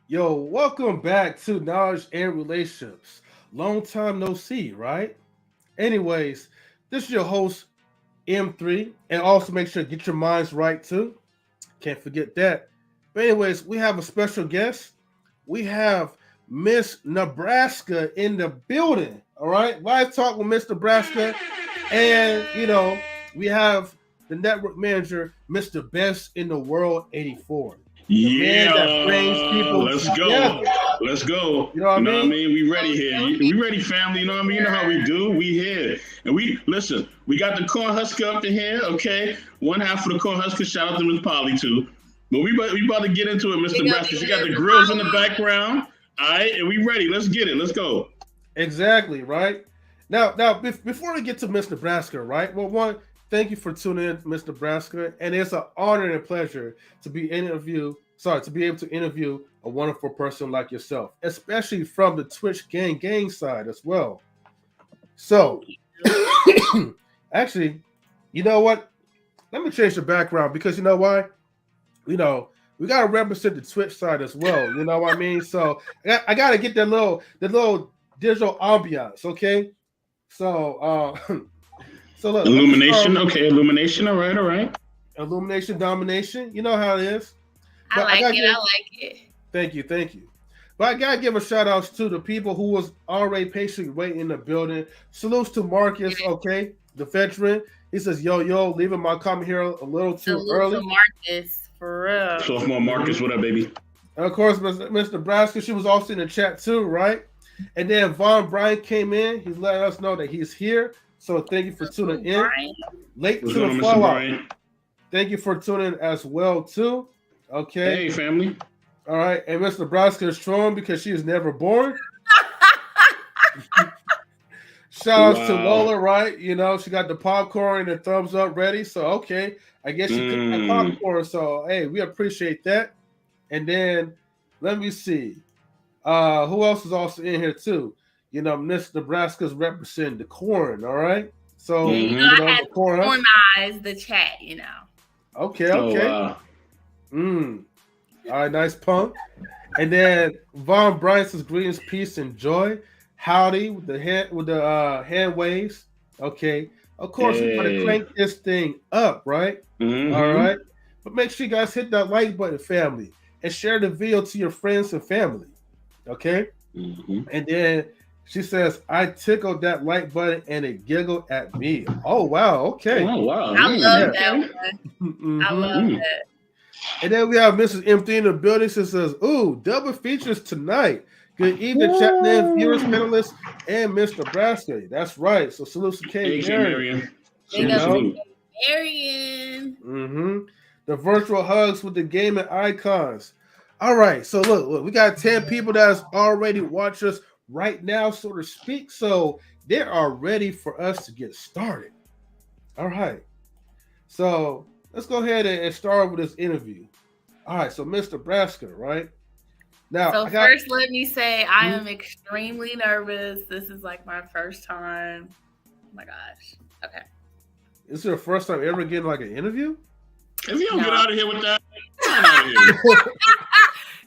Yo, welcome back to Knowledge and Relationships. Long time no see, right? Anyways, this is your host, M3. And also make sure to get your minds right too. Can't forget that. But anyways, we have a special guest. We have Miss Nebraska in the building. All right. Live talk with Miss Nebraska. And we have the network manager, Mr. Best in the World 84. The man that brings Yeah, people let's go. together. Let's go. You know what I You know what I mean? mean? We ready here. We ready, family. You know what I mean? You know how we do. We here. And we listen, we got the corn husker up in here, okay? One half of the corn husker, shout out to Miss Polly too. But we about to get into it, Mr. Big up Nebraska. to She got the Mr. grills in the Polly. background. All right, and we ready. Let's get it. Let's go. Exactly, right? Now, before we get to Miss Nebraska, right? Well, one, thank you for tuning in, Miss Nebraska, and it's an honor and a pleasure to be to be able to interview a wonderful person like yourself, especially from the Twitch gang side as well. So, actually, you know what? Let me change the background because you know why? You know, we gotta represent the Twitch side as well. You know what I mean? So I gotta get the little digital ambiance, okay? So so look, let me Illumination. start Okay, illumination. All right, all right. illumination domination. You know how it is. I But I like gotta it. I give like it. thank you. But I gotta give a shout outs to the people who was already patiently waiting in the building. Salutes to Marcus, okay, the veteran. He says, yo, leaving my comment here a little too Salute to early. Marcus for real. Sophomore Marcus, Mhm. what up, baby? And of course, Miss Nebraska, she was also in the chat too, right? And then Vaughn Bryant came in. He's letting us know that he's here. So thank you for tuning Salute, in. Brian. Late What's to going the on, Mr. fallout. Bryant? Thank you for tuning in as well too. Okay. Hey, family. All right. And Miss Nebraska is strong because she is never born. Shout outs to Wow. Lola, right? You know, she got the popcorn and the thumbs up ready. So okay. I guess she cooked that Mm. popcorn. So hey, we appreciate that. And then let me see. Who else is also in here too? You know, Miss Nebraska's representing the corn. All right. Yeah, So I the had to corn husk. cornize the chat. Okay, Oh okay. wow. Mm. All right, nice punk. And then Vaughn Bryant says greetings, peace, and joy. Howdy with the hand waves. Okay. Of course, we gotta Hey. crank this thing up, right? All Mm-hmm. right. But make sure you guys hit that like button, family, and share the video to your friends and family. Okay. Mm-hmm. And then she says, I tickled that like button and it giggled at me. Oh wow, okay. Oh wow. I love Yeah. that one. I hmm love Mm. that. And then we have Mrs. M3 in the building. She says, ooh, double features tonight. Good evening, chat land viewers, Woo. panelists, and Miss Nebraska. That's right. So salute to Kate Hey, Marion. Marion. You Big Salute, up to know? salute. Marion. The virtual hugs with the gaming icons. All right. So look, we got 10 people that's already watched us right now, so to speak. So they are ready for us to get started. All right. So let's go ahead and start with this interview. All right. So Miss Nebraska, right? Now So I got first, let me say I Mhm. am extremely nervous. This is like my first time. Oh my gosh. Okay. this is your first time ever getting like an interview? If you don't No. get out of here with that, get out of here.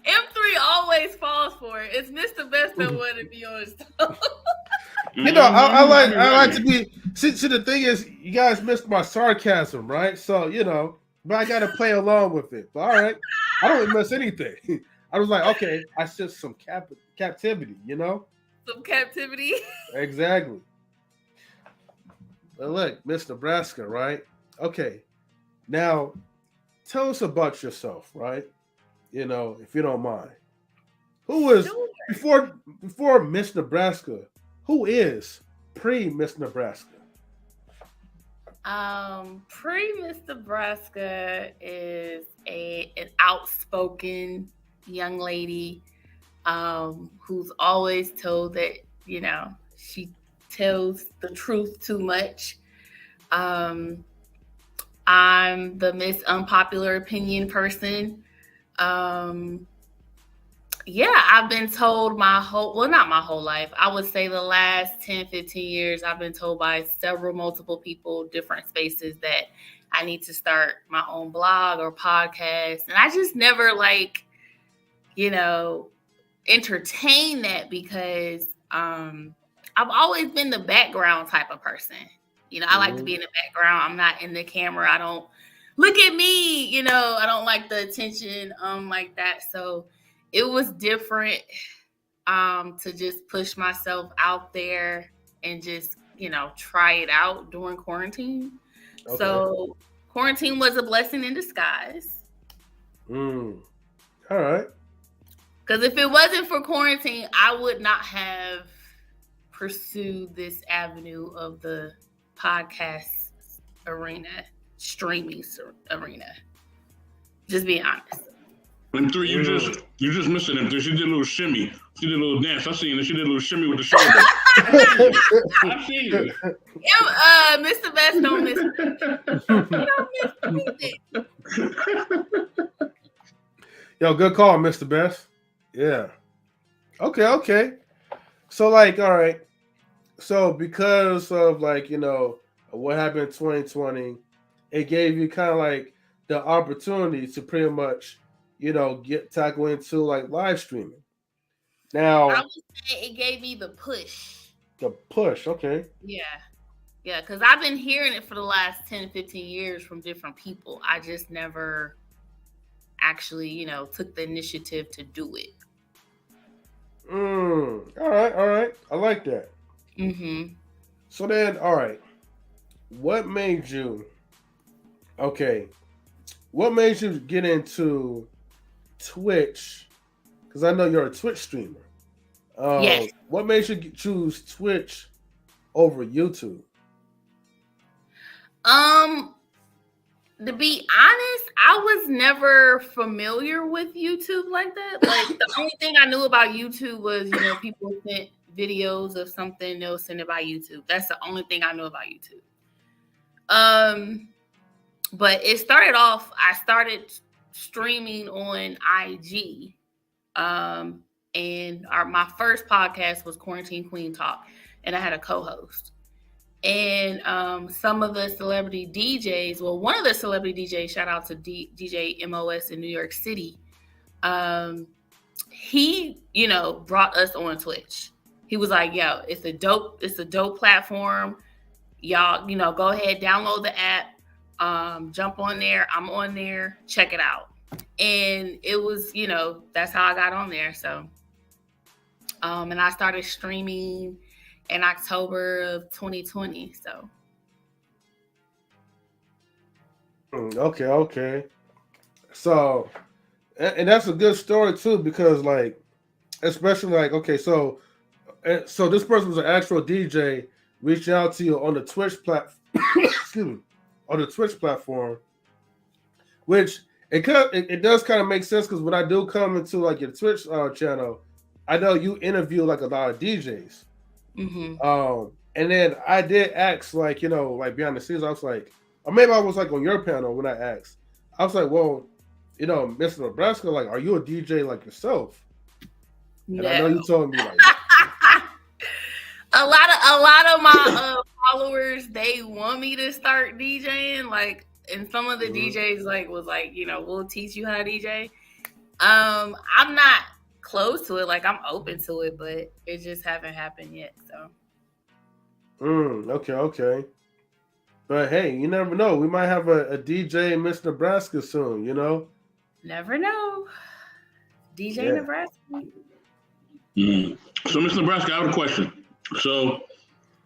M3 always falls for it. It's Mr. Best that want to be on his stuff. You know, I Mhm. like to be. See, the thing is, you guys missed my sarcasm, right? So but I got to play along with it. But all right, I don't miss anything. I was like, okay, I sense some captivity. Some captivity. Exactly. But look, Miss Nebraska, right? Okay, now tell us about yourself, right? If you don't mind. Who is Sure. before Miss Nebraska? Who is pre Miss Nebraska? Pre-Miss Nebraska is an outspoken young lady who's always told that, she tells the truth too much. Um, I'm the Miss Unpopular Opinion person. Um, yeah, I've been told not my whole life. I would say the last 10, 15 years, I've been told by multiple people, different spaces that I need to start my own blog or podcast. And I just never entertain that because I've always been the background type of person. I like to be in the background. I'm not in the camera. I don't look at me, I don't like the attention like that. So it was different to just push myself out there and just, try it out during quarantine. Okay. So quarantine was a blessing in disguise. All right. Because if it wasn't for quarantine, I would not have pursued this avenue of the podcast arena, streaming arena. Just being honest. And three, you just missing them. She did a little shimmy. She did a little dance. I seen her. She did a little shimmy with the shoulder. I see you. Mr. Best don't miss it. You don't miss anything. Yo, good call, Mr. Best. Yeah. Okay. So, like, all right. So, because of, like, what happened in 2020, it gave you kind of like the opportunity to pretty much, tackle into like live streaming. Now, I would say it gave me the push. The push, okay. Yeah, because I've been hearing it for the last 10, 15 years from different people. I just never actually, took the initiative to do it. All right. I like that. Mm-hmm. So then, all right. What made you get into Twitch? Because I know you're a Twitch streamer. Yes. What made you choose Twitch over YouTube? To be honest, I was never familiar with YouTube like that. Like the only thing I knew about YouTube was, people sent videos of something, they'll send it by YouTube. That's the only thing I know about YouTube. But it started off, I started streaming on IG. And my first podcast was Quarantine Queen Talk, and I had a co-host. And some of the celebrity DJs, one of the celebrity DJs, shout out to DJ MOS in New York City, he, brought us on Twitch. He was like, yo, it's a dope platform. Y'all, go ahead, download the app, jump on there. I'm on there, check it out. And it was, that's how I got on there. So, and I started streaming in October of 2020. So. Okay. So, and that's a good story too, because like, especially like, okay, so this person was an actual DJ reaching out to you on the Twitch platform, on the Twitch platform, which it does kind of make sense, because when I do come into like your Twitch channel, I know you interview like a lot of DJs. Mm-hmm. And then I did ask, like, like behind the scenes, I was like, or maybe I was like on your panel when I asked, I was like, well, Mr. Nebraska, like, are you a DJ like yourself? No. And I know you told me like a lot of my followers, they want me to start DJing, like, and some of the DJs like was like, we'll teach you how to DJ. I'm not close to it, like I'm open to it, but it just haven't happened yet. So okay. But hey, you never know. We might have a DJ in Miss Nebraska soon, Never know. DJ Nebraska. So Miss Nebraska, I have a question. So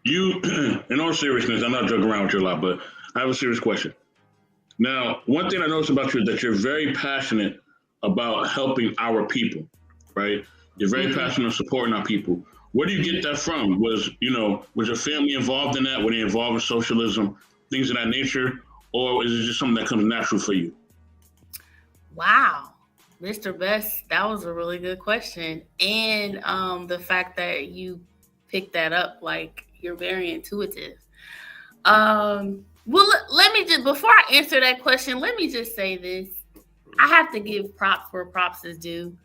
you, in all seriousness, I'm not joking around with you a lot, but I have a serious question. Now, one thing I noticed about you is that you're very passionate about helping our people. Right? You're very passionate about supporting our people. Where do you get that from? Was your family involved in that? Were they involved in socialism, things of that nature? Or is it just something that comes natural for you? Wow. Mr. Best, that was a really good question. And the fact that you picked that up, like, you're very intuitive. Well, let me just, before I answer that question, let me just say this. I have to give props where props is due.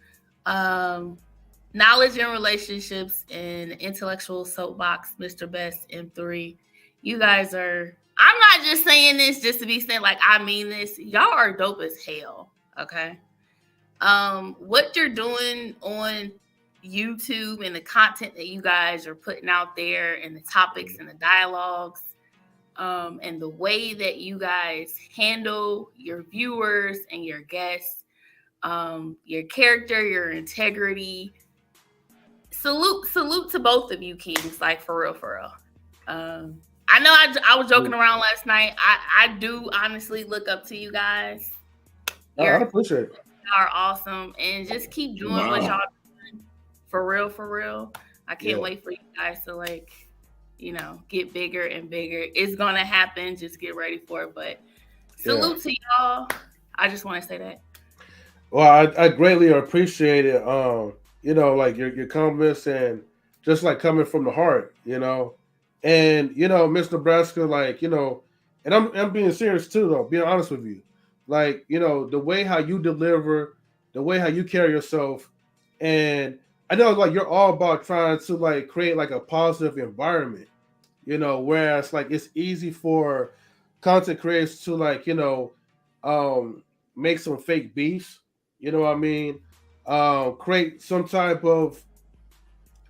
Knowledge and relationships and Intellectual SoapBox, Mr. Best, M3. You guys are, I'm not just saying this just to be saying, like, I mean this. Y'all are dope as hell, okay? what you're doing on YouTube and the content that you guys are putting out there and the topics and the dialogues, and the way that you guys handle your viewers and your guests, your character, your integrity. Salute to both of you kings, like for real, for real. I know I was joking around last night. I do honestly look up to you guys. I appreciate it. Are awesome, and just keep doing what y'all doing. For real, for real. I can't wait for you guys to like, get bigger and bigger. It's gonna happen. Just get ready for it. But salute to y'all. I just want to say that. Well, I greatly appreciate it. Like your comments and just like coming from the heart, And Miss Nebraska, like, and I'm being serious too, though, being honest with you. Like, the way how you deliver, the way how you carry yourself, and I know like you're all about trying to like create like a positive environment, whereas like it's easy for content creators to like, make some fake beefs, you know what I mean? Create some type of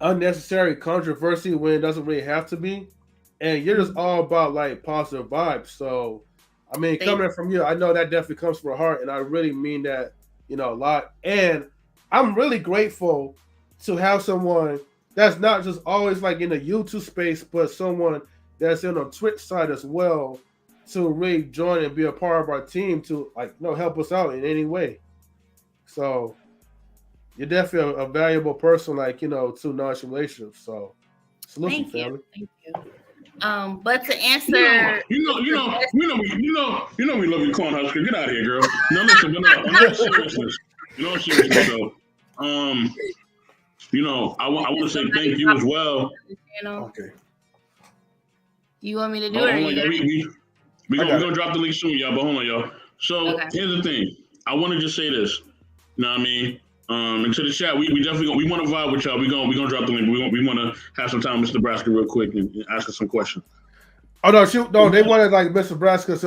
unnecessary controversy when it doesn't really have to be. And you're just all about like positive vibes. So, I mean, coming from you, I know that definitely comes from the heart. And I really mean that, a lot. And I'm really grateful to have someone that's not just always like in the YouTube space, but someone that's in the Twitch side as well to really join and be a part of our team to like, help us out in any way. So you're definitely a valuable person, like, to Knowledge Relationships. So salute you, family. Thank you. But to answer, we love you, Cornhusker. Get out of here, girl. No, listen, but no, on seriousness, though. I want to say thank you as well. Okay. You want me to do it? We're gonna drop the link soon, y'all. But hold on, y'all. So here's the thing. I want to just say this. You know what I mean? And to the chat, we definitely we want to vibe with y'all. We gonna drop the link. We want to have some time with Mr. Nebraska real quick and ask us some questions. Oh no, they wanted like Mr. Nebraska's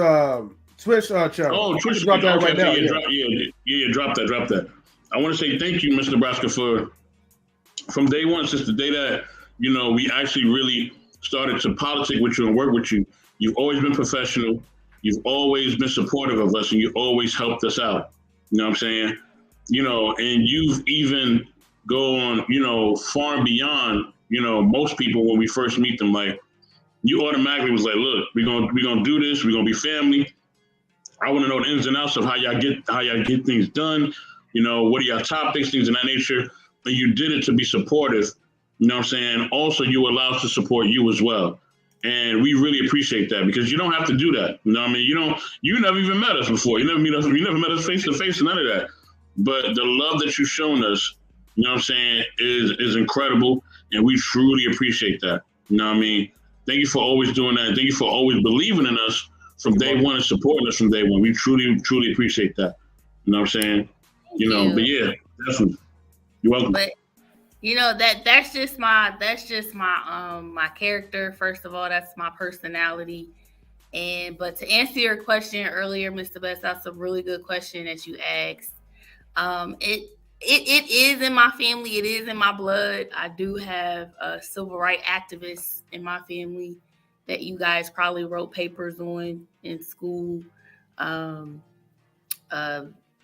Twitch channel. Oh, Twitch. Drop that right now. Drop that. I want to say thank you, Mr. Nebraska, from day one, since the day that we actually really started to politic with you and work with you. You've always been professional. You've always been supportive of us, and you always helped us out. You know what I'm saying? And you've even gone, far and beyond, most people when we first meet them, like you automatically was like, look, we're gonna do this, we're gonna be family. I want to know the ins and outs of how y'all get things done, what are y'all topics, things of that nature. And you did it to be supportive, you know what I'm saying? Also, you allow us to support you as well. And we really appreciate that because you don't have to do that. You know what I mean? You never even met us before. You never met us face to face, none of that. But the love that you've shown us, you know what I'm saying, is incredible. And we truly appreciate that. You know what I mean? Thank you for always doing that. Thank you for always believing in us from day one and supporting us from day one. We truly, truly appreciate that. You know what I'm saying? But yeah, definitely. You're welcome. But that's just my my character. First of all, that's my personality. But to answer your question earlier, Mr. Best, that's a really good question that you asked. It is in my family. It is in my blood. I do have civil rights activists in my family that you guys probably wrote papers on in school.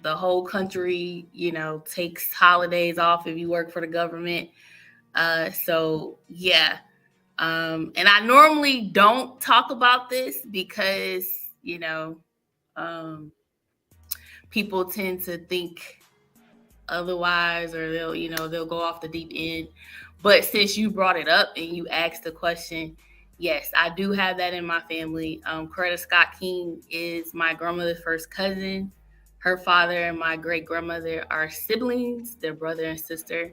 The whole country, takes holidays off if you work for the government. So yeah. And I normally don't talk about this because, people tend to think otherwise, or they'll go off the deep end. But since you brought it up and you asked the question, yes, I do have that in my family. Coretta Scott King is my grandmother's first cousin. Her father and my great grandmother are siblings. They're brother and sister.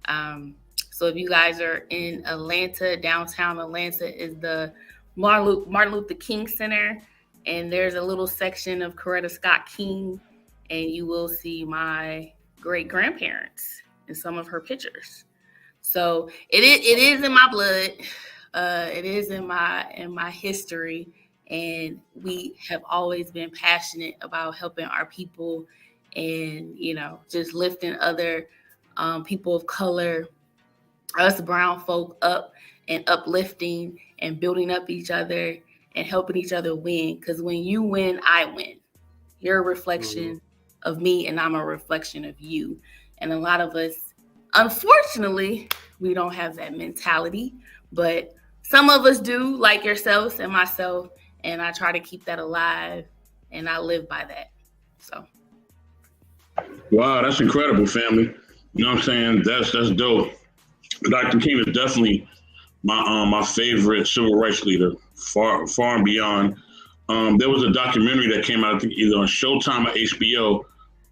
So if you guys are in Atlanta, downtown Atlanta is the Martin Luther King Center. And there's a little section of Coretta Scott King, and you will see my great grandparents in some of her pictures. So it is in my blood. It is in my history, and we have always been passionate about helping our people and, just lifting other people of color, us brown folk up, and uplifting and building up each other and helping each other win. Because when you win, I win. You're a reflection of me, and I'm a reflection of you. And a lot of us, unfortunately, we don't have that mentality, but some of us do, like yourselves and myself, and I try to keep that alive, and I live by that. So. Wow, that's incredible, family. You know what I'm saying? That's dope. Dr. King is definitely my favorite civil rights leader, far and beyond. There was a documentary that came out, I think, either on Showtime or HBO,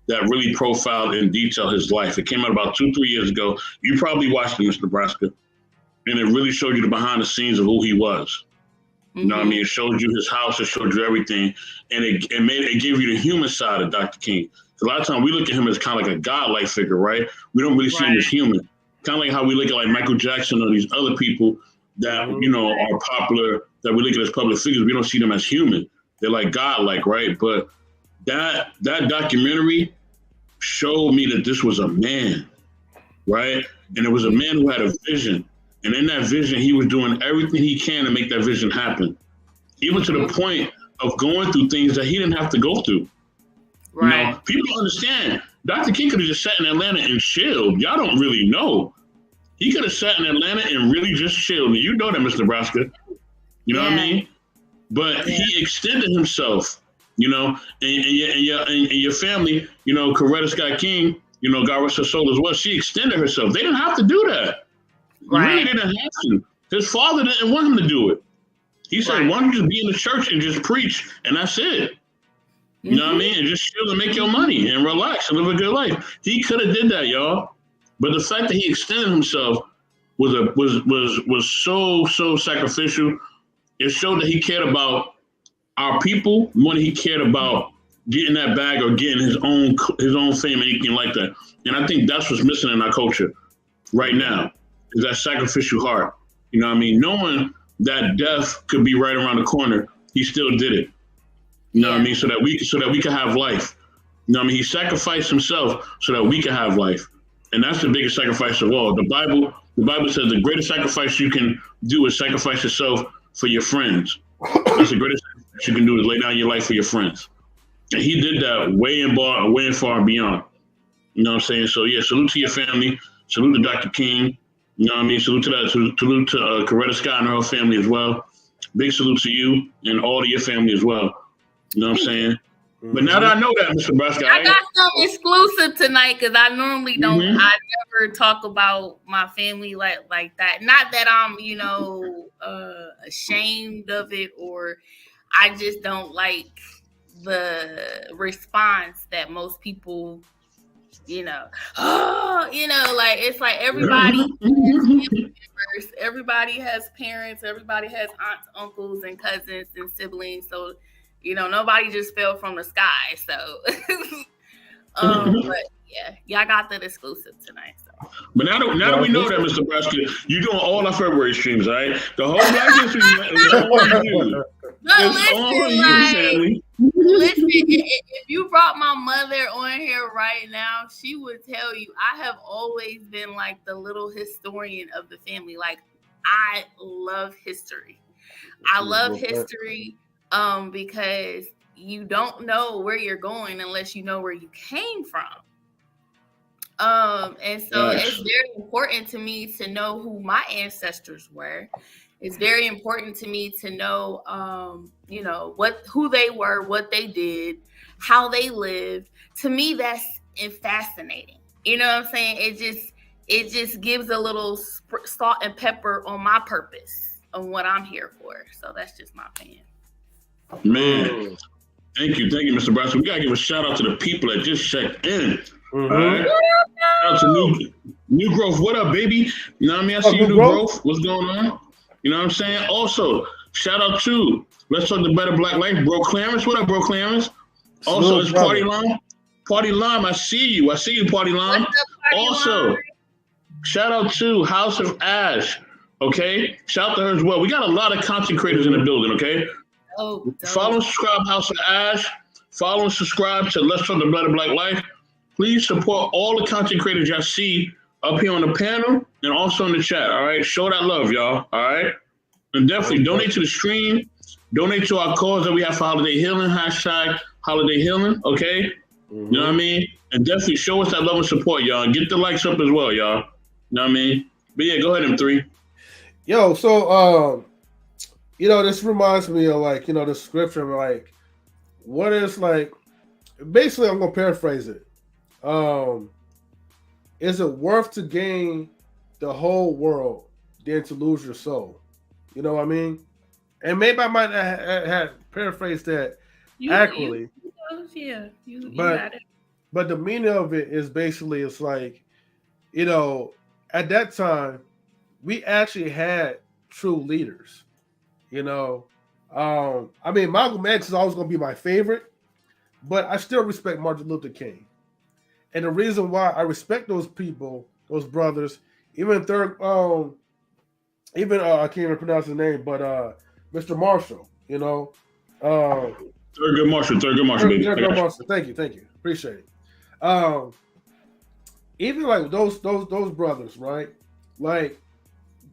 that really profiled in detail his life. It came out about 2-3 years ago. You probably watched it, Mr. Nebraska, and it really showed you the behind the scenes of who he was. You know what I mean? It showed you his house, it showed you everything, and it gave you the human side of Dr. King. A lot of times we look at him as kind of like a godlike figure, right? We don't really see him as human. Kind of like how we look at like Michael Jackson or these other people that, are popular, that we look at as public figures. We don't see them as human. They're like godlike, right? But that documentary showed me that this was a man, right? And it was a man who had a vision. And in that vision, he was doing everything he can to make that vision happen. Even to the point of going through things that he didn't have to go through. Right. People don't understand. Dr. King could have just sat in Atlanta and chilled. Y'all don't really know. He could have sat in Atlanta and really just chilled. And you know that, Mr. Nebraska. You know what I mean? But he extended himself, and your family, Coretta Scott King, God rest her soul as well. She extended herself. They didn't have to do that. Right. Really didn't have to. His father didn't want him to do it. He said, why don't you just be in the church and just preach, and that's it. You know what I mean? And just chill and make your money and relax and live a good life. He could have did that, y'all. But the fact that he extended himself was so sacrificial. It showed that he cared about our people more than he cared about getting that bag or getting his own fame and anything like that. And I think that's what's missing in our culture right now, is that sacrificial heart. You know what I mean? Knowing that death could be right around the corner, he still did it. You know what I mean? So that we can have life. You know what I mean? He sacrificed himself so that we can have life. And that's the biggest sacrifice of all. The Bible says the greatest sacrifice you can do is sacrifice yourself for your friends. That's the greatest sacrifice you can do, is lay down your life for your friends. And he did that way and far and beyond. You know what I'm saying? So yeah, salute to your family. Salute to Dr. King. You know what I mean? Salute to Coretta Scott and her family as well. Big salute to you and all of your family as well. You know what I'm saying? But now that I know that, Mr. Nebraska, I got something exclusive tonight, because I normally don't. I never talk about my family like that. Not that I'm, ashamed of it, or I just don't like the response that most people, it's like everybody has family members, everybody has parents, everybody has aunts, uncles, and cousins and siblings. So, nobody just fell from the sky. So, but yeah, y'all got that exclusive tonight. So. But now that we know that, Mr. Nebraska, you're doing all our February streams, all right? The whole Black History Month is all you. Listen, if you brought my mother on here right now, she would tell you I have always been like the little historian of the family. Like, I love history. I love history because you don't know where you're going unless you know where you came from. And so it's very important to me to know who my ancestors were. It's very important to me to know, who they were, what they did, how they lived. To me, that's fascinating. You know what I'm saying? It just gives a little salt and pepper on my purpose of what I'm here for. So that's just my opinion. Man, thank you, Mr. Nebraska. We gotta give a shout out to the people that just checked in. All right. Shout out to New Growth. What up, baby? You know what I mean? I see you, New Growth. What's going on? You know what I'm saying? Also, shout out to Let's Talk the Better Black Life, Bro Clarence. What up, Bro Clarence? Also, it's Party Lime. Party Lime, I see you, Party Lime. Also, shout out to House of Ash. Okay? Shout out to her as well. We got a lot of content creators in the building, okay? Follow and subscribe House of Ash. Follow and subscribe to Let's Talk the Blood of Black Life. Please support all the content creators y'all see up here on the panel and also in the chat. All right, show that love, y'all. All right, and definitely donate to the stream. Donate to our cause that we have for holiday healing. Hashtag holiday healing. Okay, you know what I mean. And definitely show us that love and support, y'all. Get the likes up as well, y'all. You know what I mean. But yeah, go ahead, M3. Yo, so this reminds me of the scripture, like what is like basically I'm gonna paraphrase it. Is it worth to gain the whole world than to lose your soul? You know what I mean? And maybe I might have paraphrased that accurately. You got it. But the meaning of it is basically it's like, at that time, we actually had true leaders. Malcolm X is always going to be my favorite, but I still respect Martin Luther King. And the reason why I respect those people, those brothers, I can't even pronounce his name, but Mr. Marshall, Thurgood Marshall, baby. Thurgood Marshall. Thank you. Appreciate it. Even like those brothers, right? Like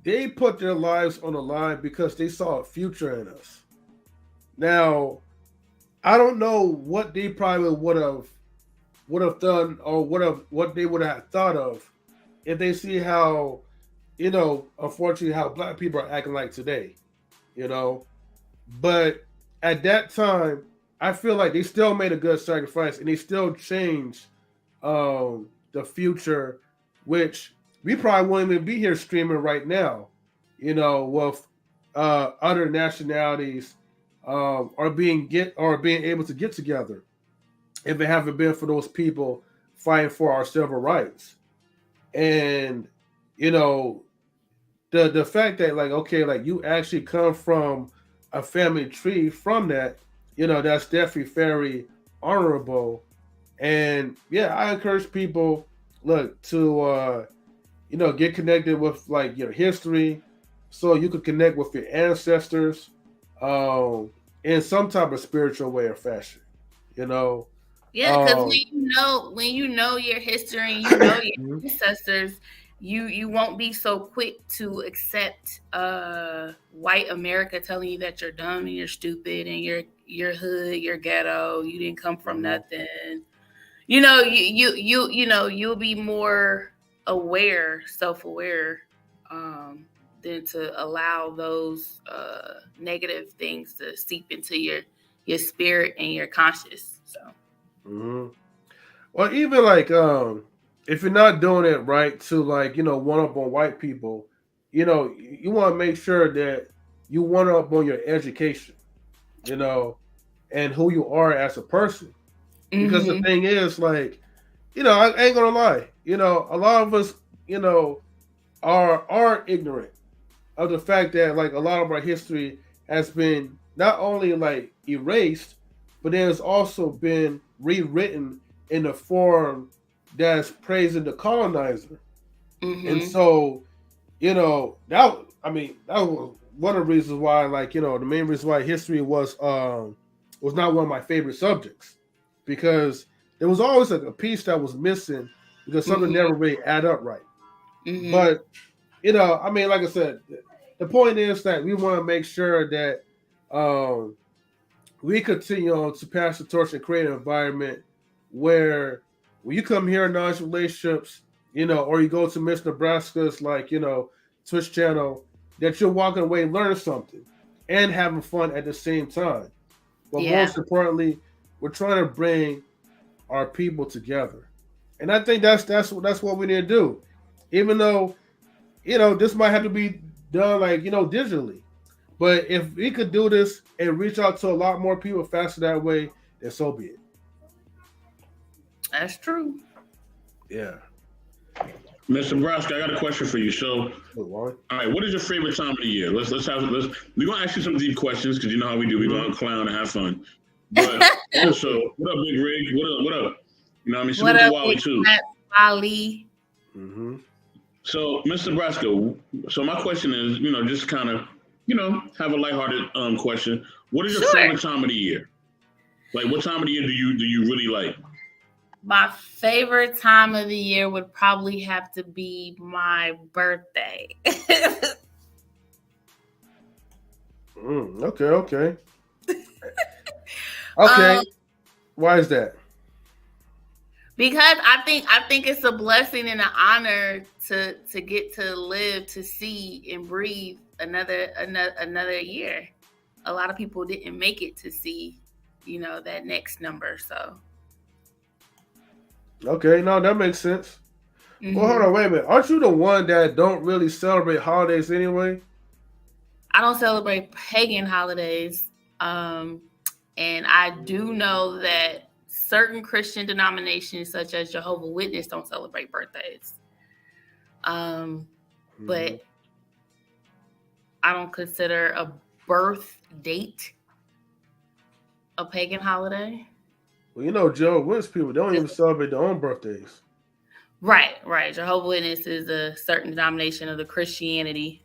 they put their lives on the line because they saw a future in us. Now, I don't know what they probably would have done or what they would have thought of if they see how, unfortunately how black people are acting like today, But at that time, I feel like they still made a good sacrifice and they still changed the future, which we probably wouldn't even be here streaming right now, with other nationalities are being able to get together if it haven't been for those people fighting for our civil rights. And the fact that you actually come from a family tree from that, that's definitely very honorable. And yeah, I encourage people to get connected with your history so you can connect with your ancestors in some type of spiritual way or fashion. Yeah, because when you know your history and you know your ancestors, you won't be so quick to accept white America telling you that you're dumb and you're stupid and you're hood, you're ghetto, you didn't come from nothing. You'll be more aware, self-aware, than to allow those negative things to seep into your spirit and your conscious. So. Mm-hmm. Well, even if you're not doing it right to one up on white people, you want to make sure that you one up on your education, and who you are as a person. Because the thing is, I ain't gonna lie, a lot of us, are ignorant of the fact that a lot of our history has been not only erased, but it has also been rewritten in a form that's praising the colonizer. And so, that was one of the reasons why, the main reason why history was not one of my favorite subjects, because there was always a piece that was missing because something never really add up right. But, like I said, the point is that we want to make sure that we continue to pass the torch and create an environment where when you come here in knowledge relationships, or you go to Miss Nebraska's Twitch channel, that you're walking away learning something and having fun at the same time. But most importantly, we're trying to bring our people together. And I think that's what we need to do. Even though, this might have to be done digitally. But if we could do this and reach out to a lot more people faster that way, then so be it. That's true. Yeah. Mr. Nebraska, I got a question for you. So, all right, what is your favorite time of the year? We're gonna ask you some deep questions because you know how we do. We're gonna clown and have fun. But also, what up, Big Rig? What up? What up, Wally too. Wally. So, Mr. Nebraska, so my question is, just kind of, have a lighthearted question. What is your favorite time of the year? Like, what time of the year do you really like? My favorite time of the year would probably have to be my birthday. Okay. Okay. Why is that? Because I think it's a blessing and an honor to get to live, to see and breathe another year. A lot of people didn't make it to see, that next number. So Okay, no, that makes sense. Well, hold on, wait a minute. Aren't you the one that don't really celebrate holidays anyway? I don't celebrate pagan holidays. And I do know that certain Christian denominations, such as Jehovah's Witness, don't celebrate birthdays. But I don't consider a birth date a pagan holiday. Well, Jehovah's Witness people don't even celebrate their own birthdays. Right. Jehovah's Witness is a certain denomination of the Christianity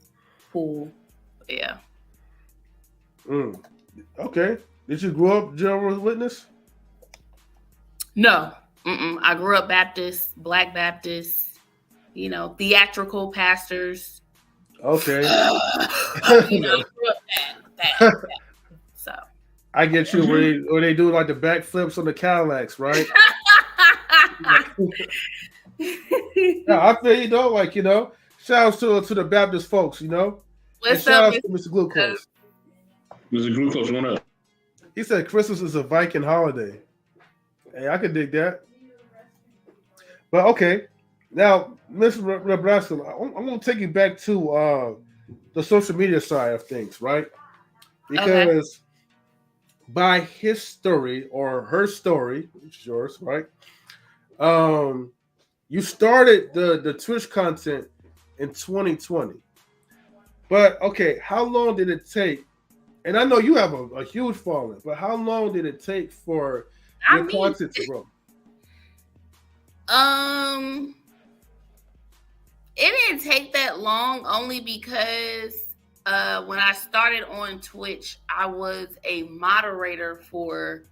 pool. Yeah. Okay. Did you grow up Jehovah's Witness? No. I grew up Baptist, Black Baptist, theatrical pastors. Okay. I grew up that. So. I get you where they do like the backflips on the Cadillacs, right? Yeah, I feel shout out to the Baptist folks, What's shout up, out to Mr. Glucose. Mr. Glucose, what up? He said Christmas is a Viking holiday. Hey, I could dig that. But okay, now, Mr. Nebraska, I'm going to take you back to the social media side of things, right? Because by his story or her story, which is yours, right? You started the Twitch content in 2020. But okay, how long did it take? And I know you have a huge following, but how long did it take for your content to grow? It didn't take that long, only because when I started on Twitch, I was a moderator for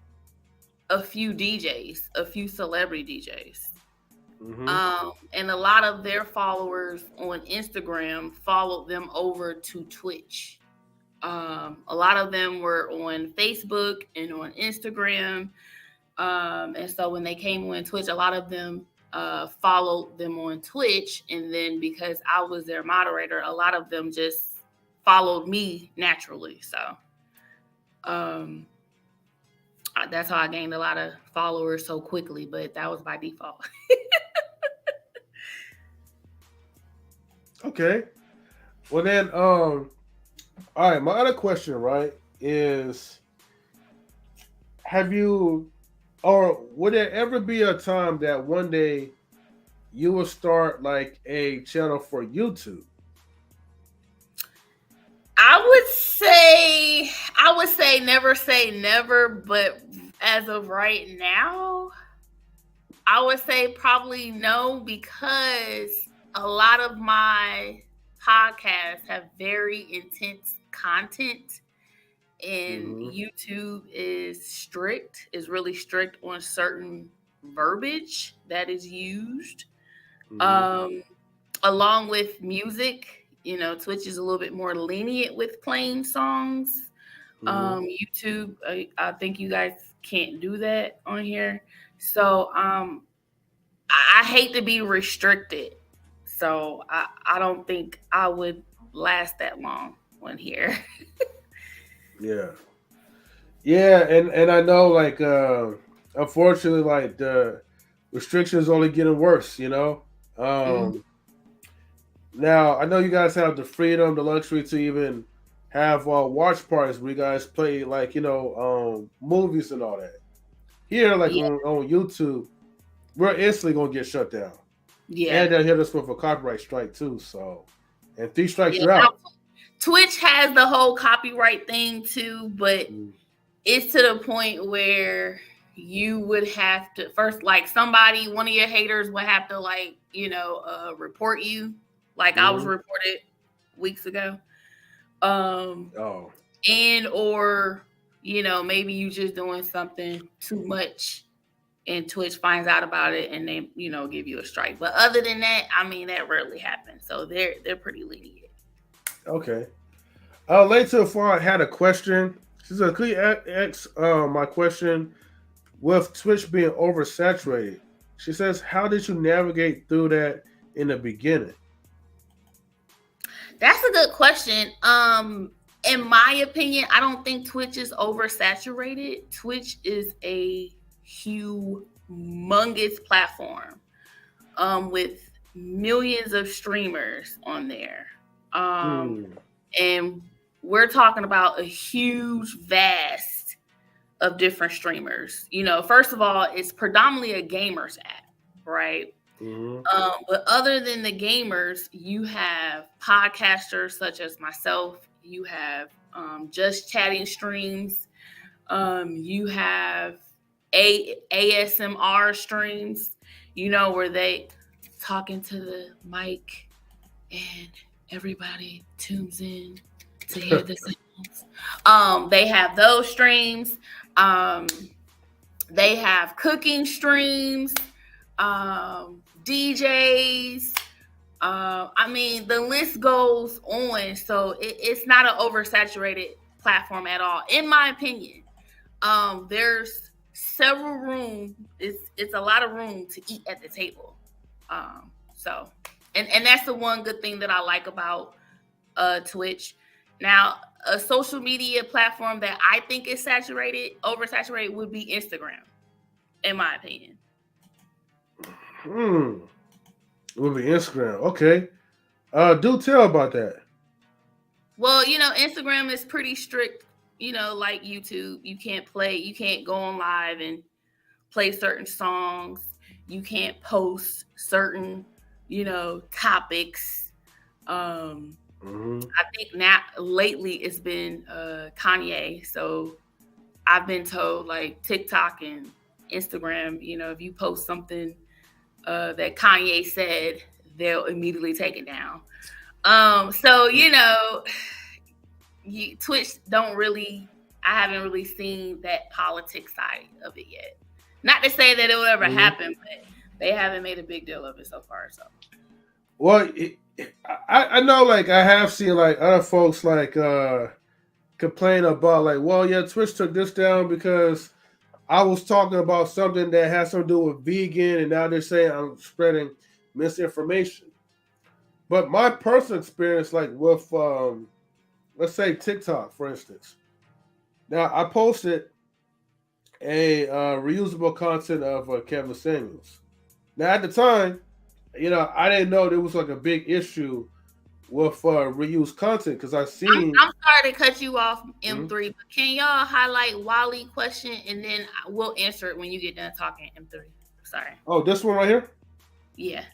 a few DJs, a few celebrity DJs. And a lot of their followers on Instagram followed them over to Twitch. A lot of them were on Facebook and on Instagram. And so when they came on Twitch, a lot of them followed them on Twitch. And then because I was their moderator, a lot of them just followed me naturally. So that's how I gained a lot of followers so quickly, but that was by default. Okay. Well then, all right, my other question, right, is would there ever be a time that one day you will start like a channel for YouTube? I would say never say never, but as of right now, I would say probably no, because a lot of my podcasts have very intense content, and YouTube is really strict on certain verbiage that is used. Along with music, Twitch is a little bit more lenient with playing songs. YouTube, I think you guys can't do that on here. So I hate to be restricted. So I don't think I would last that long on here. Yeah, and I know, like, unfortunately, like the restrictions only getting worse. Now I know you guys have the freedom, the luxury to even have watch parties where you guys play, like, movies and all that. Here, like on YouTube, we're instantly gonna get shut down. Yeah, and they'll hit us with a copyright strike too. So, and 3 strikes, you're out. Twitch has the whole copyright thing too, but it's to the point where you would have to first, like, one of your haters would have to, like, report you. Like I was reported weeks ago. And or maybe you just doing something too much and Twitch finds out about it and they, give you a strike. But other than that, I mean, that rarely happens. So they're pretty lenient. Okay. Later, before I had a question. She said, "Could you ask my question with Twitch being oversaturated?" She says, "How did you navigate through that in the beginning?" That's a good question. In my opinion, I don't think Twitch is oversaturated. Twitch is a humongous platform with millions of streamers on there. And we're talking about a huge vast of different streamers. First of all, it's predominantly a gamers app, right? But other than the gamers, you have podcasters such as myself. You have just chatting streams. You have ASMR streams, where they talking to the mic and everybody tunes in to hear the sounds. They have those streams. They have cooking streams. DJs. I mean, the list goes on. So it's not an oversaturated platform at all, in my opinion. There's several room. It's a lot of room to eat at the table. And that's the one good thing that I like about Twitch. Now, a social media platform that I think is oversaturated would be Instagram, in my opinion. It would be Instagram. Okay. Do tell about that. Well, Instagram is pretty strict, like YouTube. You can't go on live and play certain songs. You can't post certain, topics. I think now lately it's been Kanye. So I've been told like TikTok and Instagram, if you post something that Kanye said, they'll immediately take it down. Twitch I haven't really seen that politics side of it yet. Not to say that it will ever happen, but they haven't made a big deal of it so far. So, well, I know, like I have seen like other folks like complain about like, well, yeah, Twitch took this down because I was talking about something that has something to do with vegan, and now they're saying I'm spreading misinformation. But my personal experience, like with, let's say TikTok, for instance. Now, I posted a reusable content of Kevin Samuels. Now, at the time, I didn't know there was like a big issue with reused content because I seen. I'm sorry to cut you off, M3, but can y'all highlight Wally question and then we'll answer it when you get done talking, M3. Sorry. Oh, this one right here? Yeah.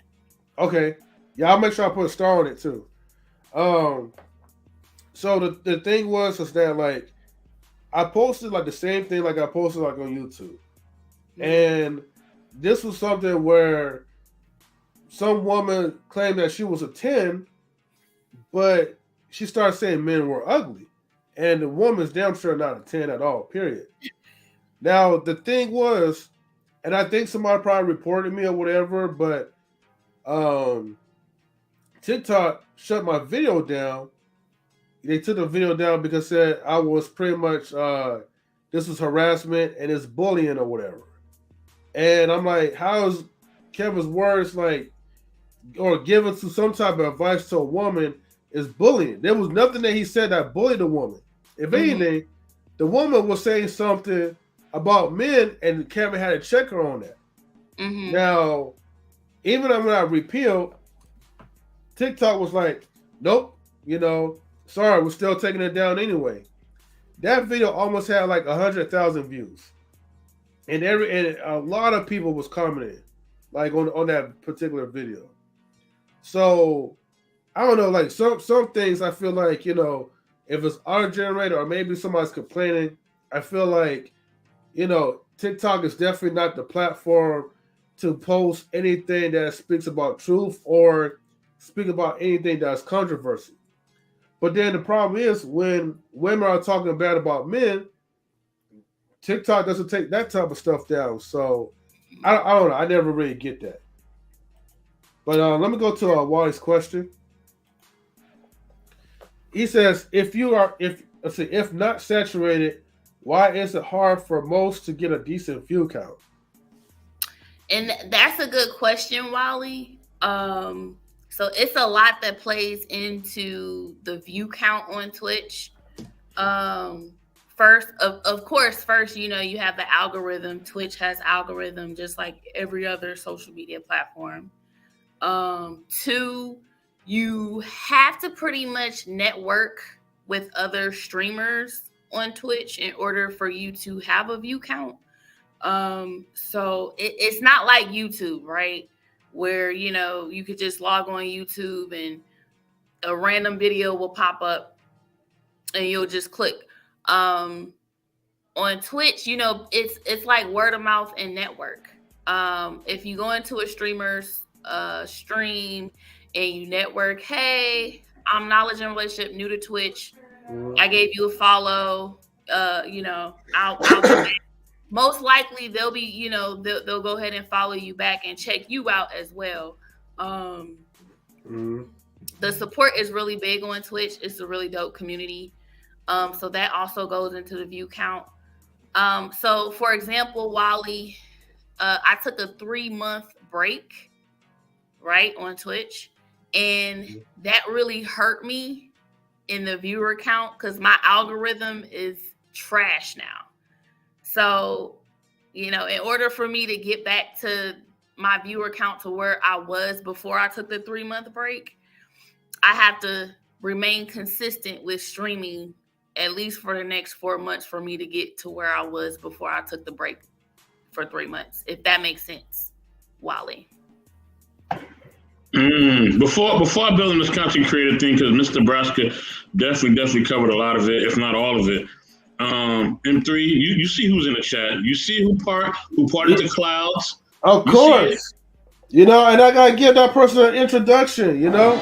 Okay. Yeah, I'll make sure I put a star on it too. So the thing was that like I posted like the same thing like I posted like on YouTube. And this was something where some woman claimed that she was a 10, but she started saying men were ugly. And the woman's damn sure not a 10 at all, period. Now, the thing was, and I think somebody probably reported me or whatever, but TikTok shut my video down. They took the video down because said I was pretty much, this was harassment and it's bullying or whatever. And I'm like, how is Kevin's words like, or giving to some type of advice to a woman is bullying? There was nothing that he said that bullied a woman. If anything, the woman was saying something about men and Kevin had to check her on that. Now, even when I repealed, TikTok was like, nope, sorry, we're still taking it down anyway. That video almost had like 100,000 views. And a lot of people was commenting like on that particular video. So I don't know, like some things I feel like, if it's auto generated or maybe somebody's complaining, I feel like, TikTok is definitely not the platform to post anything that speaks about truth or speak about anything that's controversial. But then the problem is when women are talking bad about men, TikTok doesn't take that type of stuff down. So I don't know. I never really get that. But let me go to Wally's question. He says, if not saturated, why is it hard for most to get a decent view count? And that's a good question, Wally. So it's a lot that plays into the view count on Twitch. First, of course, you know, you have the algorithm. Twitch has algorithm just like every other social media platform. Two, you have to pretty much network with other streamers on Twitch in order for you to have a view count. So it's not like YouTube, right? Where, you know, you could just log on YouTube and a random video will pop up and you'll just click. On Twitch, you know, it's like word of mouth and network. If you go into a streamer's stream and you network, hey, I'm Knowledge and Relationship, new to Twitch. I gave you a follow. You know, I'll most likely they'll be, you know, they'll go ahead and follow you back and check you out as well. The support is really big on Twitch. It's a really dope community. So that also goes into the view count. So for example, Wally, I took a 3-month break, right, on Twitch, and that really hurt me in the viewer count because my algorithm is trash now. So, you know, in order for me to get back to my viewer count to where I was before I took the 3-month break, I have to remain consistent with streaming at least for the next 4 months for me to get to where I was before I took the break for 3 months, if that makes sense, Wally. Before I build in this content creator thing, because Mr. Nebraska definitely covered a lot of it, if not all of it. M3, you see who's in the chat. You see who parted the clouds. Of course. You know, and I gotta give that person an introduction, you know?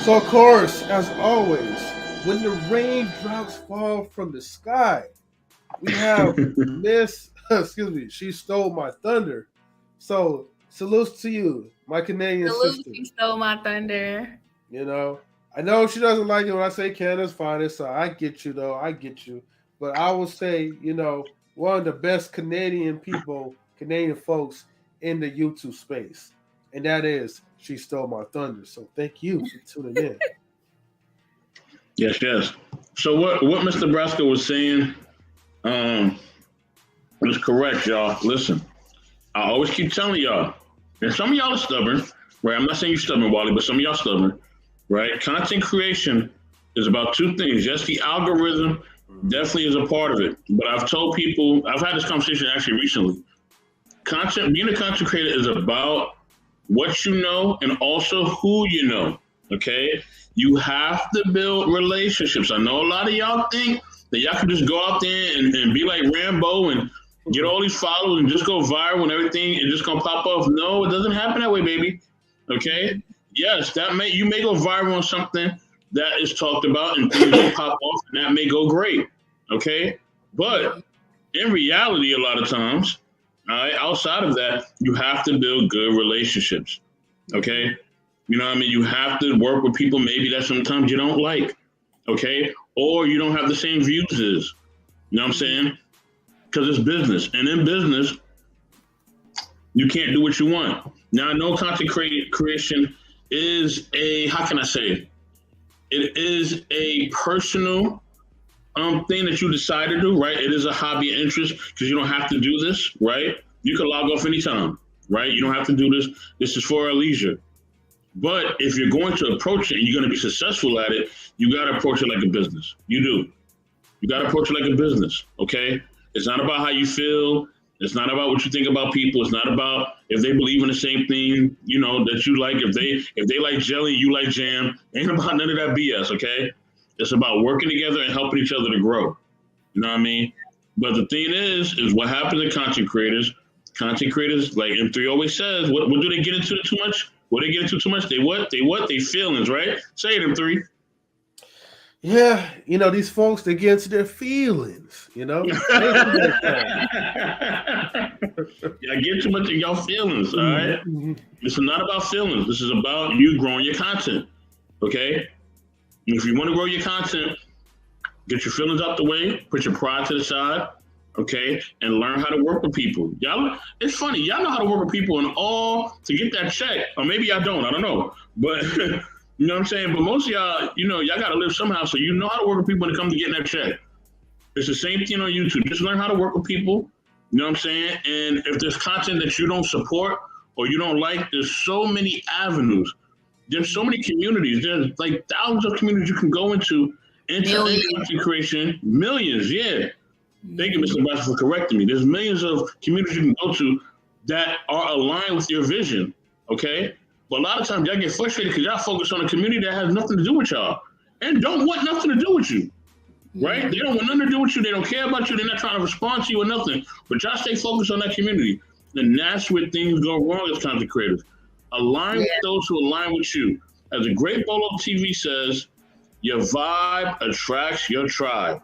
So of course, as always, when the raindrops fall from the sky, we have Miss, she stole my thunder. So salutes to you, my Canadian sister. She stole my thunder. You know, I know she doesn't like it when I say Canada's finest, so I get you though. I get you. But I will say, you know, one of the best Canadian folks in the YouTube space. And that is She Stole My Thunder. So thank you for tuning in. Yes. So what Mr. Nebraska was saying was correct, y'all. Listen, I always keep telling y'all, and some of y'all are stubborn, right? I'm not saying you're stubborn, Wally, but some of y'all stubborn, right? Content creation is about two things. Yes, the algorithm definitely is a part of it. But I've told people, I've had this conversation actually recently. Being a content creator is about what you know and also who you know, okay? You have to build relationships. I know a lot of y'all think that y'all can just go out there and be like Rambo and get all these followers and just go viral and everything and just gonna pop off. No, it doesn't happen that way, baby. Okay? Yes, you may go viral on something that is talked about and things will pop off and that may go great. Okay? But in reality, a lot of times, all right, outside of that, you have to build good relationships. Okay? You know what I mean? You have to work with people maybe that sometimes you don't like, okay? Or you don't have the same views as. You know what I'm saying? Because it's business. And in business, you can't do what you want. Now, I know content creation is how can I say it? It is a personal thing that you decide to do, right? It is a hobby and interest because you don't have to do this, right? You can log off anytime, right? You don't have to do this. This is for our leisure. But if you're going to approach it and you're going to be successful at it, you got to approach it like a business. You do. You got to approach it like a business, okay? It's not about how you feel. It's not about what you think about people. It's not about if they believe in the same thing, you know, that you like. If they like jelly, you like jam. Ain't about none of that BS, okay? It's about working together and helping each other to grow. You know what I mean? But the thing is what happens to content creators? Content creators, like M3 always says, what do they get into too much? What they get into too much? They what? They feelings, right? Say it, M3. Yeah, these folks, they get into their feelings, Yeah, get too much in your feelings, all right? Mhm. This is not about feelings. This is about you growing your content, okay? If you want to grow your content, get your feelings out the way, put your pride to the side, okay, and learn how to work with people. Y'all, it's funny, y'all know how to work with people and all to get that check, or maybe y'all don't. I don't know, but you know what I'm saying. But most of y'all, y'all got to live somehow, so you know how to work with people when it comes to getting that check. It's the same thing on YouTube. Just learn how to work with people. You know what I'm saying? And if there's content that you don't support or you don't like, there's so many avenues. There's so many communities. There's like thousands of communities you can go into content creation. Millions, yeah. Thank you, Mr. Nebraska, for correcting me. There's millions of communities you can go to that are aligned with your vision, okay? But a lot of times y'all get frustrated because y'all focus on a community that has nothing to do with y'all and don't want nothing to do with you, right? They don't want nothing to do with you. They don't care about you. They're not trying to respond to you or nothing. But y'all stay focused on that community. And that's where things go wrong as content creators. Align with those who align with you. As a great Bolo TV says, your vibe attracts your tribe.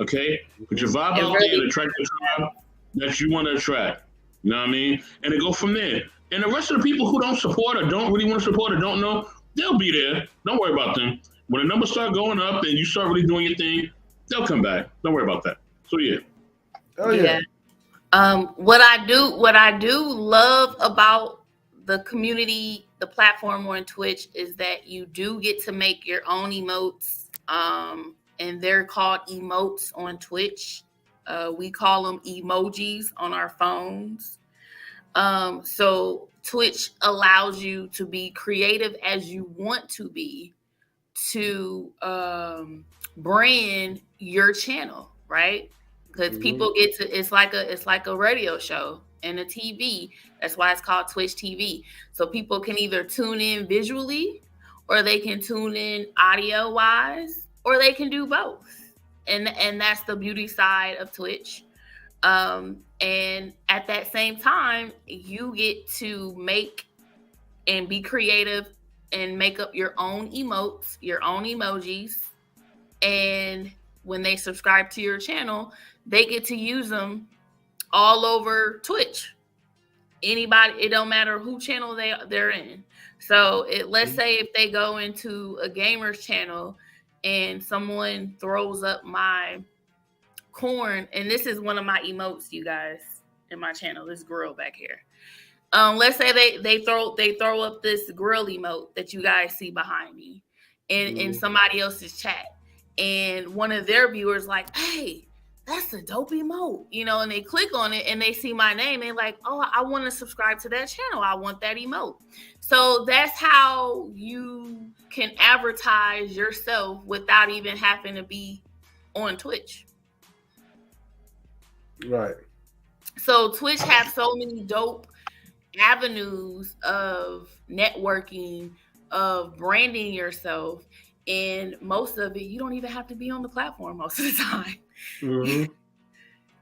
Okay? Put your vibe out there and attract the tribe that you want to attract. You know what I mean? And it go from there. And the rest of the people who don't support or don't really want to support or don't know, they'll be there. Don't worry about them. When the numbers start going up and you start really doing your thing, they'll come back. Don't worry about that. So yeah. Oh yeah. What I do love about the community, the platform on Twitch, is that you do get to make your own emotes. And they're called emotes on Twitch. We call them emojis on our phones. So Twitch allows you to be creative as you want to be to brand your channel, right? Because people get to, it's like a radio show and a TV. That's why it's called Twitch TV. So people can either tune in visually, or they can tune in audio wise, or they can do both. And that's the beauty side of Twitch. And at that same time, you get to make and be creative and make up your own emotes, your own emojis. And when they subscribe to your channel, they get to use them all over Twitch. Anybody, it don't matter who channel they're in. So let's say if they go into a gamer's channel and someone throws up my corn, and this is one of my emotes, you guys, in my channel, this grill back here. Let's say they throw up this grill emote that you guys see behind me in somebody else's chat, and one of their viewers like, hey, that's a dope emote, and they click on it and they see my name and like, oh, I want to subscribe to that channel. I want that emote. So that's how you can advertise yourself without even having to be on Twitch. Right. So Twitch has so many dope avenues of networking, of branding yourself, and most of it you don't even have to be on the platform most of the time.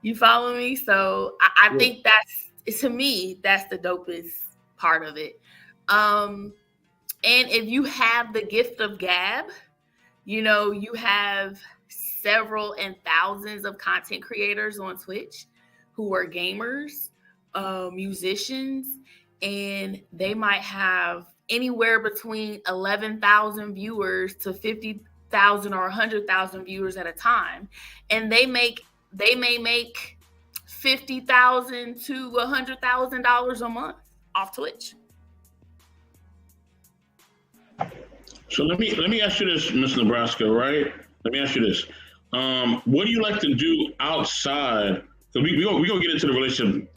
You follow me? So I think that's, to me, that's the dopest part of it. And if you have the gift of gab, you have several and thousands of content creators on Twitch who are gamers, musicians, and they might have anywhere between 11,000 viewers to 50,000 or 100,000 viewers at a time, and they may make $50,000 to $100,000 a month off Twitch. So let me ask you this, Miss Nebraska, right? Let me ask you this. What do you like to do outside? Because we're going to get into the relationship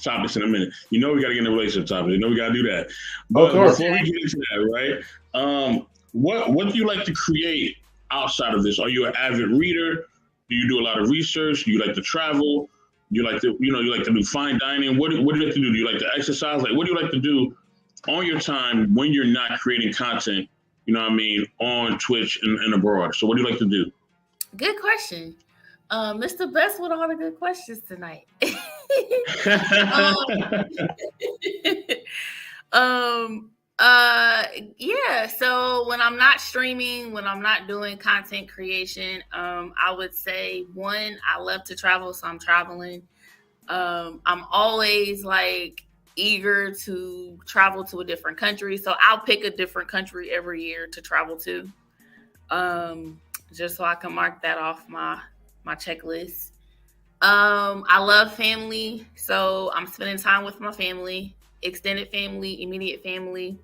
topics in a minute. We got to get into the relationship topics. We got to do that. But before we get into that, right? What do you like to create outside of this? Are you an avid reader? Do you do a lot of research? Do you like to travel? Do you like to, you like to do fine dining? What do you like to do? Do you like to exercise? Like, what do you like to do on your time when you're not creating content, on Twitch and abroad? So what do you like to do? Good question. Mr. Best with all the good questions tonight. Yeah. So when I'm not streaming, when I'm not doing content creation, I would say one, I love to travel, so I'm traveling. I'm always like eager to travel to a different country, so I'll pick a different country every year to travel to, just so I can mark that off my checklist. I love family, so I'm spending time with my family, extended family, immediate family.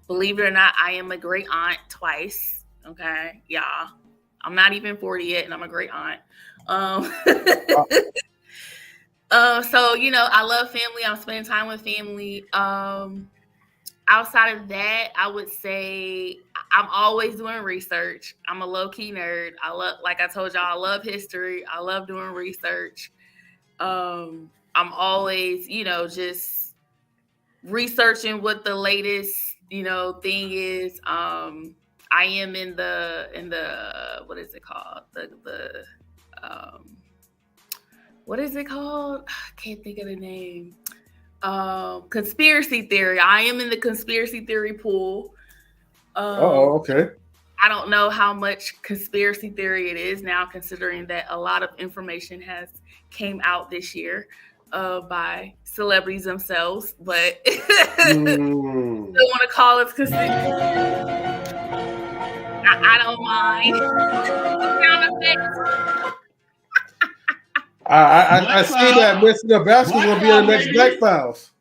Believe it or not, I am a great aunt twice. Okay, yeah, I'm not even 40 yet, and I'm a great aunt. Um, so I love family. I'm spending time with family. Outside of that, I would say I'm always doing research. I'm a low key nerd. Like I told y'all, I love history. I love doing research. I'm always, just researching what the latest, thing is. I am in the what is it called? The what is it called? I can't think of the name. Conspiracy theory. I am in the conspiracy theory pool. Okay. I don't know how much conspiracy theory it is now, considering that a lot of information has came out this year by celebrities themselves, but still want to call it conspiracy. I don't mind. I see that Mr. Nebraska's gonna be in the next Black Files.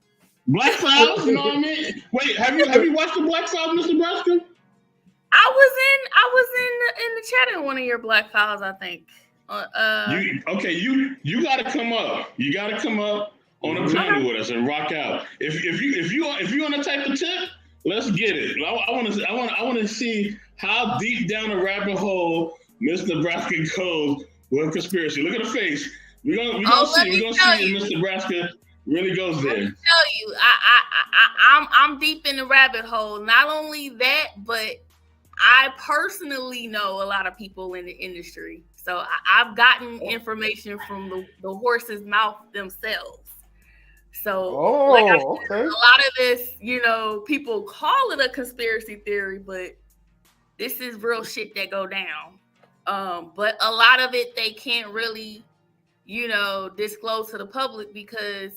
Black Files, you know what I mean? Wait, have you watched the Black Files, Mr. Nebraska? I was in the chat in one of your Black Files, I think. You gotta come up. You gotta come up on a panel with us and rock out. If you on the type of tip, let's get it. I want to see how deep down the rabbit hole Miss Nebraska goes with conspiracy. Look at the face. We're gonna see if Miss Nebraska really goes there. Let me tell you, I'm deep in the rabbit hole. Not only that, but I personally know a lot of people in the industry. So I've gotten information from the horse's mouth themselves. So a lot of this, people call it a conspiracy theory, but this is real shit that go down. But a lot of it they can't really, disclose to the public because,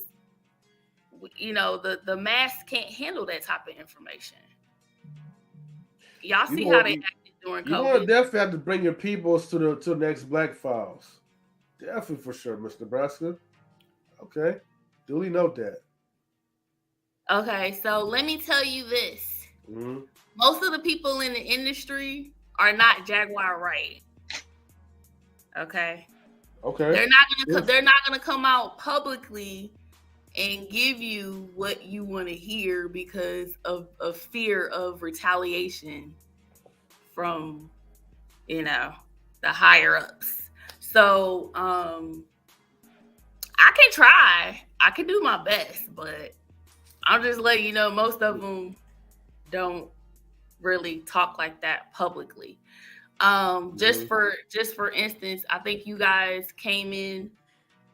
the mass can't handle that type of information. Y'all see how they acted during COVID. You want to definitely have to bring your peoples to the next Black Files. Definitely for sure, Mr. Nebraska. Okay. Duly note that. Okay, so let me tell you this. Mm-hmm. Most of the people in the industry are not Jaguar right. Okay. Okay. They're not gonna come out publicly and give you what you want to hear because of fear of retaliation from, the higher ups. So I can try. I can do my best, but I'll just let you know most of them don't really talk like that publicly. Just for instance, I think you guys came in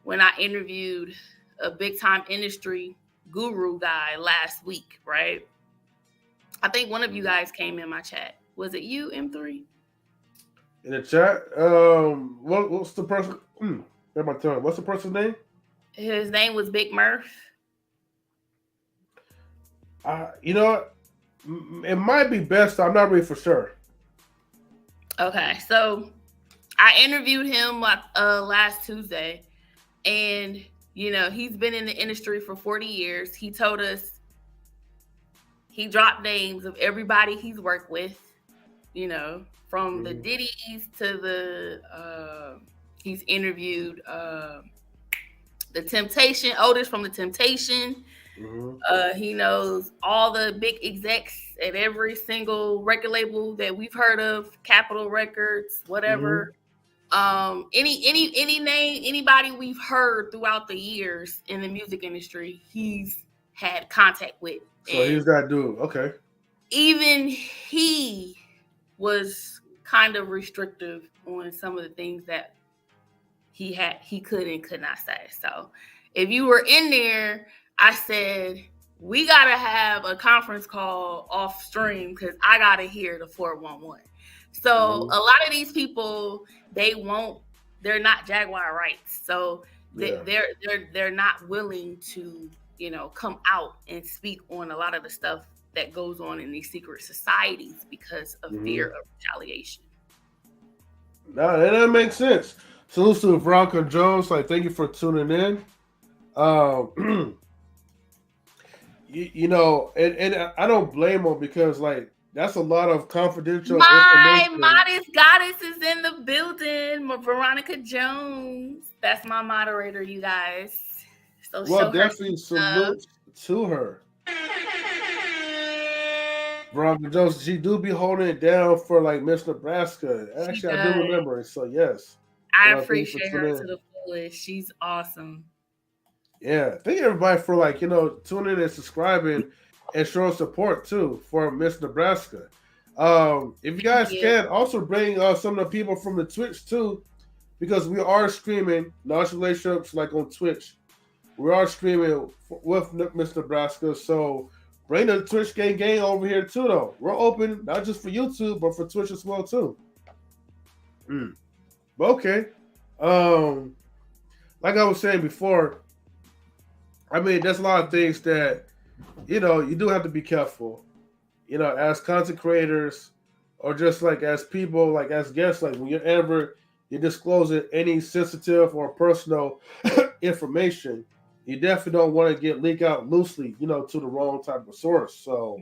when I interviewed a big time industry guru guy last week, right? I think one of you guys came in my chat. Was it you, M3? In the chat? What's the person? My turn. What's the person's name? His name was Big Murph. You know what? It might be best. I'm not really for sure. Okay, so I interviewed him last Tuesday, and he's been in the industry for 40 years. He told us he dropped names of everybody he's worked with, from the Diddy's to the he's interviewed the Temptation, Otis from the Temptation. He knows all the big execs at every single record label that we've heard of, Capitol Records, whatever. Any name, anybody we've heard throughout the years in the music industry, he's had contact with. So he's that dude. Okay. Even he was kind of restrictive on some of the things that he could and could not say. So if you were in there, I said, we gotta have a conference call off stream because I gotta hear the 411. So a lot of these people, they're not Jaguar rights. So they're not willing to, come out and speak on a lot of the stuff that goes on in these secret societies because of fear of retaliation. No, that makes sense. Salute to Veronica Jones. Like, thank you for tuning in. And I don't blame them because like that's a lot of confidential information. Modest Goddess is in the building. Veronica Jones. That's my moderator, you guys. So well, definitely salute to her. Veronica Jones, she do be holding it down for like Miss Nebraska. Actually, I do remember it. So yes, I appreciate her to the fullest. She's awesome. Yeah, thank everybody for like tuning in and subscribing and showing support too for Miss Nebraska. If you guys can also bring some of the people from the Twitch too, because we are streaming Knowledge Relationships like on Twitch. We are streaming with Miss Nebraska, so bring the Twitch gang over here too. Though we're open not just for YouTube but for Twitch as well too. But okay, like I was saying before. I mean, there's a lot of things that, you do have to be careful, as content creators or just like as people, like as guests, like whenever you're disclosing any sensitive or personal information, you definitely don't want to get leaked out loosely, to the wrong type of source. So,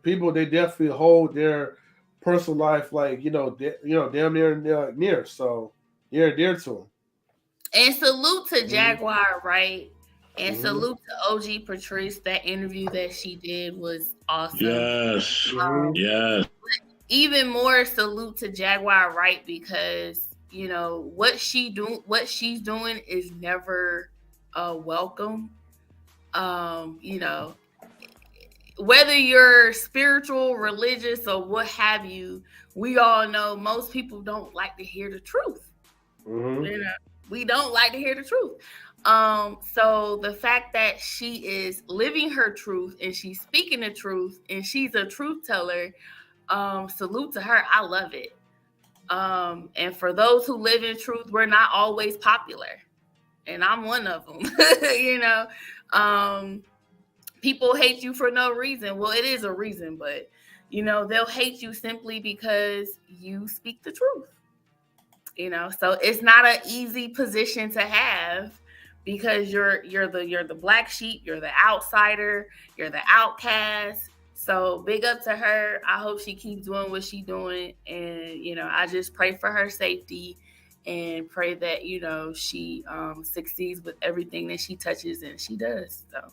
people, they definitely hold their personal life, like, damn near. So, you're dear to them. And salute to Jaguar, right? And salute to OG Patrice. That interview that she did was awesome. Yes. Yes. Even more salute to Jaguar, right? Because what she's doing is never welcome. Whether you're spiritual, religious, or what have you, we all know most people don't like to hear the truth. We don't like to hear the truth. So the fact that she is living her truth and she's speaking the truth and she's a truth teller, salute to her. I love it. And for those who live in truth, we're not always popular. And I'm one of them. People hate you for no reason. Well, it is a reason, but they'll hate you simply because you speak the truth. So it's not an easy position to have because you're the black sheep, you're the outsider, you're the outcast. So big up to her. I hope she keeps doing what she's doing, and I just pray for her safety and pray that she succeeds with everything that she touches and she does. So.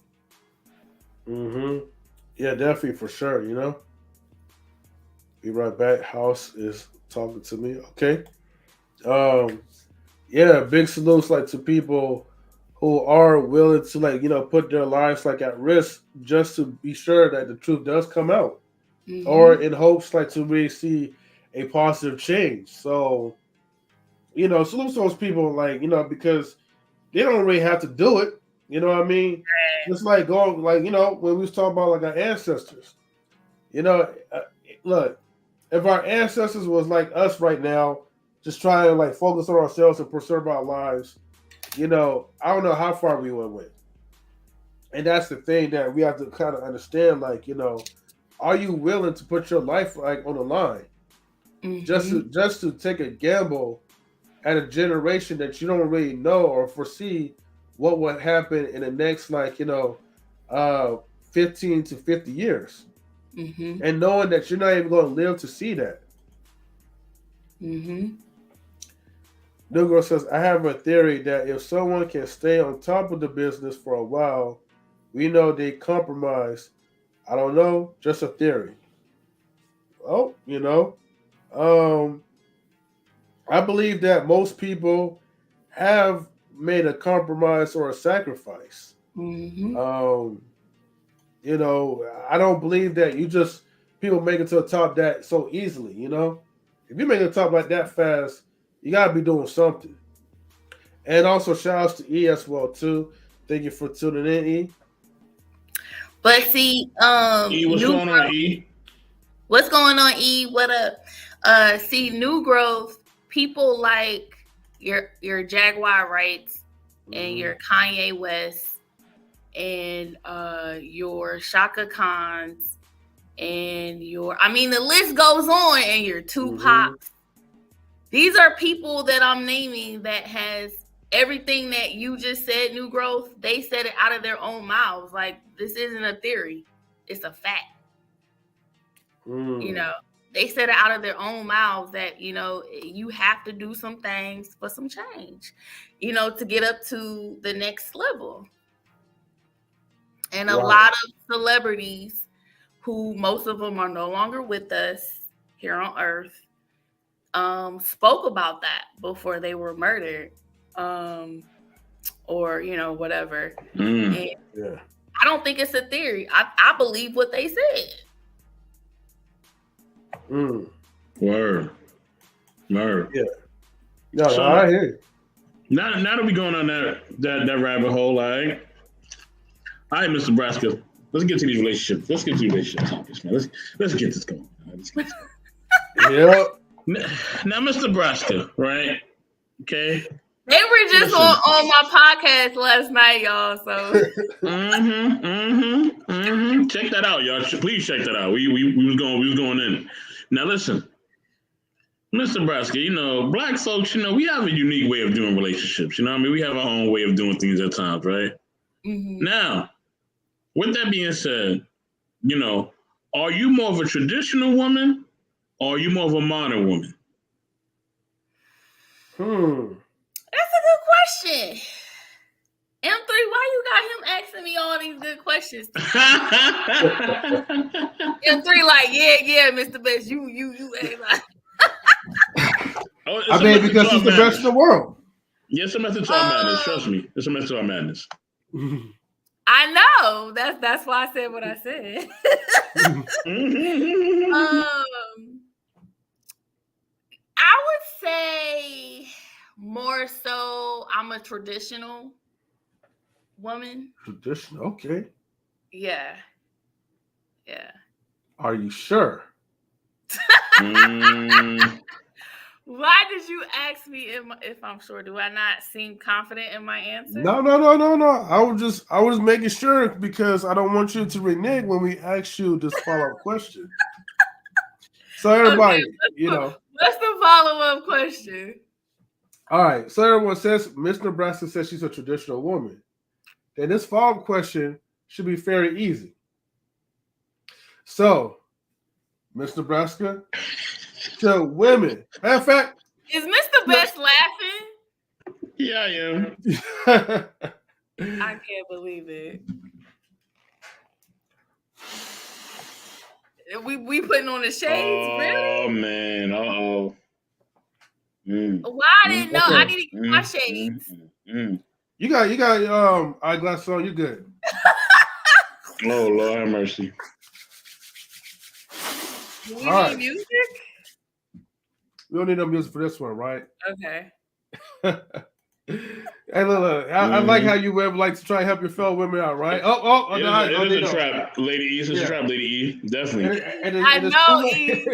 Yeah, definitely for sure. Be right back. House is talking to me. Okay. Big salutes like to people who are willing to put their lives like at risk just to be sure that the truth does come out, or in hopes like to really see a positive change. So, salute to those people because they don't really have to do it. You know what I mean? It's like going when we was talking about like our ancestors. Look, if our ancestors was like us right now, just trying to focus on ourselves and preserve our lives, I don't know how far we went. And that's the thing that we have to kind of understand. Are you willing to put your life on the line, just to take a gamble at a generation that you don't really know or foresee what would happen in the next 15 to 50 years, and knowing that you're not even going to live to see that. New Girl says, I have a theory that if someone can stay on top of the business for a while, we know they compromise. I don't know, just a theory. Oh, I believe that most people have made a compromise or a sacrifice. I don't believe that people make it to the top that so easily. If you make it to the top like that fast, you gotta be doing something. And also shout outs to E as well too. Thank you for tuning in, E. But see, E, what's going on, E? What's going on, E? What up? See, new growth, people like your Jaguar Wrights and your Kanye West and your Shaka Khans and the list goes on, and your Tupacs. These are people that I'm naming that has everything that you just said, new growth. They said it out of their own mouths. Like, this isn't a theory. It's a fact. You know, they said it out of their own mouths that, you know, you have to do some things for some change, you know, to get up to the next level. And a lot of celebrities who most of them are no longer with us here on earth spoke about that before they were murdered or, you know, whatever. And I don't think it's a theory. I believe what they said. Word. Yeah. No, so, I hear you. Now that we going on that rabbit hole, like, all right, Mr. Nebraska, let's get to these relationships. Let's get to these relationships, man. Let's get this going. Yep. Now, Mr. Nebraska, right? Okay. They were just on my podcast last night, y'all. So. Check that out, y'all. Please check that out. We was going in. Now listen, Mr. Nebraska, you know, black folks, you know, we have a unique way of doing relationships. You know what I mean? We have our own way of doing things at times, right? Now, with that being said, you know, are you more of a traditional woman or are you more of a modern woman? That's a good question. M3, why you got him asking me all these good questions? M3 like, yeah, Mr. Best, you ain't like. I mean, because he's the best in the world. Yeah, it's a method to our madness. Trust me, it's a method to our madness. I know. That's why I said what I said. I would say more so I'm a traditional woman. Traditional, okay. Yeah. Are you sure? Why did you ask me if I'm sure? Do I not seem confident in my answer? No. I was making sure because I don't want you to renege when we ask you this follow-up question. So everybody, you know. What's the follow-up question? All right. So everyone says Miss Nebraska says she's a traditional woman. Then this follow-up question should be very easy. So, Miss Nebraska, to women. Matter of fact, is Mr. Best laughing? Yeah, I am. I can't believe it. We putting on the shades, really? Oh man, Why I didn't know? I need to get my shades. You got eyeglasses on. You good? Oh Lord have mercy. Do we need music? We don't need no music for this one, right? Okay. Hey, Lola, I like how you would like to try and help your fellow women out, right? It is a trap, Lady E. It's a trap, Lady E. Definitely. I know, E.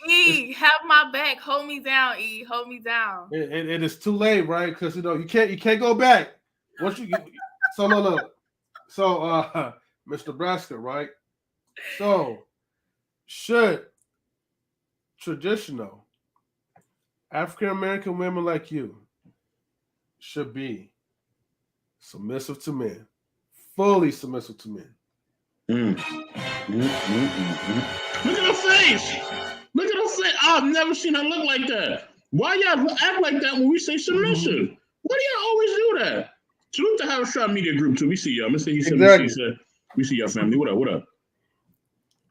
E, have my back. Hold me down, E. Hold me down. It is too late, right? Because you know you can't go back. Once you get so Mr. Nebraska, right? So should traditional African American women like you should be submissive to men, fully submissive to men. Look at her face. Look at her face. I've never seen her look like that. Why y'all act like that when we say submissive? Why do y'all always do that? Salute the House Shop Media Group too. We see y'all. Mr. He said, we see y'all family. What up?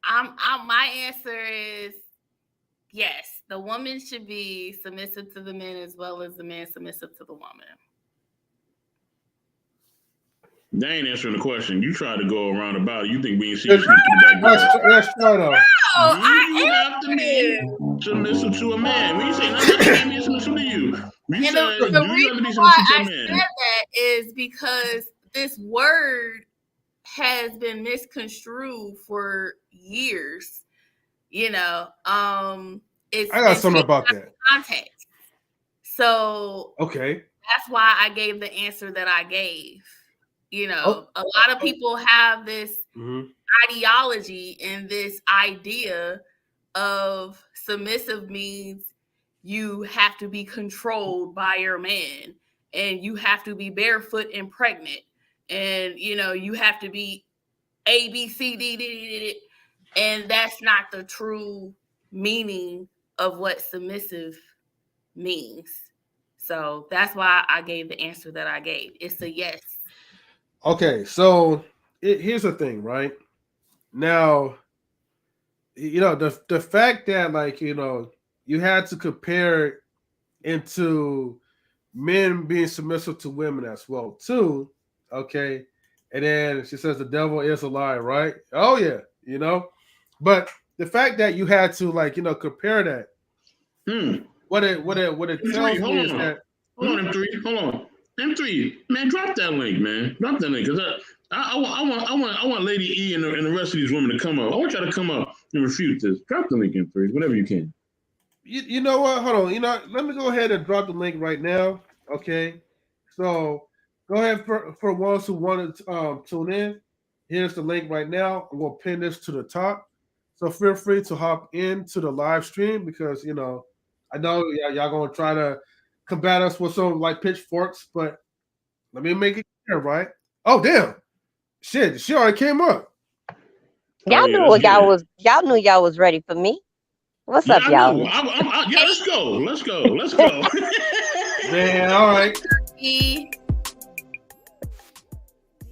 My answer is yes. The woman should be submissive to the men as well as the man submissive to the woman. They ain't answering the question. You try to go around about it. You think we ain't see you sneaking back there. That's true, though. You have to be submissive to a man. When you say nothing, can't be submissive to you. The reason why I said that is because this word has been misconstrued for years. You know, it's I got been something taken about out of that. context. So Okay. that's why I gave the answer that I gave. You know, Oh. a lot of people have this Mhm. ideology and this idea of submissive means you have to be controlled by your man and you have to be barefoot and pregnant and you know you have to be A B C D D D D, and that's not the true meaning of what submissive means. So that's why I gave the answer that I gave. It's a yes. Okay, so here's the thing, right? Now, the fact that like you had to compare it into men being submissive to women as well too. Okay, and then she says the devil is a lie, right? Oh yeah, but the fact that you had to like compare that, what it M3, tells me is hold on. that Hold on, M3. Hold on. M3, man, drop that link, man. Drop that link. Because I want Lady E and the rest of these women to come up. I want y'all to come up and refute this. Drop the link, M3, whatever you can. you know what? Hold on. Let me go ahead and drop the link right now. Okay. So go ahead for ones who want to tune in. Here's the link right now. I'm gonna pin this to the top. So feel free to hop into the live stream because I know y'all gonna try to combat us with some like pitchforks, but let me make it clear, right? Oh damn. Shit, she already came up. Y'all Yeah, knew let's get it. y'all knew y'all was ready for me. What's Yeah, up, I y'all? know. Yeah, let's go. Let's go. Let's go. Man, all right.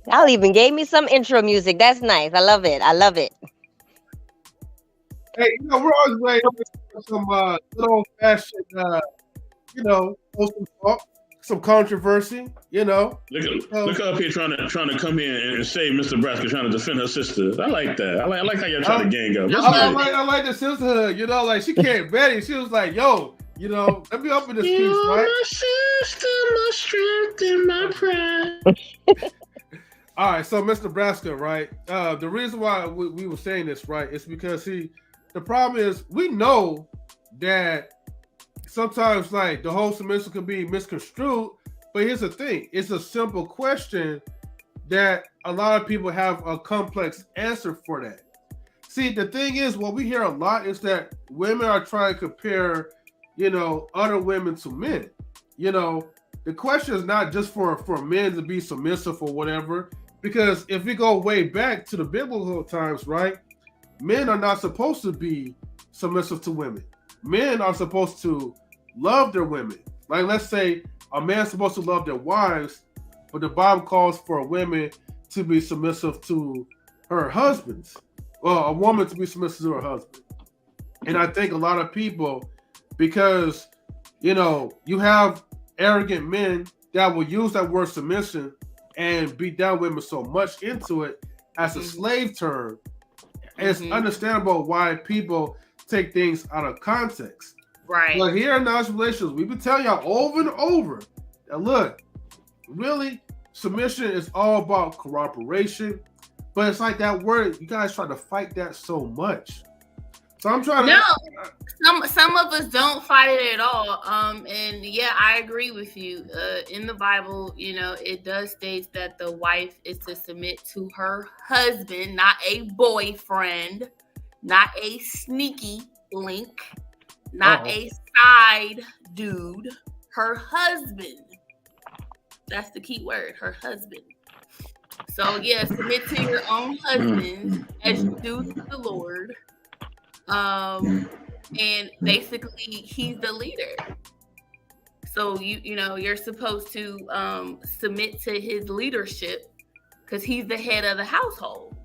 Y'all even gave me some intro music. That's nice. I love it. I love it. Hey, we're always ready for some good old fashioned, some talk, some controversy. Look up here trying to come in and save Mr. Nebraska, trying to defend her sister. I like that. I like how y'all trying to gang up. That's good. I like the sisterhood. Like she can't Betty. She was like, "Yo, let me up in this piece, right?" My sister, my strength, and my pride. All right, so Mr. Nebraska, right? The reason why we were saying this, right, is because the problem is we know that sometimes like the whole submission can be misconstrued, but here's the thing: it's a simple question that a lot of people have a complex answer for that. See, the thing is, what we hear a lot is that women are trying to compare, other women to men. The question is not just for men to be submissive or whatever. Because if we go way back to the biblical times, right, men are not supposed to be submissive to women. Men are supposed to love their women. Like, let's say a man's supposed to love their wives, but the Bible calls for women to be submissive to her husbands. Well, a woman to be submissive to her husband. And I think a lot of people, because, you have arrogant men that will use that word submission and beat down women so much into it as a slave term. It's understandable why people take things out of context. Right. But here in those relations, we've been telling y'all over and over that look, really, submission is all about cooperation. But it's like that word, you guys try to fight that so much. So I'm trying to. Some of us don't fight it at all. And yeah, I agree with you. In the Bible, it does state that the wife is to submit to her husband, not a boyfriend, not a sneaky link, not a side dude. Her husband. That's the key word. Her husband. So yeah, submit to your own husband as you do to the Lord. And basically he's the leader. So you're supposed to submit to his leadership because he's the head of the household.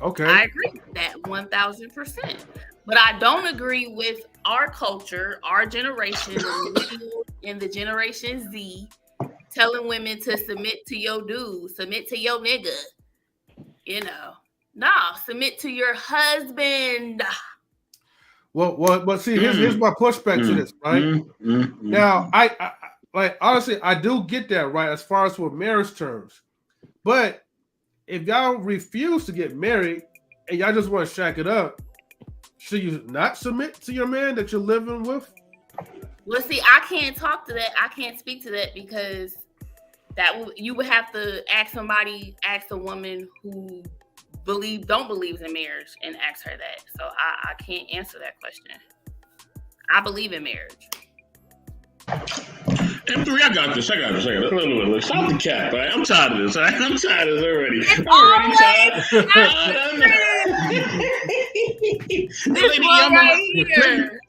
Okay. I agree with that 1,000%. But I don't agree with our culture, our generation, and the Generation Z telling women to submit to your dude, submit to your nigga. Nah, submit to your husband. Well, see, here's my pushback to this, right? Now, like honestly, I do get that right as far as for marriage terms. But if y'all refuse to get married and y'all just want to shack it up, should you not submit to your man that you're living with? Well, see, I can't talk to that. I can't speak to that because you would have to ask a woman who don't believe in marriage and ask her that. So I can't answer that question. I believe in marriage. M3, I got this. Look, stop the cap, all right? I'm tired of this, all right? I'm tired of this already. I'm already tired.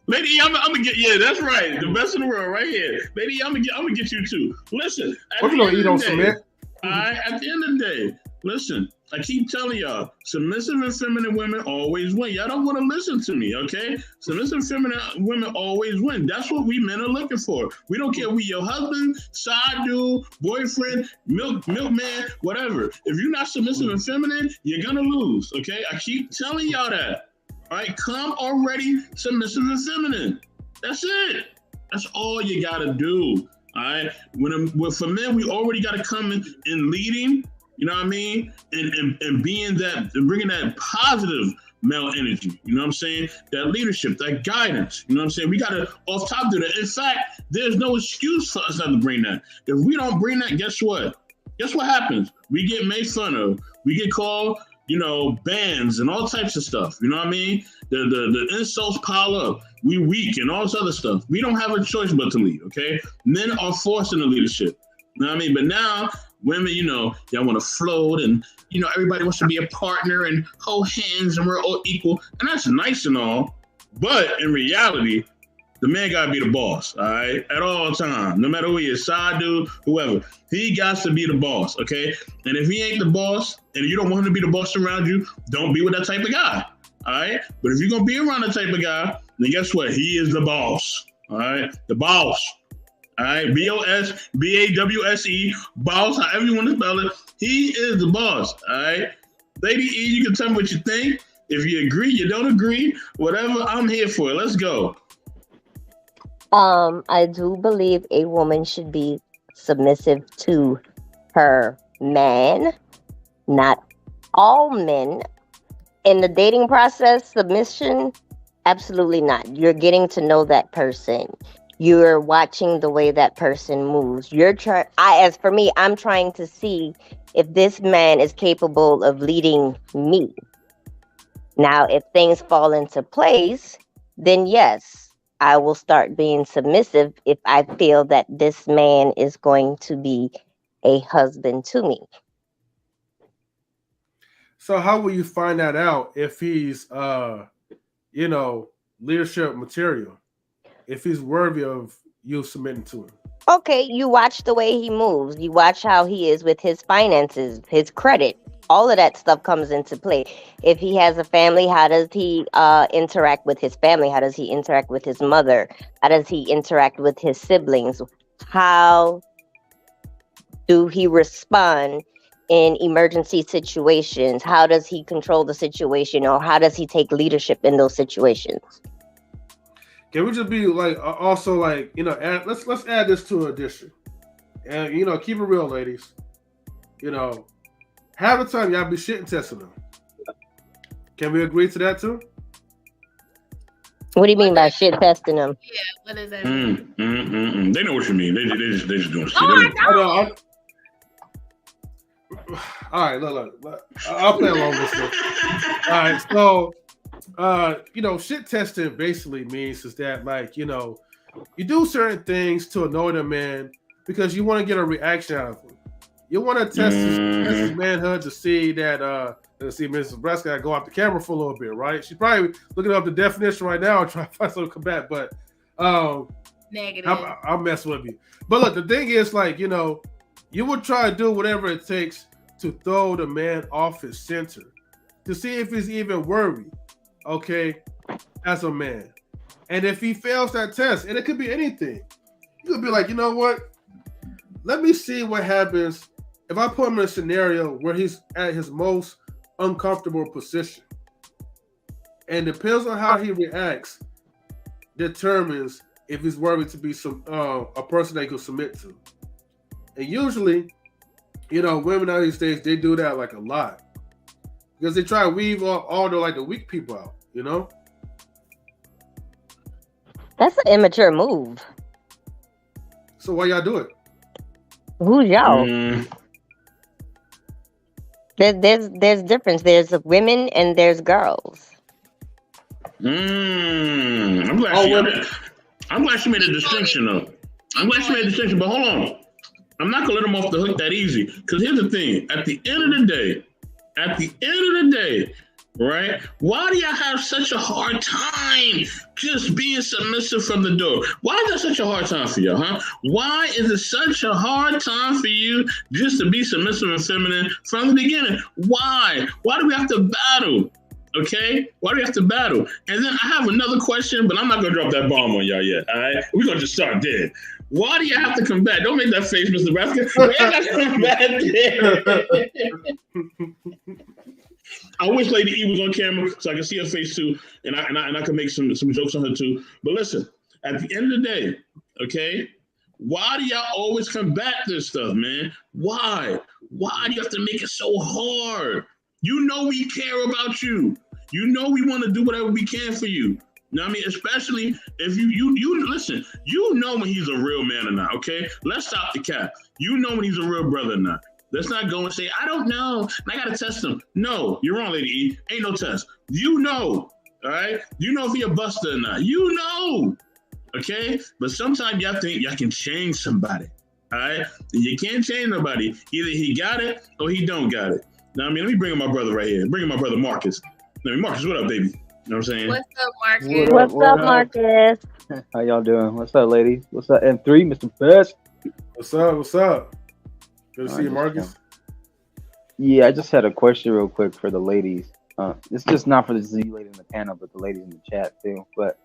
Lady, I'm gonna get, yeah, that's right. The best in the world right here. Lady, I'm gonna get you too. Listen, We're gonna eat on cement. All right, at the end of the day, listen, I keep telling y'all, submissive and feminine women always win. Y'all don't want to listen to me, okay? Submissive and feminine women always win. That's what we men are looking for. We don't care if we your husband, side dude, boyfriend, milkman, whatever. If you're not submissive and feminine, you're gonna lose, okay? I keep telling y'all that. All right, come already submissive and feminine. That's it. That's all you gotta do. All right. For men, we already gotta come in leading. You know what I mean? And being that and bringing that positive male energy. You know what I'm saying? That leadership, that guidance. You know what I'm saying? We gotta off top do that. In fact, there's no excuse for us not to bring that. If we don't bring that, guess what? Guess what happens? We get made fun of. We get called, bans and all types of stuff. You know what I mean? The insults pile up. We weak and all this other stuff. We don't have a choice but to lead, okay? Men are forced into leadership. You know what I mean? But now, women, y'all want to float and, everybody wants to be a partner and hold hands and we're all equal. And that's nice and all. But in reality, the man got to be the boss, all right? At all times. No matter who he is, side dude, whoever. He got to be the boss, okay? And if he ain't the boss and you don't want him to be the boss around you, don't be with that type of guy, all right? But if you're going to be around that type of guy, then guess what? He is the boss, all right? The boss. All right, B-O-S-B-A-W-S-E, boss, however you want to spell it. He is the boss, all right? Lady E, you can tell me what you think. If you agree, you don't agree, whatever, I'm here for it. Let's go. I do believe a woman should be submissive to her man. Not all men. In the dating process, submission, absolutely not. You're getting to know that person. You're watching the way that person moves. As for me, I'm trying to see if this man is capable of leading me. Now, if things fall into place, then yes, I will start being submissive if I feel that this man is going to be a husband to me. So how will you find that out if he's, leadership material? If he's worthy of you submitting to him? Okay, you watch the way he moves. You watch how he is with his finances, his credit. All of that stuff comes into play. If he has a family, how does he interact with his family? How does he interact with his mother? How does he interact with his siblings? How do he respond in emergency situations? How does he control the situation, or how does he take leadership in those situations? Can we just be like, also like, let's add this to addition, and keep it real, ladies. Half the time y'all be shitting testing them. Can we agree to that too? What do you mean by shit testing them? Yeah, what does that mean? They know what you mean. They just doing shit. All right, look. I'll play along with this. All right, so shit testing basically means is that you do certain things to annoy the man because you want to get a reaction out of him. You want to test his manhood to see that Mrs. Nebraska go off the camera for a little bit, right? She's probably looking up the definition right now and trying to find something to combat, but negative. I'll mess with you. But look, the thing is, you would try to do whatever it takes to throw the man off his center to see if he's even worthy, okay, as a man. And if he fails that test, and it could be anything, you could be like, you know what? Let me see what happens if I put him in a scenario where he's at his most uncomfortable position. And depends on how he reacts, determines if he's worthy to be some a person they could submit to. And usually, women out these days, they do that like a lot because they try to weave all the like the weak people out. That's an immature move. So why y'all do it? Who's y'all? There's difference. There's women and there's girls. I'm glad she made a distinction though. I'm glad she made a distinction, but hold on. I'm not gonna let them off the hook that easy. Because here's the thing: at the end of the day, right? Why do y'all have such a hard time just being submissive from the door? Why is that such a hard time for you, huh? Why is it such a hard time for you just to be submissive and feminine from the beginning? Why? Why do we have to battle? Okay? Why do we have to battle? And then I have another question, but I'm not gonna drop that bomb on y'all yet. All right? We're gonna just start there. Why do you have to combat? Don't make that face, Mr. Nebraska. Why you have to combat there? I wish Lady E was on camera so I can see her face too, and I can make some jokes on her too. But listen, at the end of the day, okay, why do y'all always combat this stuff, man? Why? Why do you have to make it so hard? You know we care about you. You know we want to do whatever we can for you. You know what I mean? Especially if you listen, you know when he's a real man or not, okay? Let's stop the cap. You know when he's a real brother or not. Let's not go and say, I don't know. I got to test him. No, you're wrong, Lady E. Ain't no test. You know, all right? You know if he a buster or not. You know, okay? But sometimes y'all think y'all can change somebody, all right? You can't change nobody. Either he got it or he don't got it. Now, let me bring in my brother right here. Bring in my brother, Marcus. Marcus, what up, baby? You know what I'm saying? What's up, Marcus? What's up, Marcus? How y'all doing? What's up, ladies? What's up, M3, Mr. Best? What's up? Good to see you, Marcus. Yeah, I just had a question real quick for the ladies. It's just not for the Z lady in the panel, but the ladies in the chat too. But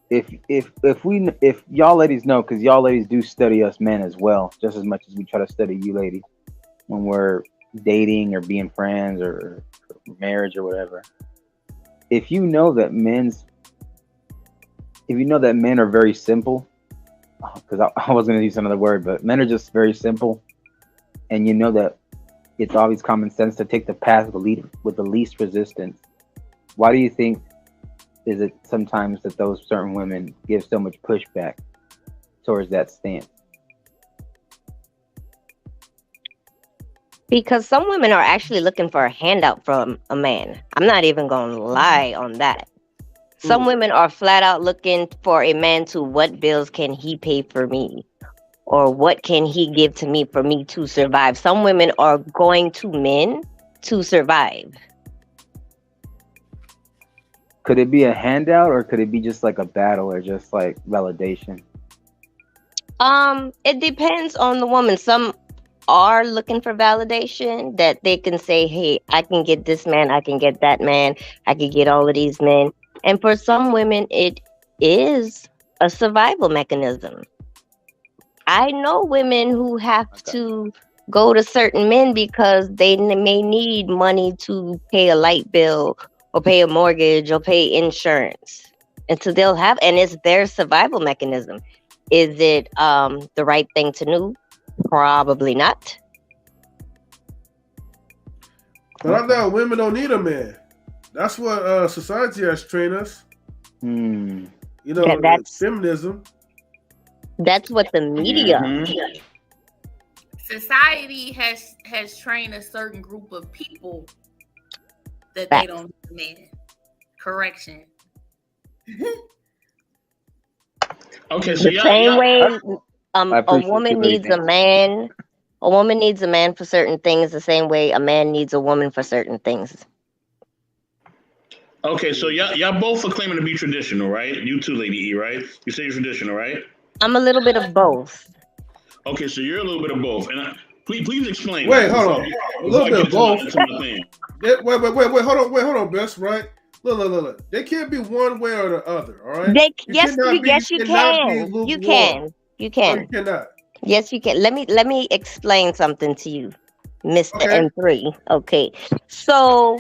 if y'all ladies know, because y'all ladies do study us men as well, just as much as we try to study you ladies when we're dating or being friends or marriage or whatever. If you know that men are very simple, because I was going to use another word, but men are just very simple, and you know that it's always common sense to take the path with the least resistance. Why do you think is it sometimes that those certain women give so much pushback towards that stance? Because some women are actually looking for a handout from a man. I'm not even going to lie on that. Some women are flat out looking for a man to what bills can he pay for me? Or what can he give to me for me to survive? Some women are going to men to survive. Could it be a handout or could it be just like a battle or just like validation? It depends on the woman. Some are looking for validation that they can say, hey, I can get this man, I can get that man, I can get all of these men. And for some women, it is a survival mechanism. I know women who have to go to certain men because they may need money to pay a light bill or pay a mortgage or pay insurance. And so they'll have, and it's their survival mechanism. Is it the right thing to do? Probably not. But I thought women don't need a man. That's what society has trained us. You know, that's feminism. That's what the media. Society has trained a certain group of people that they don't need a man. Correction. Okay, so the same way a woman needs a man. A woman needs a man for certain things the same way a man needs a woman for certain things. Okay, so y'all both are claiming to be traditional, right? You too, Lady E, right? You say you're traditional, right? I'm a little bit of both. Okay, so you're a little bit of both. And please explain. Wait, hold on. A little bit of both. Wait, hold on, Bess, right? Look. They can't be one way or the other, all right? Yes, you can. You can. No, you cannot. Yes, you can. Let me explain something to you, Mr. M3. Okay. So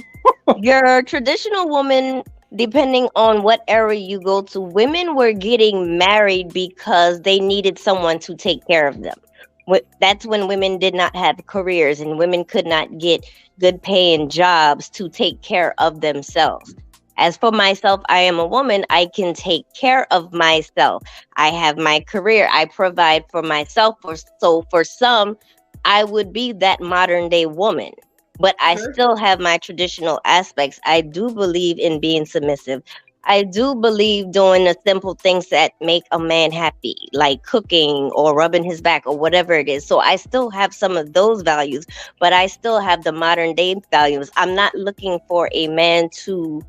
your traditional woman depending on what era you go to, women were getting married because they needed someone to take care of them. That's when women did not have careers and women could not get good paying jobs to take care of themselves. As for myself, I am a woman. I can take care of myself. I have my career. I provide for myself. So for some, I would be that modern day woman. But I still have my traditional aspects. I do believe in being submissive. I do believe doing the simple things that make a man happy, like cooking or rubbing his back or whatever it is. So I still have some of those values, but I still have the modern day values. I'm not looking for a man to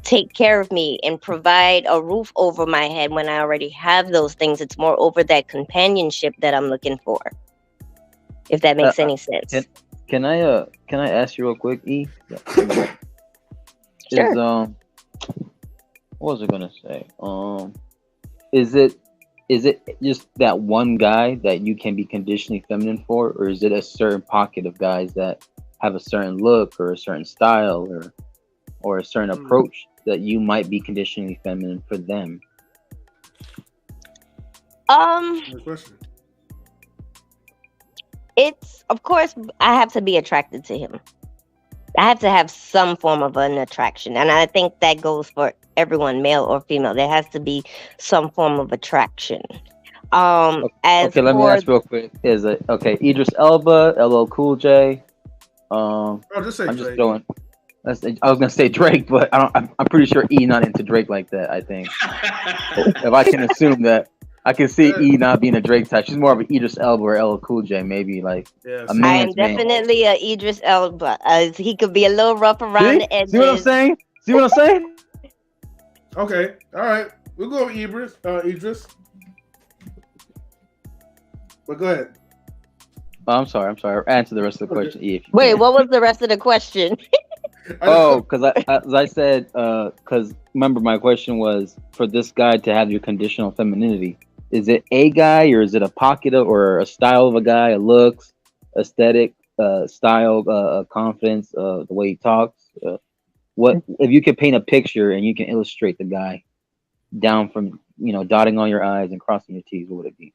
take care of me and provide a roof over my head when I already have those things. It's more over that companionship that I'm looking for, if that makes any sense. Can I ask you real quick, E? Sure. What was I gonna say? Is it just that one guy that you can be conditionally feminine for, or is it a certain pocket of guys that have a certain look or a certain style or a certain approach that you might be conditionally feminine for them? Good question. It's, of course, I have to be attracted to him. I have to have some form of an attraction. And I think that goes for everyone, male or female. There has to be some form of attraction. Okay, let me ask real quick. Is it Idris Elba, LL Cool J? Just say I'm Drake. just going. I was gonna say Drake, but I'm pretty sure E not into Drake like that. I think if I can assume that, I can see E not being a Drake type. She's more of an Idris Elba or LL Cool J, maybe like a man's I am definitely a Idris Elba. He could be a little rough around the edges. See what I'm saying? Okay, all right. We'll go with Idris. But go ahead. Oh, I'm sorry. Answer the rest of the question, E. Wait, what was the rest of the question? Because I said, because remember my question was for this guy to have your conditional femininity. Is it a guy or is it a pocket of, or a style of a guy, a looks, aesthetic, style, confidence, the way he talks? What if you could paint a picture and you can illustrate the guy down from dotting all your I's and crossing your T's? What would it be?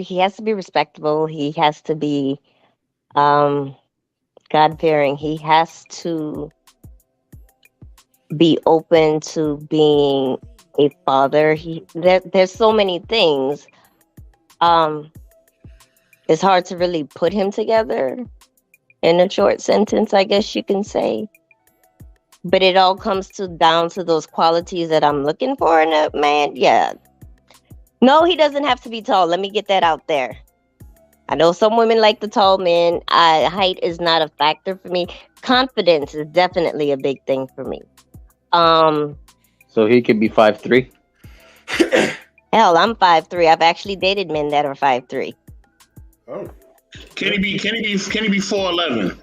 He has to be respectable. He has to be God-fearing. He has to be open to being a father. There's so many things. It's hard to really put him together in a short sentence, I guess you can say. But it all comes down to those qualities that I'm looking for in a man. Yeah. No, he doesn't have to be tall. Let me get that out there. I know some women like the tall men. Height is not a factor for me. Confidence is definitely a big thing for me. So he could be 5'3"? Hell, I'm 5'3". I've actually dated men that are 5'3". Oh. Can he be 4'11"?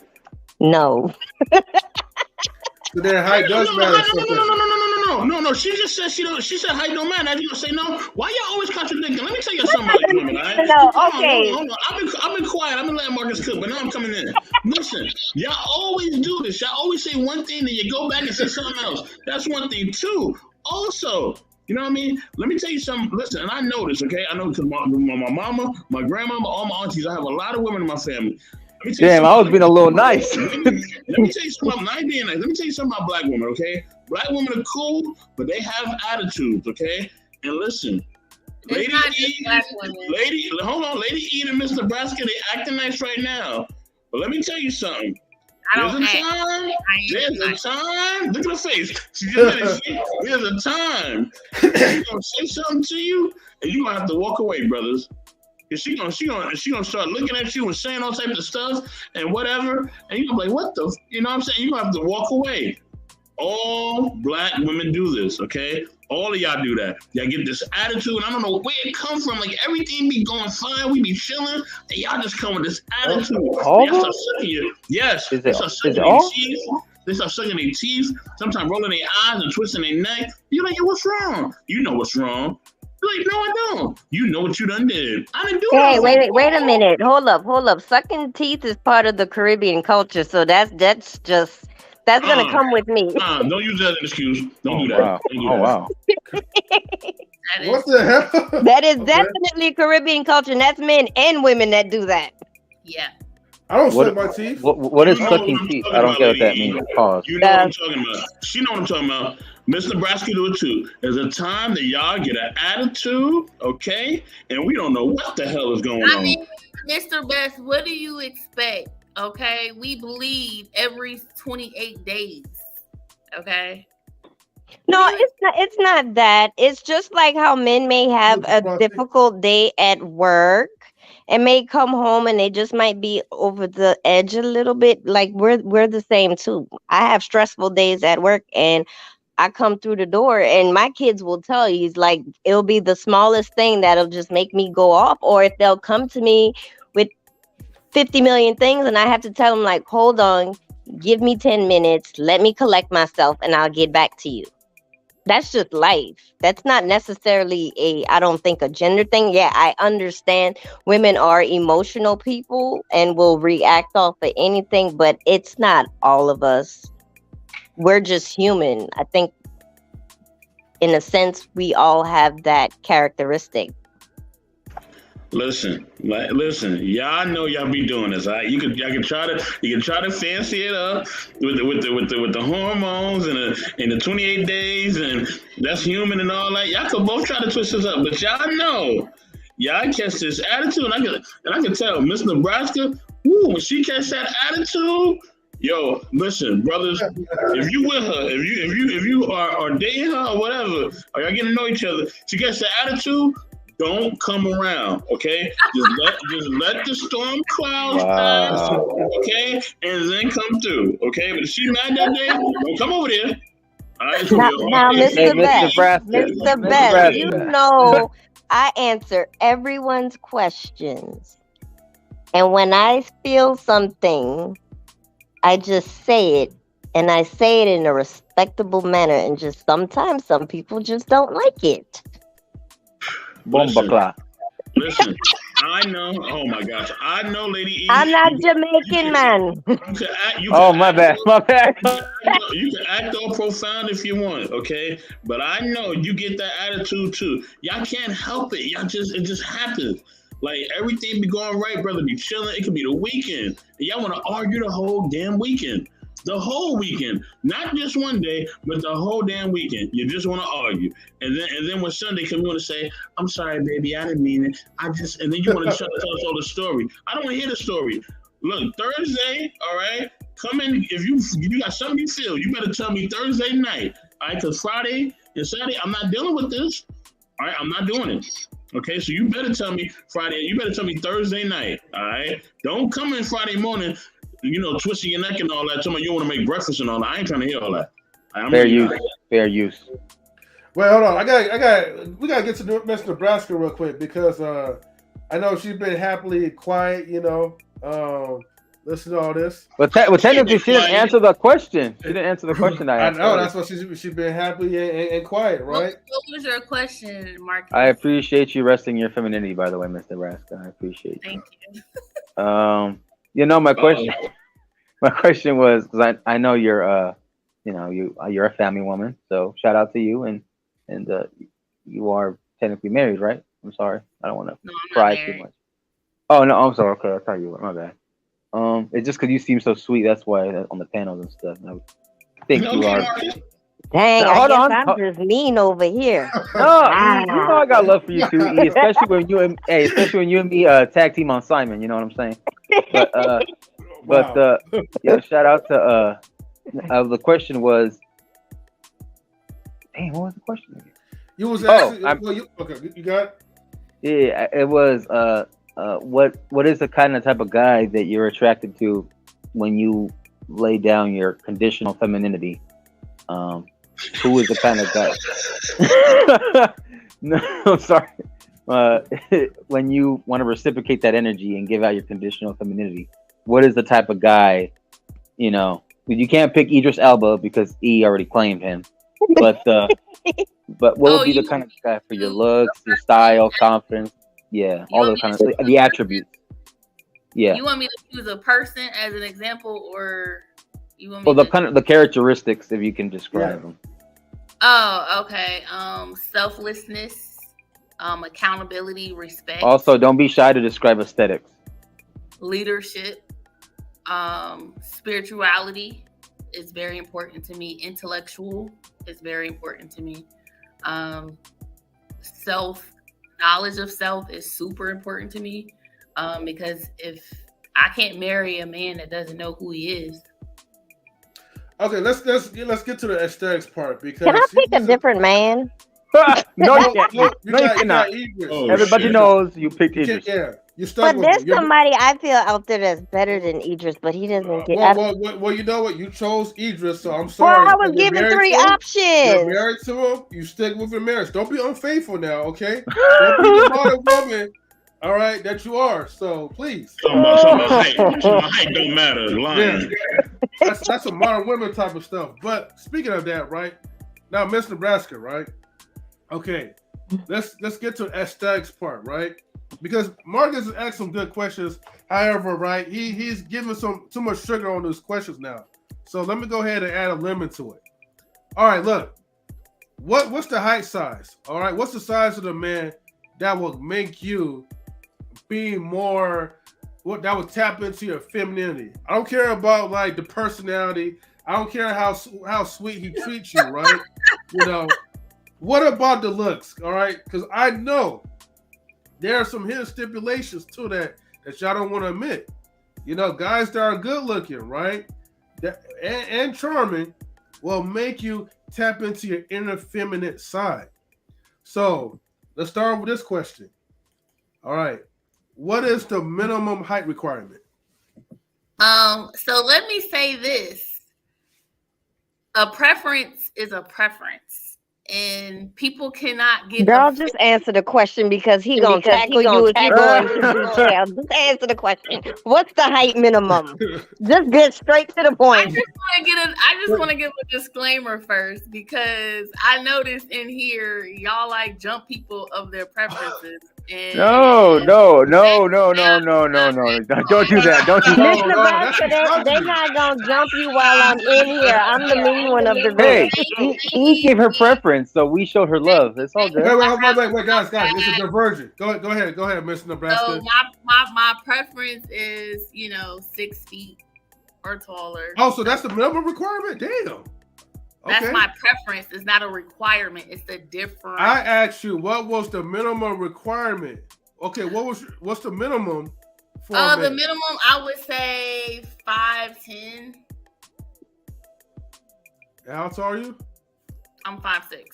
No. So their height does matter. No. She just said she said height don't matter. You gonna say no? Why y'all always contradicting? Let me tell you something about these women, all right? No, okay. Hold on. I've been quiet. I've been letting Marcus cook, but now I'm coming in. Listen, y'all always do this. Y'all always say one thing, then you go back and say something else. That's one thing. Two, also, you know what I mean? Let me tell you something. Listen, and I know this, okay? I know because my mama, my grandmama, all my aunties, I have a lot of women in my family. Damn, I was being a little nice. Let me tell you something. I ain't being nice. Let me tell you something about black women, okay? Black women are cool, but they have attitudes, okay? And listen, Lady E and Miss Nebraska, they acting nice right now. But let me tell you something. There's a time. Look at her face. There's a time. She's gonna say something to you, and you're gonna have to walk away, brothers. Cause she gonna start looking at you and saying all types of stuff and whatever, and you're gonna be like, what the, you know what I'm saying? You're gonna have to walk away. All black women do this, okay? All of y'all do that. Y'all get this attitude, and I don't know where it comes from. Like everything be going fine, we be chilling, and y'all just come with this attitude. Y'all start sucking you. Yes, they start sucking their teeth. They start sucking their teeth. Sometimes rolling their eyes and twisting their neck. You're like, yo, what's wrong? You know what's wrong. Like, no, I don't. You know what you done did. I didn't do it. Hey, wait a minute. Hold up. Sucking teeth is part of the Caribbean culture, so that's just That's gonna come with me. Don't use that as an excuse. Don't do that. Wow. Don't do Oh that. wow. What the hell? That is Okay. definitely Caribbean culture, and that's men and women that do that. Yeah. I don't What- suck my teeth. What is You know what sucking I'm teeth? talking I don't about, get what that lady. means. Pause. You know what I'm talking about. She know what I'm talking about. Miss Nebraska do it too. There's a time that y'all get an attitude, okay? And we don't know what the hell is going I on. mean, Mr. Best, what do you expect? Okay, we bleed every 28 days. Okay. No, it's not that. It's just like how men may have a difficult day at work and may come home and they just might be over the edge a little bit. Like we're the same too. I have stressful days at work and I come through the door and my kids will tell you, it's like it'll be the smallest thing that'll just make me go off, or if they'll come to me with 50 million things and I have to tell them like, hold on, give me 10 minutes, let me collect myself and I'll get back to you. That's just life. That's not necessarily I don't think a gender thing. Yeah, I understand women are emotional people and will react off of anything, but it's not all of us. We're just human. I think in a sense, we all have that characteristic. Listen, y'all know y'all be doing this, all right? Y'all can try to fancy it up with the hormones and the 28 days and that's human and all that. Y'all can both try to twist this up, but y'all know y'all catch this attitude, and I can tell Miss Nebraska, when she catch that attitude, yo, listen, brothers, if you with her, if you are dating her or whatever, or y'all getting to know each other, she gets the attitude. Don't come around, okay? Just let the storm clouds pass, okay, and then come through, okay? But if she mad that day, don't come over there. All right, Now, Mr. Best, Nebraska. Mr. Best, you know I answer everyone's questions, and when I feel something, I just say it, and I say it in a respectable manner, and just sometimes some people just don't like it. Bomba Listen, I know. Oh my gosh, I know, Lady E. I'm not Jamaican, man. My bad. You can act all profound if you want, okay? But I know you get that attitude too. Y'all can't help it. It just happens. Like everything be going right, brother. Be chilling. It could be the weekend. And y'all want to argue the whole damn weekend. The whole weekend, not just one day, but the whole damn weekend. You just want to argue, and then when Sunday comes, you want to say, "I'm sorry, baby, I didn't mean it. And then you want to tell us all the story. I don't want to hear the story. Look, Thursday, all right, come in. If you got something you feel, you better tell me Thursday night, all right? Because Friday and Saturday, I'm not dealing with this. All right, I'm not doing it. Okay, so you better tell me Friday. You better tell me Thursday night. All right, don't come in Friday morning. Twisting your neck and all that. Tell me you want to make breakfast and all that. I ain't trying to hear all that. Fair use. Wait, hold on. We gotta get to Miss Nebraska real quick because I know she's been happily quiet. Listen to all this. But technically, she didn't answer the question. She didn't answer the question I asked. I know that's why she's been happy and quiet, right? What was your question, Marcus? I appreciate you resting your femininity, by the way, Miss Nebraska. I appreciate you. Thank you. My question was, because I know you're you're a family woman, so shout out to you, and you are technically married, right? I'm sorry, I don't want to pry too much. Oh no, I'm sorry. Okay, I thought you were. My bad. It's just because you seem so sweet. That's why on the panels and stuff. I think you are. Dang, now, I guess I'm just mean over here. No, you know I got love for you too, E, especially when you and me tag team on Simon. You know what I'm saying? But shout out to the question was, dang, what was the question again? You was asking. Okay, you got. Yeah, it was. What is the kind of type of guy that you're attracted to when you lay down your conditional femininity? Who is the kind of guy? No, I'm sorry. When you want to reciprocate that energy and give out your conditional femininity, what is the type of guy? You can't pick Idris Elba because E already claimed him. But what would be the kind of guy for your looks, your style, confidence? Yeah, all those kind of the attributes. Yeah. You want me to choose a person as an example, or You want me Well, to... the characteristics, if you can describe them. Oh, okay. Selflessness, accountability, respect. Also, don't be shy to describe aesthetics. Leadership, spirituality is very important to me. Intellectual is very important to me. Knowledge of self is super important to me. Because if I can't marry a man that doesn't know who he is. Okay, let's get to the aesthetics part because Can I pick a different man? No, you can't. No, you cannot. Oh, Everybody shit. knows you picked Idris. Yeah, you stuck But with there's him. somebody I feel out there that's better than Idris, but he doesn't get. Well, you know what? You chose Idris, so I'm sorry. Well, I was You're given married 3 to him, options. You're married to him. You stick with your marriage. Don't be unfaithful now, okay? Don't be the modern woman, all right, that you are. So please. Something about height don't matter. Lying. Yeah. That's some modern women type of stuff. But speaking of that, right now, Miss Nebraska, right? Okay, let's get to the aesthetics part, right? Because Marcus has asked some good questions. However, right, he's giving too much sugar on those questions now. So let me go ahead and add a lemon to it. All right, look, what's the height size? All right, what's the size of the man that will make you be more? What that would tap into your femininity. I don't care about like the personality. I don't care how sweet he treats you, right? You know, what about the looks? All right, because I know there are some hidden stipulations to that y'all don't want to admit. You know, guys that are good looking, right, and charming will make you tap into your inner feminine side. So let's start with this question. All right. What is the minimum height requirement? So let me say this. A preference is a preference. And people cannot get... Girl, just answer the question because he gonna tackle you if you go into detail. Just answer the question. What's the height minimum? Just get straight to the point. I just want to give a disclaimer first because I noticed in here y'all like jump people of their preferences. And No. Don't do that. Don't do Miss that. Nebraska, they're not gonna jump you while I'm in here. I'm the mean one of the group. Hey, he gave her preference, so we showed her love. It's all good. Wait, guys, it's a diversion. Go ahead, Miss Nebraska. So my preference is 6 feet or taller. Oh, so that's the minimum requirement? Damn. Okay. That's my preference. It's not a requirement. It's the difference. I asked you what was the minimum requirement. Okay, what's the minimum for the minimum I would say 5'10". How tall are you? I'm 5'6".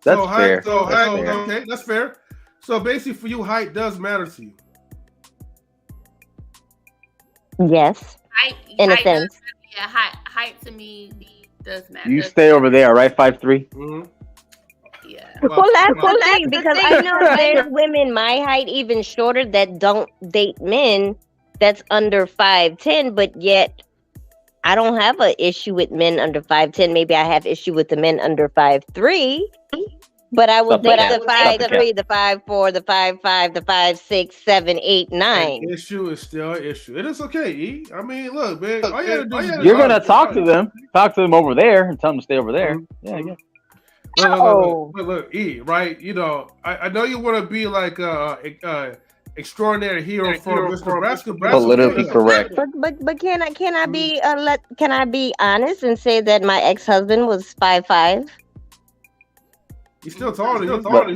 That's fair. Okay, that's fair. So basically for you, height does matter to you. Yes. In a sense. Height to me does matter. You stay over there, right? 5'3". Mm-hmm. Yeah. Well, that's the thing because I know there's women my height, even shorter, that don't date men that's under 5'10", but yet I don't have an issue with men under 5'10". Maybe I have issue with the men under 5'3". But I will date the 5'3", the 5'4", the 5'5", the 5'6", 7, 8, 9. An issue is still an issue. It is okay, E. I mean, look, man. All you gotta do You're gonna talk to them. Talk to them over there and tell them to stay over there. Mm-hmm. Yeah. Look, E, right? You know, I know you want to be like extraordinary hero for Mr. Nebraska. Politically correct. But can I be honest and say that my ex-husband was 5'5"? He's still taller than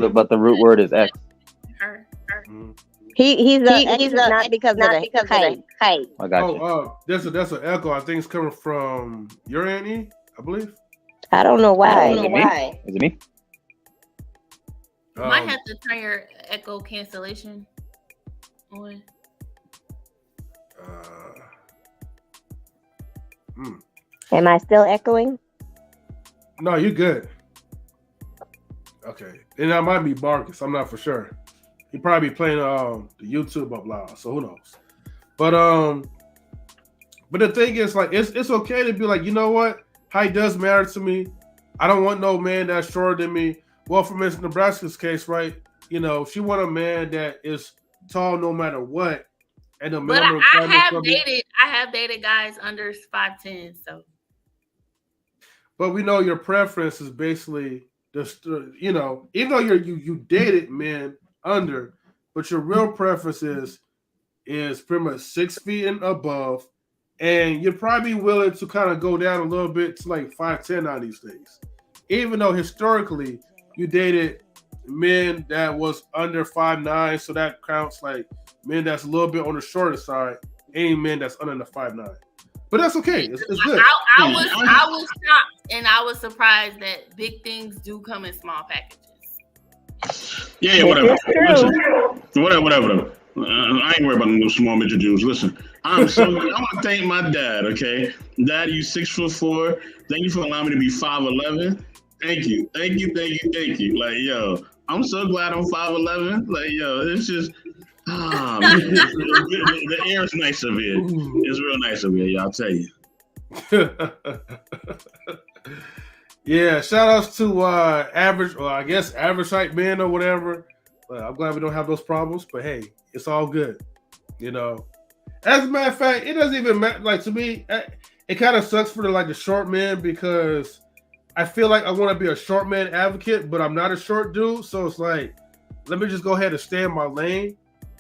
you. But the root word is X. He's not because of the height. I got you. That's an echo. I think it's coming from your auntie, I believe. I don't know why. Is it me? You might have to turn your echo cancellation on. Am I still echoing? No, you're good. Okay, and that might be Marcus. I'm not for sure. He probably be playing the YouTube up loud, so who knows? But the thing is, like, it's okay to be like, you know what? Height does matter to me. I don't want no man that's shorter than me. Well, for Miss Nebraska's case, right? You know, she want a man that is tall no matter what, and the But minimum I requirement. have dated guys under 5'10", so. But we know your preference is basically just even though you dated men under, but your real preference is pretty much 6 feet and above, and you're probably willing to kind of go down a little bit to like 5'10" now these days. Even though historically you dated men that was under 5'9", so that counts like men that's a little bit on the shorter side, any men that's under the 5'9". But that's okay. It's good. I was shocked and I was surprised that big things do come in small packages. Yeah, whatever. Listen, whatever. I ain't worried about no small midget dudes. Listen, I want to thank my dad. Okay, Dad, you 6'4". Thank you for allowing me to be 5'11". Thank you. Like, yo, I'm so glad I'm 5'11". Like, yo, it's just, man, the air is nice up here. It's real nice up here, y'all. I'll tell you. Yeah, shout outs to average height men or whatever. I'm glad we don't have those problems, but hey, it's all good. As a matter of fact, it doesn't even matter. Like, to me, it kind of sucks for the short men, because I feel like I want to be a short man advocate, but I'm not a short dude. So it's like, let me just go ahead and stay in my lane.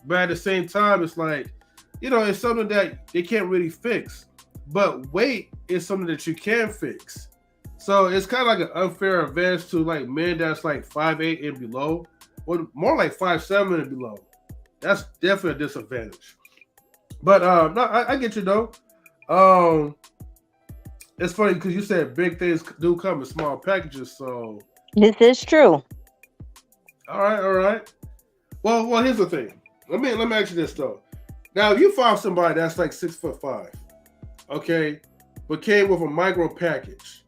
But at the same time, it's like, it's something that they can't really fix. But weight is something that you can fix. So it's kind of like an unfair advantage to like men that's like 5'8" and below, or more like 5'7" and below. That's definitely a disadvantage. But no, I get you though. It's funny because you said big things do come in small packages. So This is true. all right. Well, here's the thing. Let me ask you this though. Now, if you found somebody that's like 6'5", okay, but came with a micro package,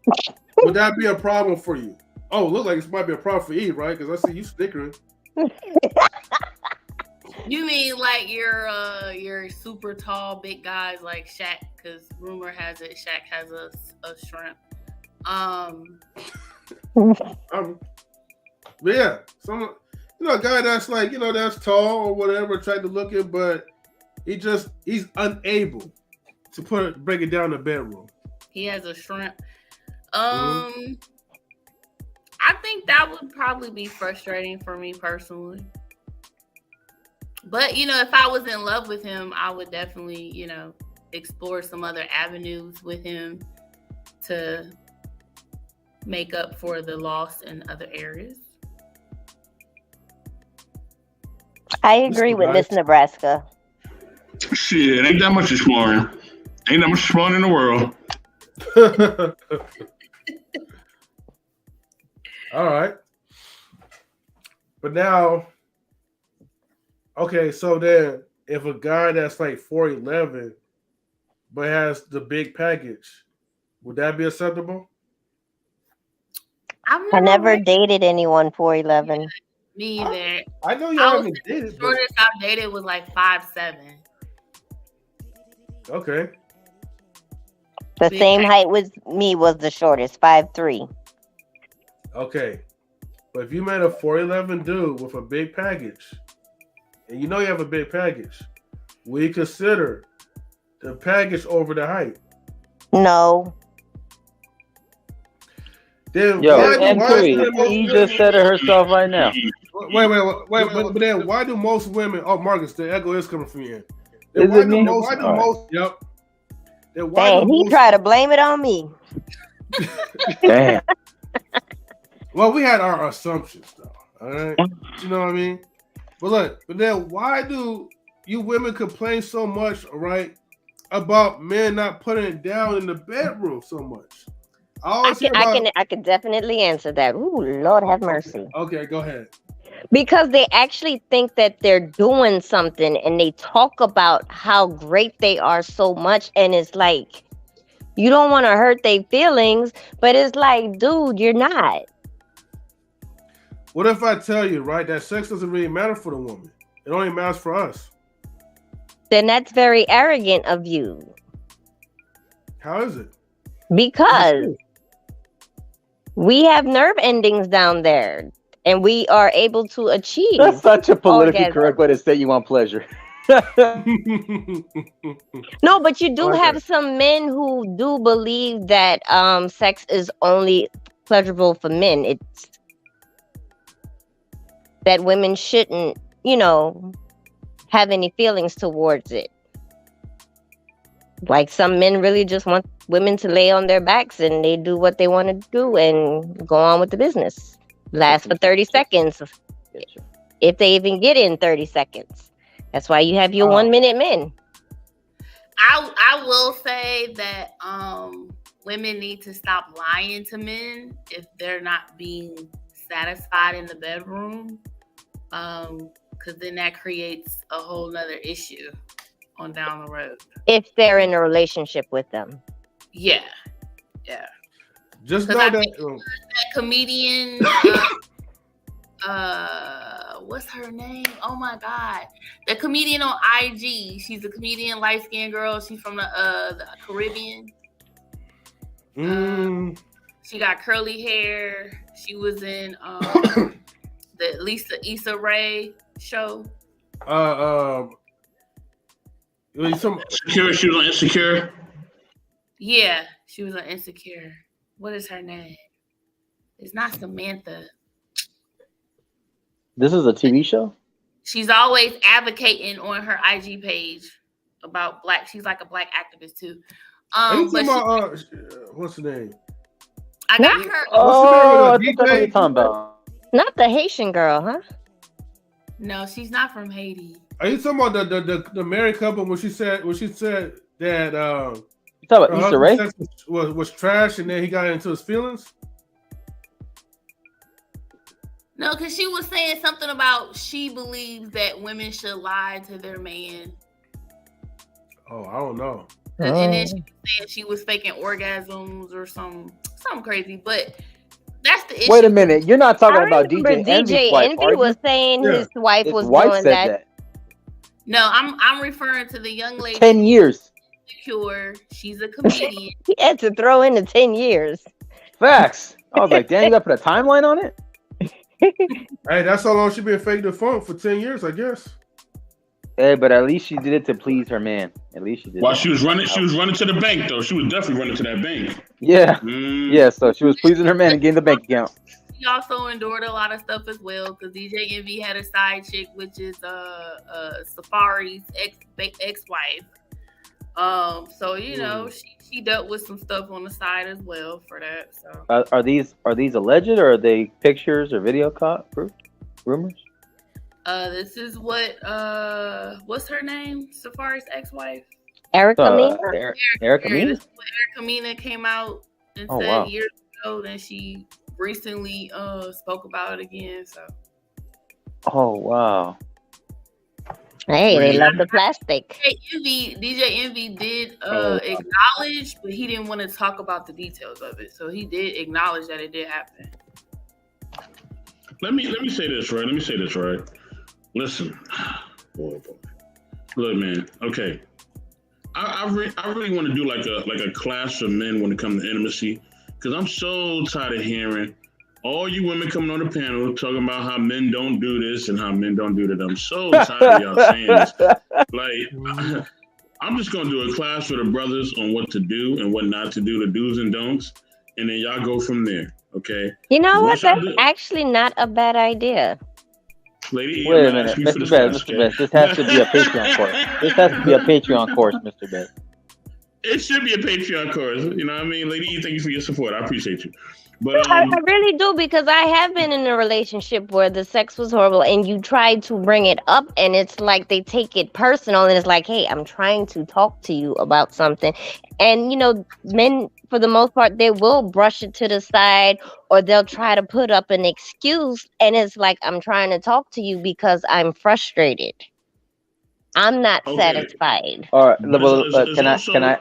would that be a problem for you? Oh, look like this might be a problem for Eve, right? Because I see you snickering. You mean like your super tall big guys like Shaq? Because rumor has it Shaq has a shrimp. But yeah, some a guy that's like that's tall or whatever, attractive looking, but he's unable to break it down in the bedroom. He has a shrimp. I think that would probably be frustrating for me personally. But if I was in love with him, I would definitely explore some other avenues with him to make up for the loss in other areas. I agree with Miss Nebraska. Shit, ain't that much exploring. Ain't that much exploring in the world. All right. But now, okay, so then if a guy that's like 4'11" but has the big package, would that be acceptable? I never dated anyone 4'11". Me either. I know y'all haven't dated. The shortest I've dated was like 5'7". Okay. The same height with me was the shortest, 5'3". Okay. But if you met a 4'11" dude with a big package, and you have a big package, will you consider the package over the height? No. Then He just said it herself right now. Wait. But then why do most women? Oh, Marcus, the echo is coming from you. Is it me? Yep. Dang, he tried to blame it on me. Damn. Well, we had our assumptions, though. All right, you know what I mean. But then why do you women complain so much, right, about men not putting it down in the bedroom so much? I can definitely answer that. Ooh, Lord have mercy. Okay, go ahead. Because they actually think that they're doing something, and they talk about how great they are so much, and it's like, you don't want to hurt their feelings, but it's like, dude, you're not. What if I tell you, right, that sex doesn't really matter for the woman? It only matters for us. Then that's very arrogant of you. How is it? Because we have nerve endings down there, and we are able to achieve. That's such a politically orgasm. correct way to say you want pleasure. No, but you do I like have that. some men who do believe that sex is only pleasurable for men. It's that women shouldn't, have any feelings towards it. Like some men really just want women to lay on their backs and they do what they want to do and go on with the business. Last for 30 seconds, if they even get in 30 seconds. That's why you have your 1 minute men. I will say that women need to stop lying to men if they're not being satisfied in the bedroom, because then that creates a whole nother issue on down the road. If they're in a relationship with them. Yeah. Just know that. That comedian, what's her name? Oh my God. The comedian on IG. She's a comedian, light-skinned girl. She's from the Caribbean. She got curly hair. She was in the Lisa Issa Rae show. Insecure. She was on Insecure. Yeah, she was on Insecure. What is her name? It's not Samantha. This is a TV show? She's always advocating on her IG page about black. She's like a black activist too. What's the name? I got her. Oh, I think I know what you're talking about. Not the Haitian girl, huh? No, she's not from Haiti. Are you talking about the married couple when she said that you talking about Issa Rae? Sex was trash and then he got into his feelings? No, because she was saying something about she believes that women should lie to their man. Oh, I don't know. And then she was saying she was faking orgasms or something crazy. But that's the issue. Wait a minute. You're not talking about DJ Envy's wife, Envy was saying his wife his was wife doing said that. No, I'm referring to the young lady. 10 years. Insecure. She's a comedian. He had to throw in the 10 years. Facts. I was like, damn, you got to put a timeline on it? Hey, that's how long she been faking the phone for 10 years, I guess. Hey, but at least she did it to please her man. At least she did. While she was running to the bank though. She was definitely running to that bank. Yeah. Yeah, so she was pleasing her man and getting the bank account. She also endured a lot of stuff as well because DJ Envy had a side chick, which is Safari's ex-wife. So she dealt with some stuff on the side as well for that. So Are these alleged or are they pictures or video proof? Rumors? This is what's her name? Safari's ex-wife? Erica Mena? Erica Mena? This is what Erica Mena came out and said years ago, and she recently spoke about it again. So. Oh wow. Hey, they love the plastic. DJ Envy did acknowledge, but he didn't want to talk about the details of it. So he did acknowledge that it did happen. Let me say this right. Listen, boy. Look, man. Okay, I really want to do like a class of men when it comes to intimacy, because I'm so tired of hearing all you women coming on the panel talking about how men don't do this and how men don't do that. I'm so tired of y'all saying this. Like, I'm just gonna do a class for the brothers on what to do and what not to do, the do's and don'ts, and then y'all go from there. Okay. You know what? That's actually not a bad idea. Lady, wait a minute, Mr. Best. This has to be a Patreon course. This has to be a Patreon course, Mr. Best. It should be a Patreon course. You know what I mean? Lady E, thank you for your support. I appreciate you. But I really do, because I have been in a relationship where the sex was horrible and you try to bring it up and it's like they take it personal and it's like, hey, I'm trying to talk to you about something. And, men, for the most part, they will brush it to the side or they'll try to put up an excuse. And it's like, I'm trying to talk to you because I'm frustrated. I'm not satisfied. All right. Can I?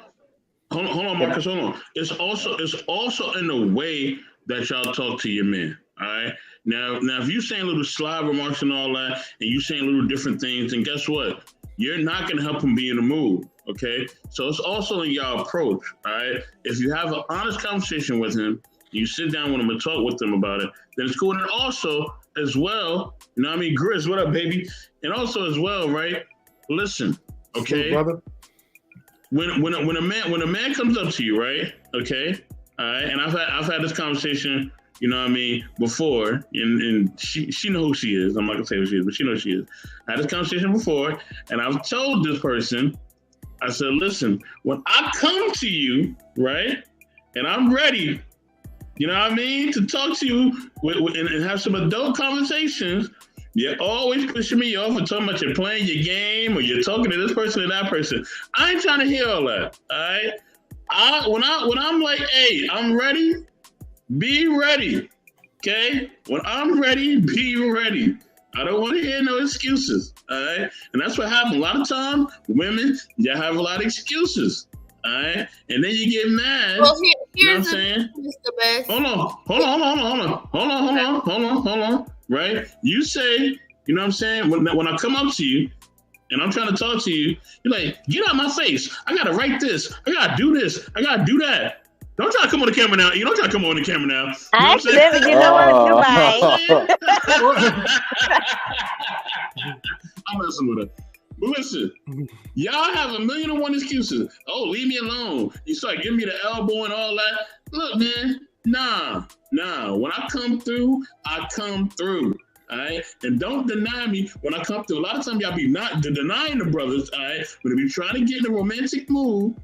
Hold on, Marcus. Hold on. It's also in the way that y'all talk to your men. All right. Now, if you saying little sly remarks and all that, and you saying little different things, then guess what? You're not gonna help them be in the mood. Okay. So it's also in y'all approach. All right. If you have an honest conversation with him, you sit down with him and talk with him about it, then it's cool. And also, as well, Grizz, what up, baby? And also, as well, right? listen, okay, brother. When a man comes up to you, right? Okay, all right, and I've had this conversation, you know what I mean, before, and she know who she is. I'm not gonna say who she is, but she knows who she is. I had this conversation before, and I've told this person, I said, listen, when I come to you, right, and I'm ready, you know what I mean, to talk to you and have some adult conversations. You're always pushing me off and talking about you're playing your game or you're talking to this person and that person. I ain't trying to hear all that. All right. When I'm like, hey, I'm ready, be ready. Okay? When I'm ready, be ready. I don't want to hear no excuses. All right. And that's what happens. A lot of times, women, you have a lot of excuses. All right. And then you get mad. Well, you know what I'm here's saying? the best. Hold on. Right? You say, you know what I'm saying? When I come up to you and I'm trying to talk to you, you're like, get out my face. I got to write this. I got to do this. I got to do that. Don't try to come on the camera now. You don't try to come on the camera now. You know what? You're right. I'm messing with her. But listen, y'all have 1,000,001 excuses. Oh, leave me alone. You start giving me the elbow and all that. Look, man, nah. When I come through, I come through. All right, and don't deny me when I come through. A lot of times y'all be not denying the brothers. All right, when they be trying to get in a romantic mood.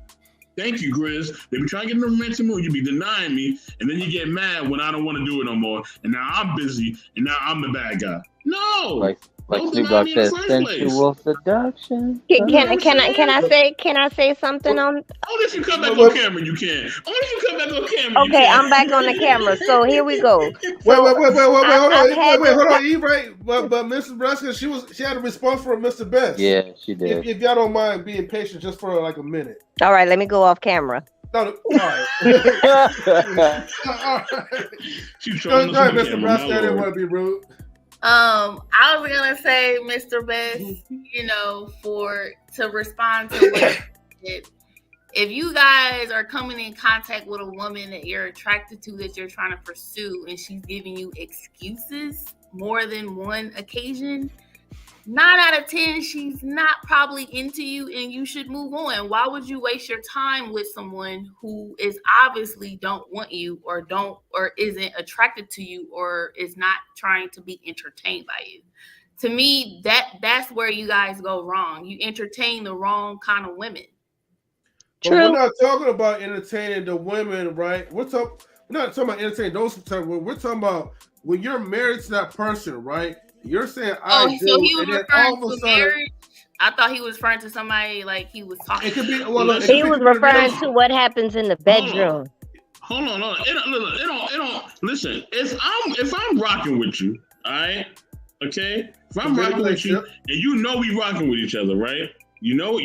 Thank you, Grizz. They be trying to get in a romantic mood. You be denying me, and then you get mad when I don't want to do it no more. And now I'm busy, and now I'm the bad guy. No. Like Snoop Dogg says, sensual seduction. Can I say something on? Only if you come back on camera, you can. Only if you come back on camera. Okay, I'm back on the camera. So here we go. Wait, hold on, Eve, right? But Mrs. Nebraska, she had a response from Mr. Best. Yeah, she did. If y'all don't mind being patient just for like a minute. All right, let me go off camera. No, all right. All right. She's trying Mr. Nebraska, I didn't want to be rude. I was gonna say, Mr. Best, you know, to respond to what you did. If you guys are coming in contact with a woman that you're attracted to, that you're trying to pursue, and she's giving you excuses more than one occasion, 9 out of 10, she's not probably into you, and you should move on. Why would you waste your time with someone who is obviously don't want you or isn't attracted to you or is not trying to be entertained by you? To me, that's where you guys go wrong. You entertain the wrong kind of women. True. We're not talking about entertaining the women, right? We're not talking about entertaining those type. We're talking about when you're married to that person, right? You're saying so he was referring to marriage? I thought he was referring to somebody like he was talking. It could be. He was referring to what happens in the bedroom. Hold on. It don't. Listen, if I'm rocking with you, all right, okay. If I'm rocking with you, and you know we rocking with each other, right? You know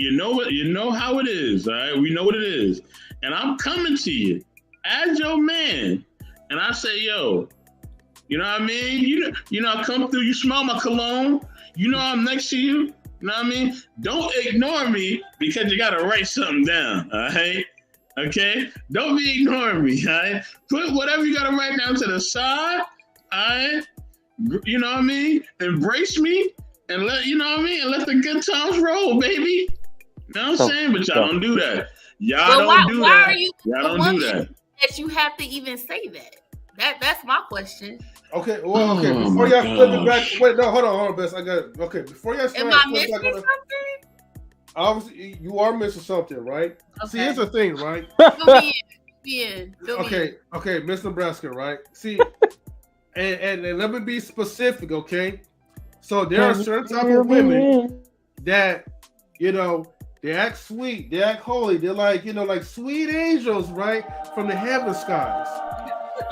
how it is, all right. We know what it is, and I'm coming to you as your man, and I say, yo. You know what I mean? You know, I come through, you smell my cologne, you know I'm next to you, you know what I mean? Don't ignore me because you gotta write something down, all right? Okay? Don't be ignoring me, all right? Put whatever you gotta write down to the side, all right? You know what I mean? Embrace me and let the good times roll, baby. You know what I'm saying? But y'all don't do that. Y'all don't do that. Y'all don't do that. That you have to even say that. That's my question. Okay, well, okay. Before y'all flip it back, wait, no, hold on, Bess. I got it. Okay, before y'all start, am I missing something? Obviously, you are missing something, right? Okay. See, here's the thing, right? Okay, Miss Nebraska, right? See, and let me be specific, okay? So there are certain type of women that, you know, they act sweet, they act holy, they're like, you know, like sweet angels, right, from the heaven skies.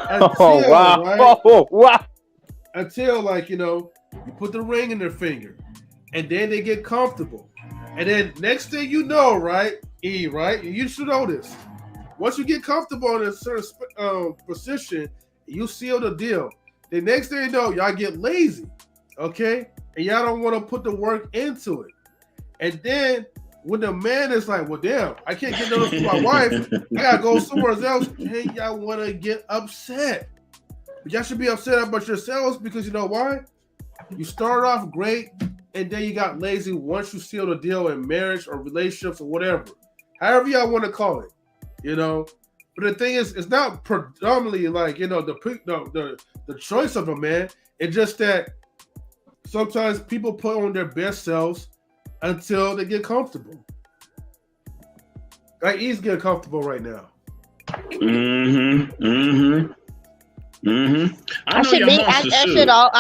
Until, right? Until, like, you know, you put the ring in their finger, and then they get comfortable, and then next thing you know, right, right, you should know this. Once you get comfortable in a certain position, you seal the deal. The next thing you know, y'all get lazy, okay, and y'all don't want to put the work into it, and then when the man is like, well, damn, I can't get nothing for my wife, I gotta go somewhere else. Hey, y'all want to get upset. But y'all should be upset about yourselves because you know why? You started off great and then you got lazy once you seal the deal in marriage or relationships or whatever, however y'all want to call it, But the thing is, it's not predominantly like the choice of a man. It's just that sometimes people put on their best selves until they get comfortable. Like he's getting comfortable right now. I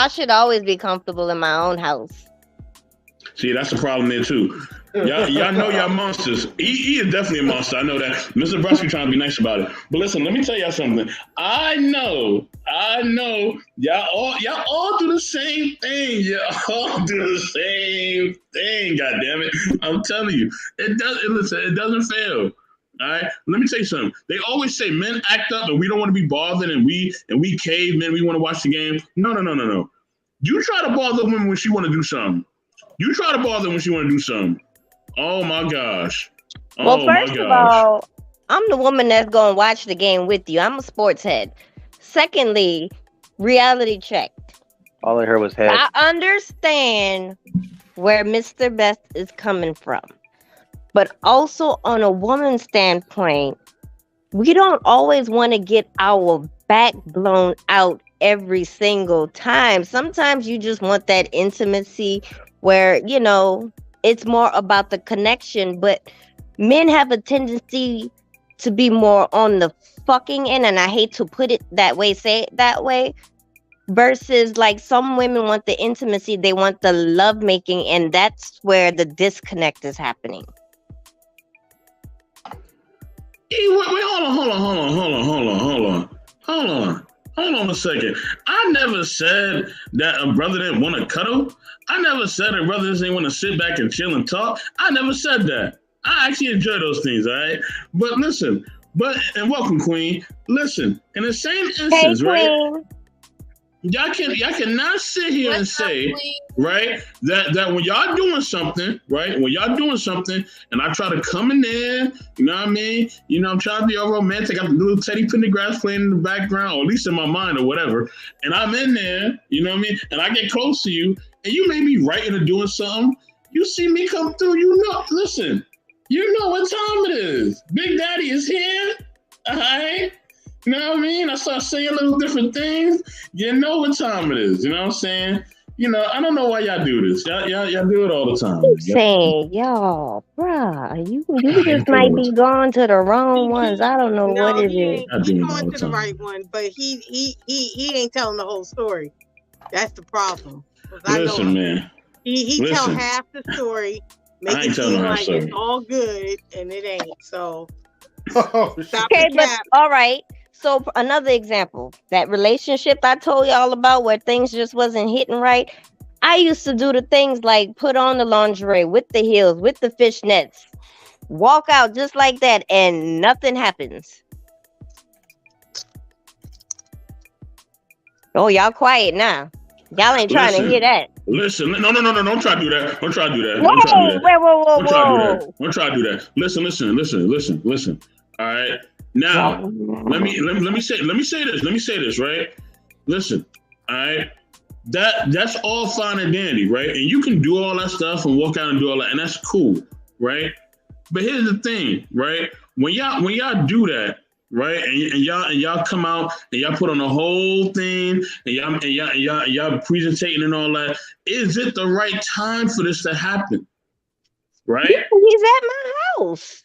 should always be comfortable in my own house. See, that's the problem there too. Y'all know y'all monsters. He is definitely a monster. I know that. Mr. Nebraska trying to be nice about it. But listen, let me tell y'all something. I know. Y'all all do the same thing. Y'all all do the same thing. God damn it! I'm telling you, it doesn't fail. All right. Let me tell you something. They always say men act up and we don't want to be bothered and we cave men. We want to watch the game. No. You try to bother women when she want to do something. You try to bother when she want to do something. Oh my gosh. Well, first of all, I'm the woman that's going to watch the game with you. I'm a sports head. Secondly, reality check. All I heard was head. I understand where Mr. Best is coming from. But also on a woman's standpoint, we don't always want to get our back blown out every single time. Sometimes you just want that intimacy where, it's more about the connection. But men have a tendency to be more on the fucking end, and I hate to put it that way, say it that way, versus like some women want the intimacy, they want the love making, and that's where the disconnect is happening. Wait, hold on a second. I never said that a brother didn't want to cuddle. I never said that brothers didn't want to sit back and chill and talk. I never said that. I actually enjoy those things, all right? But listen, and welcome, Queen. Listen, in the same instance, right? Y'all cannot sit here and say, right, that when y'all doing something, right, and I try to come in there, you know what I mean? I'm trying to be all romantic. I got the little Teddy Pendergrass playing in the background, or at least in my mind or whatever. And I'm in there, you know what I mean? And I get close to you, and you may be writing or doing something. You see me come through, listen, you know what time it is. Big Daddy is here, all right? You know what I mean? I start saying little different things. You know what time it is. You know what I'm saying? I don't know why y'all do this. Y'all do it all the time. I'm saying, y'all, bruh, you just might be going to the wrong ones. I don't know what it is. He's going to the right one, but he ain't telling the whole story. That's the problem. Listen, man. He tell half the story, make it seem like it's all good, and it ain't. So, okay, but all right. So another example, that relationship I told y'all about where things just wasn't hitting right. I used to do the things like put on the lingerie with the heels, with the fishnets, walk out just like that, and nothing happens. Oh, y'all quiet now. Y'all ain't trying to hear that. Listen, no, don't try to do that. Don't try to do that. Whoa. Don't try to do that. Listen. All right. Now, let me say this, right? Listen, all right. That's all fine and dandy, right? And you can do all that stuff and walk out and do all that, and that's cool, right? But here's the thing, right? When y'all do that, right, and y'all come out and y'all put on the whole thing and y'all presentating and all that, is it the right time for this to happen? Right? Yeah, he's at my house.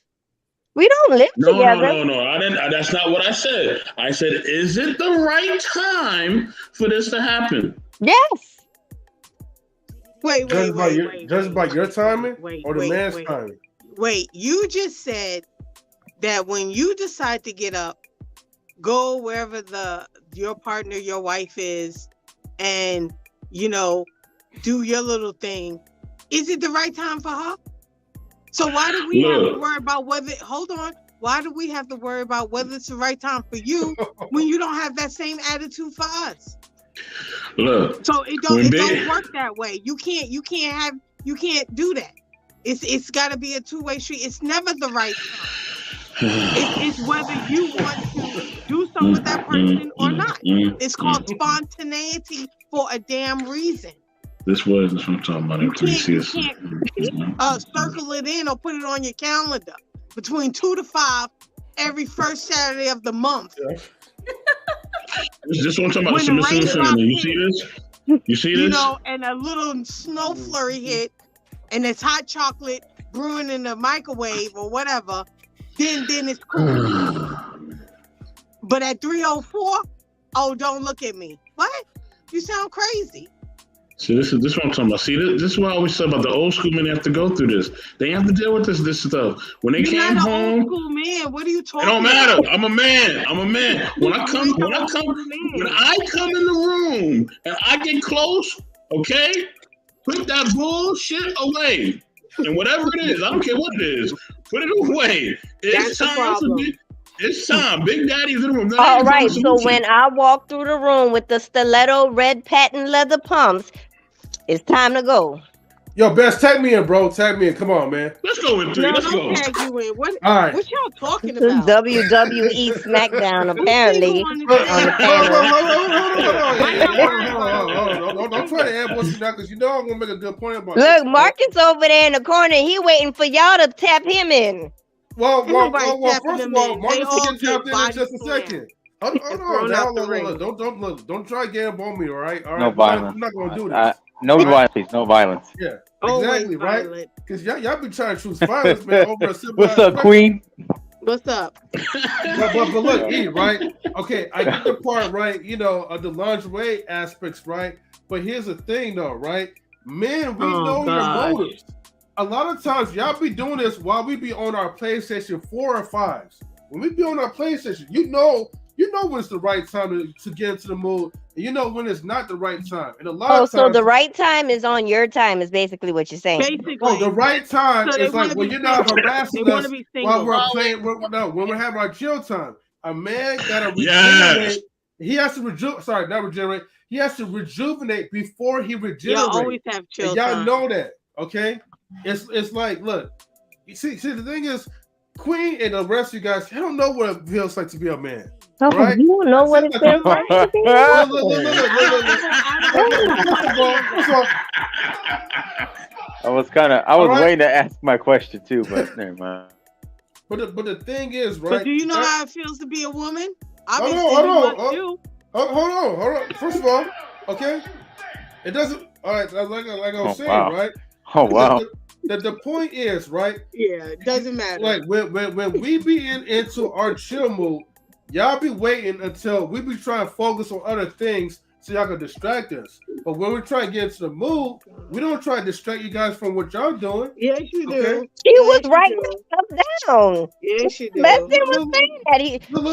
We don't live together. No. I didn't. That's not what I said. I said, is it the right time for this to happen? Yes. Wait. Just by your timing or the man's timing? Wait, you just said that when you decide to get up, go wherever your partner, your wife is, and do your little thing. Is it the right time for her? So why do we have to worry about whether? Hold on. Why do we have to worry about whether it's the right time for you when you don't have that same attitude for us? Look. So it don't work that way. You can't do that. It's got to be a two-way street. It's never the right time. It's whether you want to do something with that person or not. It's called spontaneity for a damn reason. This was what I'm talking about. You Until you see can't, us. you can't circle it in or put it on your calendar between 2 to 5 every first Saturday of the month. This is what I'm talking about. When the Submissive and raindrops feminine. You hit. see this? You see You this? know, and a little snow flurry hit, and it's hot chocolate brewing in the microwave or whatever, then it's cool. But at 3:04, oh, don't look at me. What? You sound crazy. See, this is what I'm talking about. See, this is what I always say about the old school men. They have to go through this. They have to deal with this stuff. When they You're came not an home, old school man. What are you talking it don't about? matter. I'm a man. When I come in the room and I get close, okay, put that bullshit away. And whatever it is, I don't care what it is, put it away. That's the problem. It's time. Big Daddy's in the room. All right, so when I walk through the room with the stiletto red patent leather pumps, it's time to go. Yo, Best, tag me in, bro. Tag me in. Come on, man. Let's go with 3. No, Let's don't go. tag you in. What, All right. what y'all talking This is about? WWE SmackDown, apparently. Who's single on the Hold on. Don't try to ambush me now, because you know I'm going to make a good point about Look, Marcus over there in the corner. He waiting for y'all to tap him in. Well, Nobody first tapping of them all, in. Marcus They all will get tapped get in body just a slammed second. and thrown out the ring. Don't try to gamble on me, all right? All right, No violence. I'm not going to do this. No violence, please. No violence. Yeah, Always exactly, right? violent. Because y'all be trying to choose violence, man, over a civilized What's up, person. Queen? What's up? But look, E, right? Okay, I get the part, right? You know, of the lingerie aspects, right? But here's the thing, though, right? Men, we know your motives. A lot of times, y'all be doing this while we be on our PlayStation 4 or 5s. When we be on our PlayStation, you know when it's the right time to get into the mood, and you know when it's not the right time. And a lot of times, so the right time is on your time, is basically what you're saying. Basically, the right time So they is like wanna when be you're not single. harassing They us wanna be while single. we're playing. When we're having our chill time. A man gotta Yes. regenerate. He has to not regenerate. He has to rejuvenate before he regenerates. Y'all always have chill And y'all time. know that, okay? It's like, look, you see, the thing is, Queen and the rest of you guys, I don't know what it feels like to be a man. Oh, Right? you don't know what it feels like to be a man. Look. First of all, I was waiting to ask my question too, but never mind. but the thing is, right? But do you know how it feels to be a woman? Hold on. Hold on. First of all, okay, it doesn't. All right, like I was saying, wow. right? Oh wow. The point is, right? Yeah, it doesn't matter. Like when we be into our chill mood, y'all be waiting until we be trying to focus on other things so y'all can distract us. But when we try to get into the mood, we don't try to distract you guys from what y'all doing. Yes, you do. Okay. She Yes, was you writing do. stuff down. Yes, you do. Bessie was saying that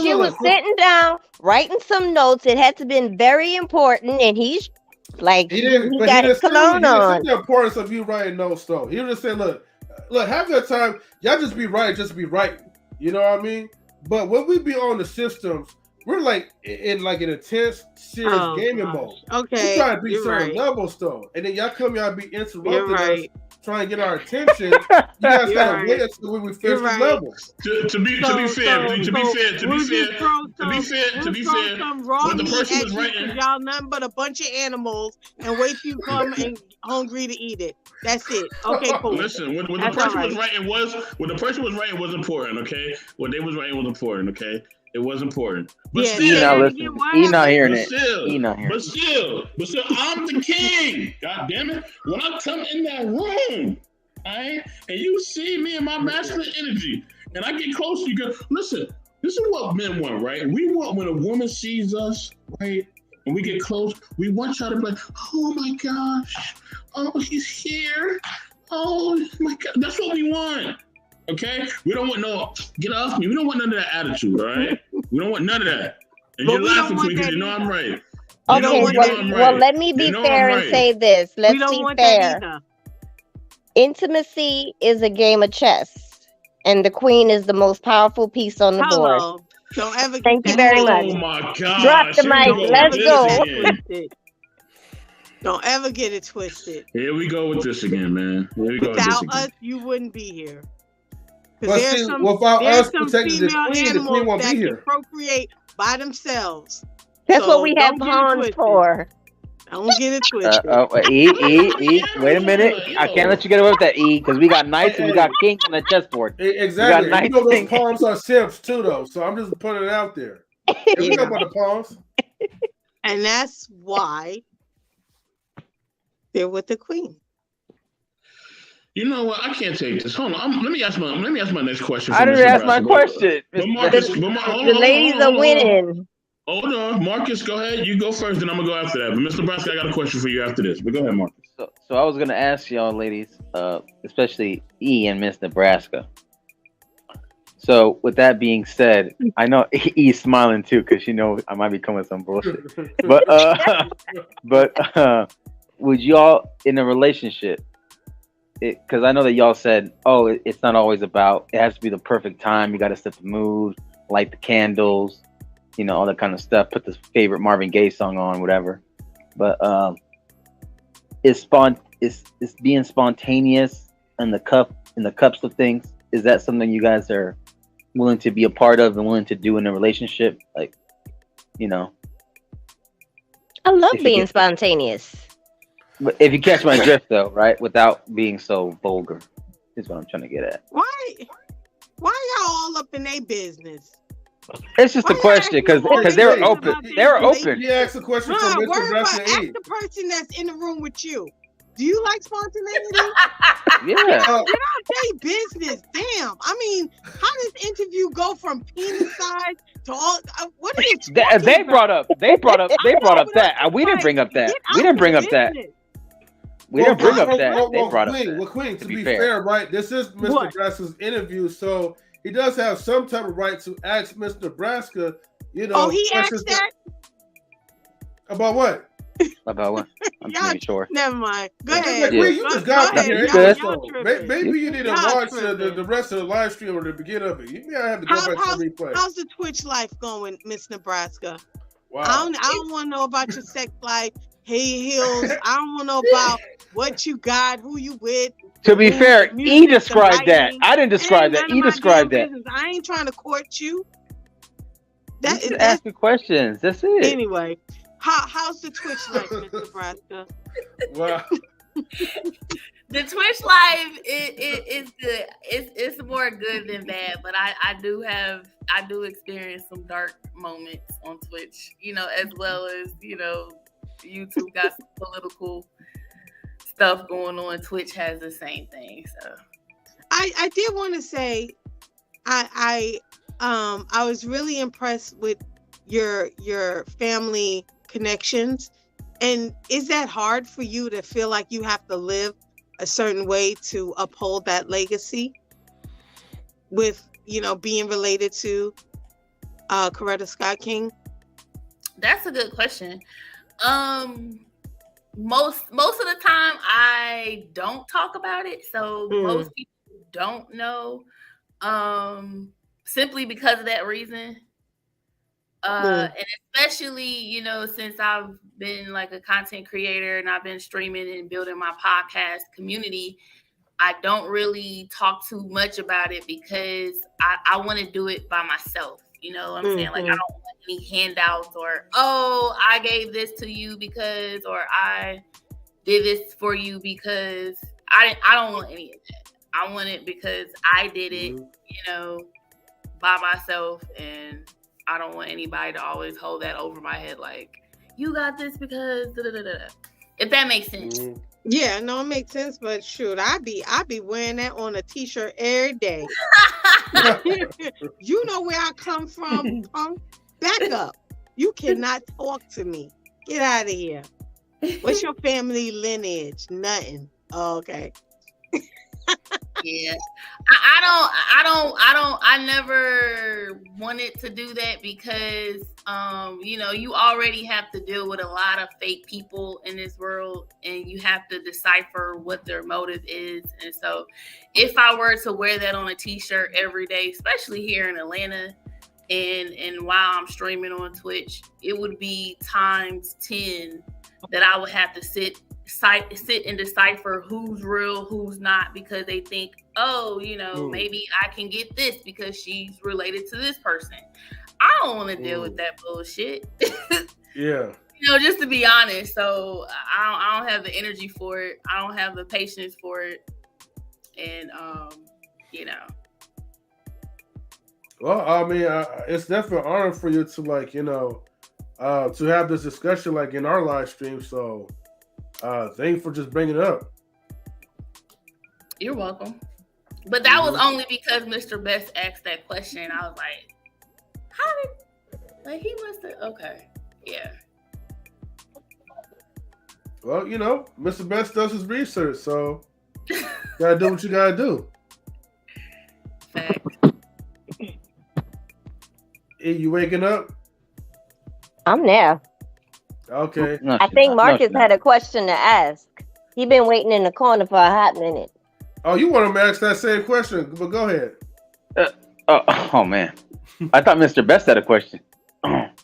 she was sitting down, writing some notes. It had to been very important, and he's like, he got his cologne on. The importance of you writing notes, though. He just said, look, half the time, y'all just be right. You know what I mean? But when we be on the systems, we're like in an intense, serious gaming mode. Okay. We try to be certain levels, though. And then y'all be interrupting us, trying to get our attention. You guys gotta wait until we finish the levels. To be fair, when the person was writing, y'all nothing but a bunch of animals, and wait till you come and hungry to eat it. That's it. Okay, cool. Listen, what the person was writing was important. Okay, what they was writing was important. Okay. It was important. But He's not listening. He's not hearing it. But still, I'm the king. God damn it. When I come in that room, right, and you see me and my masculine energy, and I get close to you, go, listen, this is what men want, right? We want when a woman sees us, right, and we get close, we want y'all to be like, oh my gosh, oh, he's here. Oh my God. That's what we want. Okay, we don't want get off me. We don't want none of that attitude, all right? We don't want none of that. And you're laughing to me because you know I'm right. Well, let me be fair and say this. Let's be fair. Intimacy is a game of chess, and the queen is the most powerful piece on the board. Don't ever. Thank you very much. Oh my God! Drop the mic. Let's go. Don't ever get it twisted. Here we go with this again, man. Here we go. Without us, you wouldn't be here. But there's see, some, without there's us some protecting the female queen animals won't that be can here. procreate by themselves. That's what we have Vaughns for. Don't get it twisted. E. Wait a minute. I can't let you get away with that, E, because we got knights and we got kings on the chessboard. Exactly. And you know those palms are simps too, though. So I'm just putting it out there. We know about the palms. And that's why they're with the queen. You know what? I can't take this. Hold on. Let me ask my next question. I didn't ask my question. But Marcus, The ladies are winning. Hold on, Marcus. Go ahead. You go first, then I'm gonna go after that. But Mr. Nebraska, I got a question for you after this. But go ahead, Marcus. So I was gonna ask y'all, ladies, especially E and Miss Nebraska. So with that being said, I know E's smiling too because you know I might be coming with some bullshit. But would y'all in a relationship? Because I know that y'all said, oh, it's not always about. It has to be the perfect time. You got to set the mood, light the candles, you know, all that kind of stuff. Put the favorite Marvin Gaye song on, whatever. But is being spontaneous in the cups of things? Is that something you guys are willing to be a part of and willing to do in a relationship? Like, you know, I love being spontaneous. But if you catch my drift, though, right, without being so vulgar, is what I'm trying to get at. Why y'all all up in their business? It's just a question because they were open. They were open. He asked a question for Mr. Nebraska. Ask the person that's in the room with you. Do you like spontaneity? Yeah. Get out their business. Damn. I mean, how does interview go from penis size to all? What are you talking They brought up that. We didn't bring up that. We didn't bring up that. We didn't bring up that. They brought up that. Well, Queen, to be fair, right? This is Mr. Nebraska's interview, so he does have some type of right to ask Mr. Nebraska, you know. Oh, he asked that? About what? About what? I'm not sure. Never mind. Go ahead. Queen, you just got here. Maybe you need to watch the rest of the live stream or the beginning of it. You may have to go back to the replay. How's the Twitch life going, Miss Nebraska? Wow. I don't want to know about your sex life, heels. I don't want to know about what you got, who you with. To be fair, E described that. I didn't describe that. E described that. I ain't trying to court you. That's asking questions. That's it. Anyway, how's the Twitch life, Miss Nebraska? Wow. The Twitch life is good. It's more good than bad, but I do experience some dark moments on Twitch, you know, as well as, you know, YouTube got some political stuff going on. Twitch has the same thing. So I did want to say I was really impressed with your family connections. And is that hard for you to feel like you have to live a certain way to uphold that legacy with, you know, being related to Coretta Scott King? That's a good question. Most of the time I don't talk about it, so most people don't know, simply because of that reason. And especially, you know, since I've been like a content creator and I've been streaming and building my podcast community, I don't really talk too much about it because I want to do it by myself. You know what I'm saying? Like, I don't want any handouts or, oh, I gave this to you because, or I did this for you because I don't want any of that. I want it because I did it, you know, by myself, and I don't want anybody to always hold that over my head like, you got this because da-da-da-da. If that makes sense. Yeah, no, it makes sense, but shoot, I be wearing that on a t-shirt every day. You know where I come from, punk? Back up. You cannot talk to me. Get out of here. What's your family lineage? Nothing. Oh, okay. Yeah. I never wanted to do that because you know, you already have to deal with a lot of fake people in this world, and you have to decipher what their motive is. And so if I were to wear that on a t-shirt every day, especially here in Atlanta, and while I'm streaming on Twitch, it would be times 10 that I would have to sit and decipher who's real, who's not, because they think, oh, you know, maybe I can get this because she's related to this person. I don't want to deal with that bullshit. Yeah. just to be honest. So I don't have the energy for it. I don't have the patience for it. And Well, I mean, it's definitely an honor for you to to have this discussion like in our live stream. So, thank you for just bringing it up. You're welcome. But that was only because Mr. Best asked that question. I was like, how did he must have okay. Yeah. Well, Mr. Best does his research, so gotta do what you gotta do. Fact. Hey, you waking up? I'm there. Okay. No, I think Marcus had a question to ask. He been waiting in the corner for a hot minute. Oh, you want to ask that same question, but go ahead. Oh man, I thought Mr. Best had a question.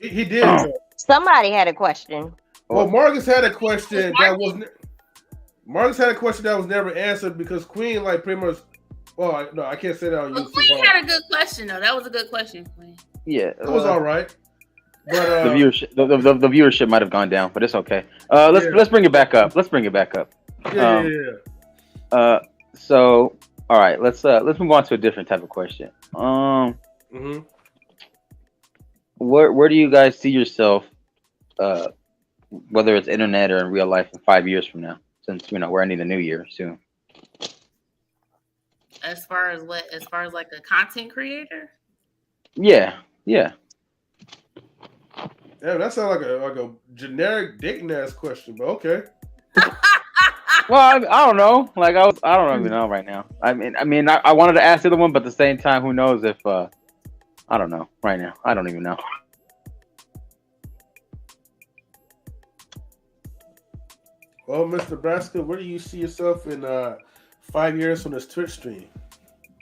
He did. Somebody had a question. Well, Marcus had a question that was never answered because Queen pretty much. Well, no, I can't say that on But YouTube. Queen had a good question though. That was a good question, Queen. Yeah, it was all right. But the viewership might have gone down, but it's okay. Let's bring it back up. Yeah. So, all right, let's move on to a different type of question. Where do you guys see yourself, whether it's internet or in real life, in 5 years from now? Since we're ending the new year soon. As far as what? As far as like a content creator? Yeah. Damn, that sounds like a generic dick ass question, but okay. Well, I don't know. I don't even know right now. I wanted to ask the other one, but at the same time, who knows if I don't know right now. I don't even know. Well, Mr. Nebraska, where do you see yourself in 5 years from this Twitch stream?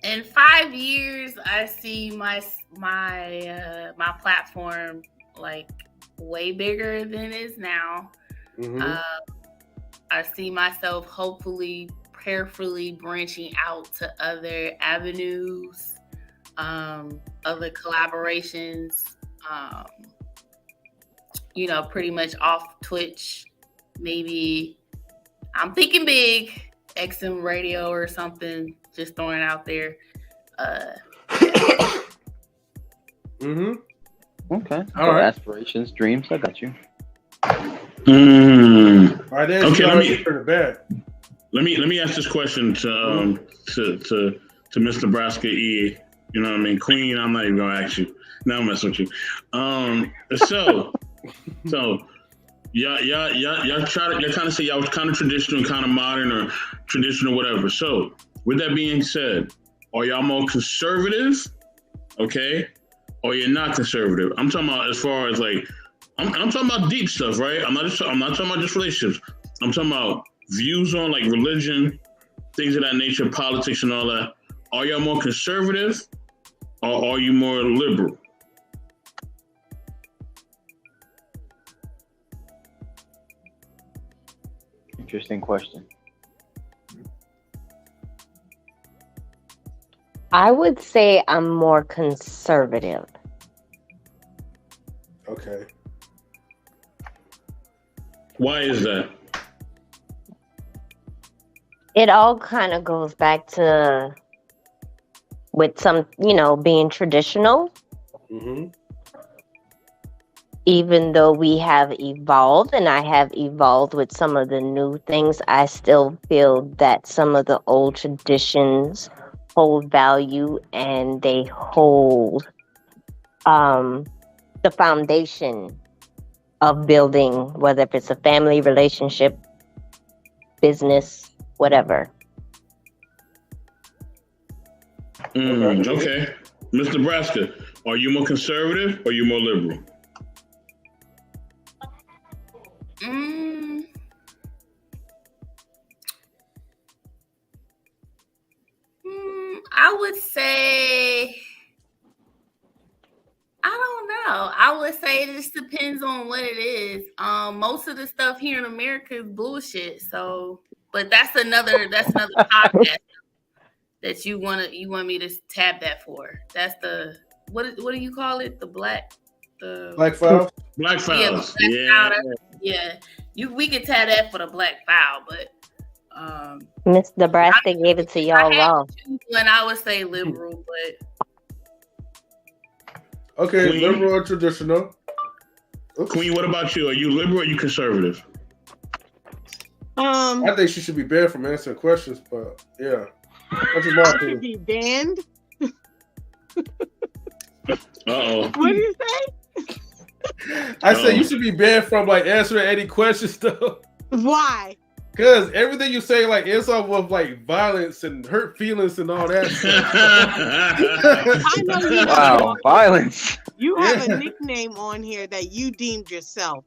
In 5 years, I see my platform way bigger than it is now. I see myself hopefully, prayerfully branching out to other avenues, other collaborations. Pretty much off Twitch. Maybe I'm thinking big, XM radio or something. Just throwing it out there. Okay. All right. Aspirations, dreams. I got you. All right, then. Okay. Let me ask this question to Miss Nebraska E. You know what I mean, Queen. I'm not even gonna ask you. Now I'm messing with you. So y'all kind of say y'all was kind of traditional, kind of modern, or traditional, whatever. So with that being said, are y'all more conservative? Okay, or you're not conservative? I'm talking about as far as I'm talking about deep stuff, right? I'm not talking about just relationships. I'm talking about views on religion, things of that nature, politics, and all that. Are y'all more conservative, or are you more liberal? Interesting question. I would say I'm more conservative. Okay. Why is that? It all kind of goes back to with some, being traditional. Even though we have evolved and I have evolved with some of the new things, I still feel that some of the old traditions hold value and they hold the foundation of building, whether if it's a family relationship, business, whatever. Okay. Miss Nebraska, are you more conservative or are you more liberal? I would say, I don't know. I would say it just depends on what it is. Most of the stuff here in America is bullshit. So, but that's another podcast that you want me to tab that for. That's the what do you call it? The the Black Files. Black Files. Yeah. We could tag that for the Black File, but Miss Nebraska gave it to y'all wrong. When I would say liberal, but Okay, Queen. liberal or traditional. Oops. Queen, what about you? Are you liberal or are you conservative? I think she should be banned from answering questions, but yeah. That's just my I should opinion. be banned. Uh-oh. What do you say? I said you should be banned from like answering any questions though. Why? Because everything you say like ends up with like violence and hurt feelings and all that stuff. I know you Wow, violence. You have a nickname on here that you deemed yourself.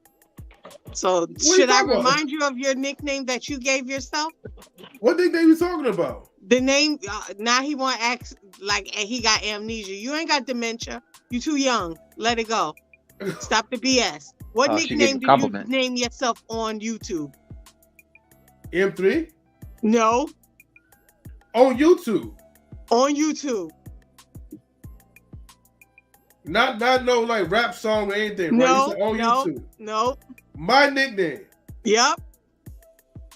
So you should I talking about? remind you of your nickname that you gave yourself? What nickname you talking about? The name. Now he want to act like he got amnesia. You ain't got dementia. You too young. Let it go. Stop the BS. What Oh, she gave nickname a did you compliment. name yourself on YouTube? M3 No, on YouTube. on YouTube. Not no like rap song or anything. Right? No, You said on YouTube. no. My nickname. Yep,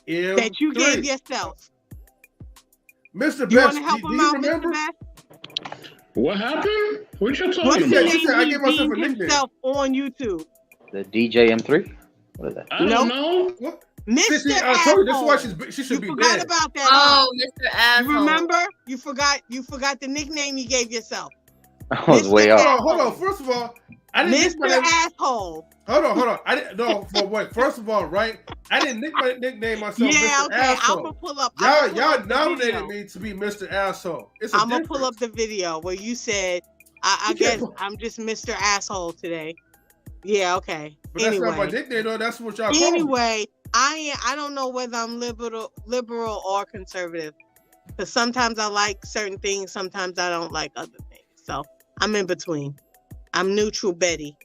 M3. that you gave yourself. Mr. You Best. want to help do him you out, remember? Mr. Best? What happened? What you What's talking the Yeah, about? she name said I gave you myself a deemed nickname. yourself on YouTube? The DJ M3. What is that? I don't know. What? Mr. See, I told you this is why Asshole. she should You be forgot banned. about that. huh? Mr. Asshole. You remember? You forgot the nickname you gave yourself. I was Mr. way off. Hold on. First of all, I didn't nick Mr. my name. Asshole. Hold on. I didn't no for what? First of all, right? I didn't nickname myself Yeah, Mr. okay. Asshole. I'm gonna pull up. Y'all nominated me to be Mr. Asshole. It's a I'm gonna difference. pull up the video where you said, "I You guess can't- I'm just Mr. Asshole today." Yeah, okay. But that's not my Anyway, nickname though. That's what y'all call me. anyway, I don't know whether I'm liberal or conservative. Because sometimes I like certain things, sometimes I don't like other things. So I'm in between. I'm neutral Betty.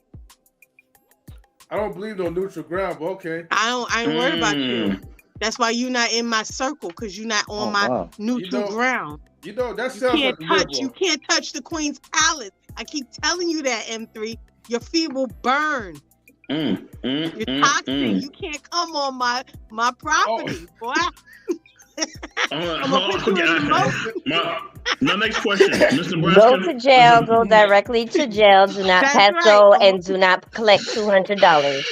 I don't believe no neutral ground, but okay. I ain't worried about you. That's why you're not in my circle, because you're not on my wow. neutral You know, ground. You know that You sounds can't like touch. liberal. You can't touch the Queen's palace. I keep telling you that, M3. Your feet will burn. You're toxic. You can't come on my property, boy. I'm gonna put you in the My next question, Mr. Go Nebraska. to jail. Go directly to jail. Do not That's pass right. go and do not collect $200.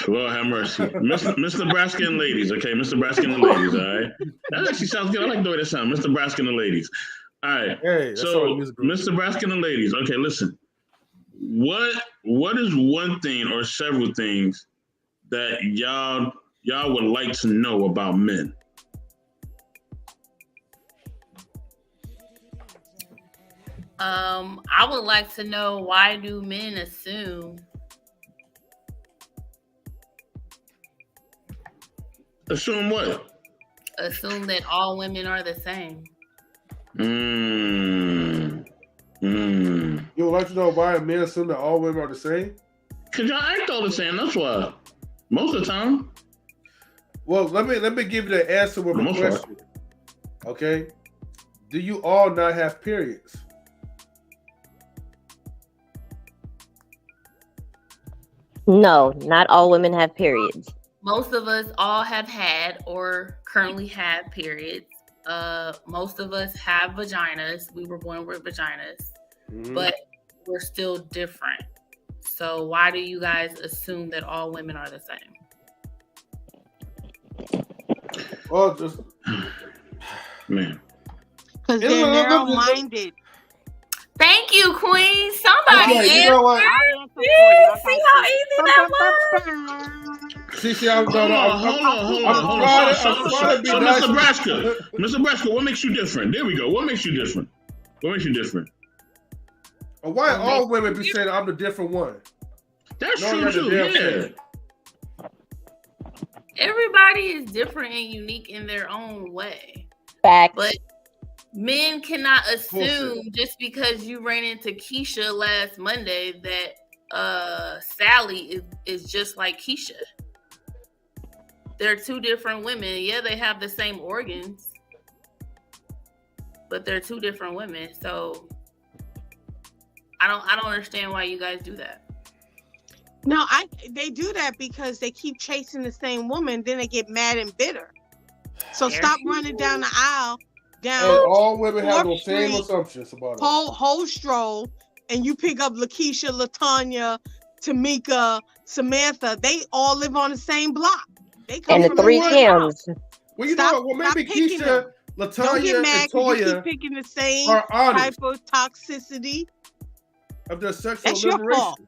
Lord have mercy. Miss Nebraska and ladies, okay? Miss Nebraska and the ladies, all right? That actually sounds good. I like the way that sounds. Miss Nebraska and the ladies. All right. Hey, that's So, all the music group. Miss Nebraska and the ladies, okay, listen. What is one thing or several things that y'all would like to know about men? I would like to know, why do men assume Assume what? that all women are the same? You would like to know why men assume that all women are the same? Cause y'all act all the same. That's why. Most of the time. Well, let me give you the answer with a Most part. question. Okay. Do you all not have periods? No, not all women have periods. Most of us all have had or currently have periods. Most of us have vaginas. We were born with vaginas, Mhm. but we're still different. So why do you guys assume that all women are the same? Well, just Man. Because they're narrow-minded. Thank you, Queen. Somebody Okay, you answer. know what? Yeah, see how easy that was? See, I'm Hold on. trying to be So, nice. Mr. Nebraska, what makes you different? There we go. What makes you different? Why all women be saying I'm the different one? That's No, true you're the too. damn Yeah. thing. Everybody is different and unique in their own way. Facts. But men cannot assume Bullshit. just because you ran into Keisha last Monday that Sally is just like Keisha. They're two different women. Yeah, they have the same organs, but they're two different women. So I don't understand why you guys do that. No, they do that because they keep chasing the same woman, then they get mad and bitter. So stop running down the aisle, down. And all women have those 4th same Street, assumptions about it. Whole stroll, and you pick up Lakeisha, LaTanya, Tamika, Samantha. They all live on the same block. They come And the from 3 same Kims. house. Well, you Stop- know what? Well, maybe stop picking Keisha, Don't LaTanya, get mad and because you keep Toya picking the same are honest type of toxicity. of their sexual That's your liberation. fault.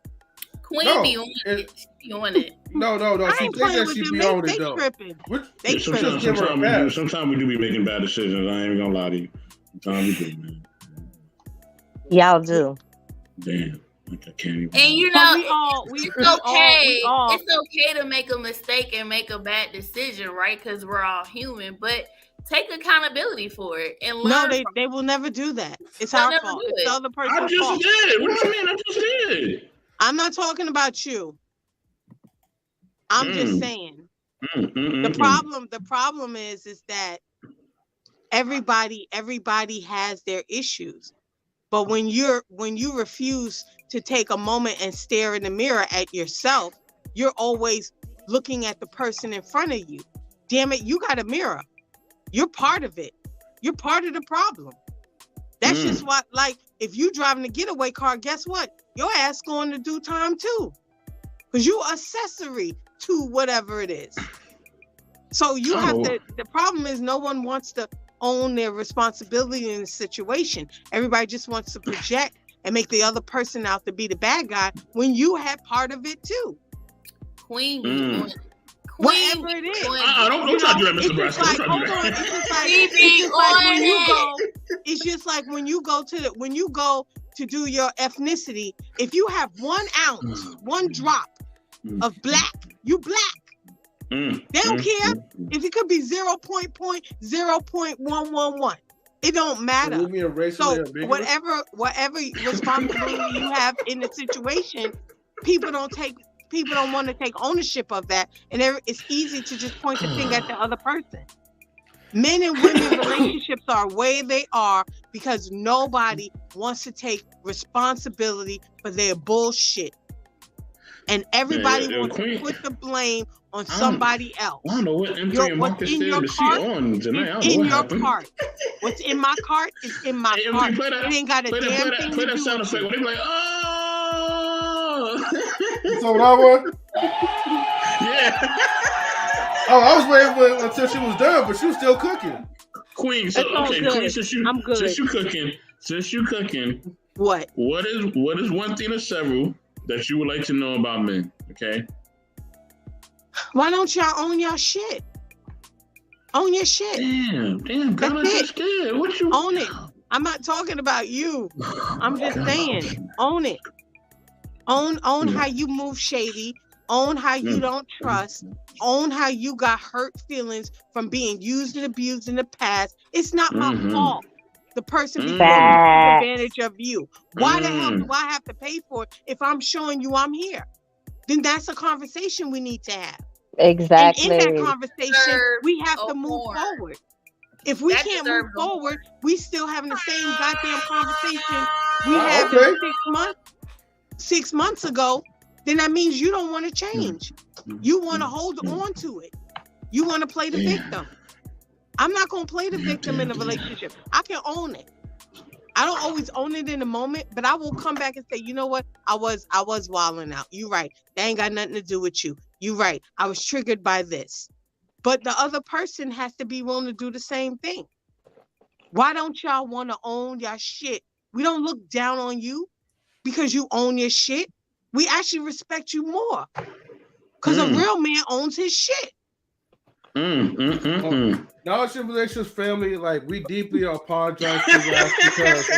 Queen No, be on it. She be on it. No. I She ain't thinks playing that with she them. be on They it though. tripping. Which, They you tripping. just give her a pass. Sometimes we do be making bad decisions. I ain't even gonna lie to you. Sometimes we do, man. Y'all do. Damn. I can't even. And you But know, we all, it's we all- okay. It's okay to make a mistake and make a bad decision, right? Because we're all human. But take accountability for it and learn. No, they will never do that. It's They'll our never fault. do It's it. the other person's I just fault. did. What do you mean? I just did. I'm not talking about you. I'm just saying. The problem is that everybody has their issues. But when you refuse to take a moment and stare in the mirror at yourself, you're always looking at the person in front of you. Damn it, you got a mirror. You're part of it. You're part of the problem. That's just what, like, if you driving a getaway car, guess what? Your ass going to do time too. Because you accessory to whatever it is. So you have to, the problem is no one wants to own their responsibility in the situation. Everybody just wants to project and make the other person out to be the bad guy when you had part of it too. Queen be on it. Whatever it is. Don't try to do that, Mr. Nebraska. Like, Don't try to do that. It's just like when you go to do your ethnicity, if you have 1 ounce, 1 drop of black, you black. They don't care if it could be 0.0.111. It don't matter. So whatever responsibility you have in the situation, people don't want to take ownership of that, and it's easy to just point the finger at the other person. Men and women relationships are where they are because nobody wants to take responsibility for their bullshit. And everybody wants to put the blame on somebody else. I don't know what M3 and Marcus said, but she on tonight. I don't know what happened. Cart. What's in my cart is in my cart. It ain't got a damn thing to do with that sound effect. They be like, oh. So that one? Yeah. Oh, I was waiting until she was done, but she was still cooking. Queen, so okay, Queen, since you cooking, what is one thing or several that you would like to know about men? Okay. Why don't y'all own your shit? Own your shit. Damn, girl, that's good. What you own it? I'm not talking about you. I'm just saying, own it. Own how you move shady. Own how you don't trust. Own how you got hurt feelings from being used and abused in the past. It's not my fault. The person taking advantage of you. Why the hell do I have to pay for it if I'm showing you I'm here? Then that's a conversation we need to have. Exactly. And in that conversation, we have to move forward. If we can't move forward, we still having the same goddamn conversation we had 6 months ago. Then that means you don't want to change. You want to hold on to it. You want to play the victim. I'm not going to play the victim in a relationship. I can own it. I don't always own it in the moment, but I will come back and say, you know what? I was wilding out. You right. That ain't got nothing to do with you. You right. I was triggered by this. But the other person has to be willing to do the same thing. Why don't y'all want to own your shit? We don't look down on you because you own your shit. We actually respect you more because a real man owns his shit. Knowledge and Relationships family, like, we deeply apologize to you guys because,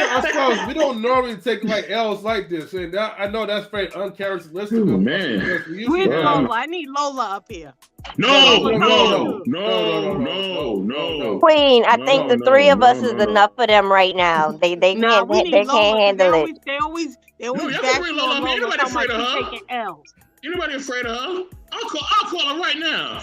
I suppose we don't normally take like L's like this, and I know that's very uncharacteristic. Man, where's Lola? I need Lola up here. No. Queen, I think the 3 of us is enough for them right now. They can't handle it. They always back on Lola talking about she taking L's. Anybody afraid of her? I'll call her right now.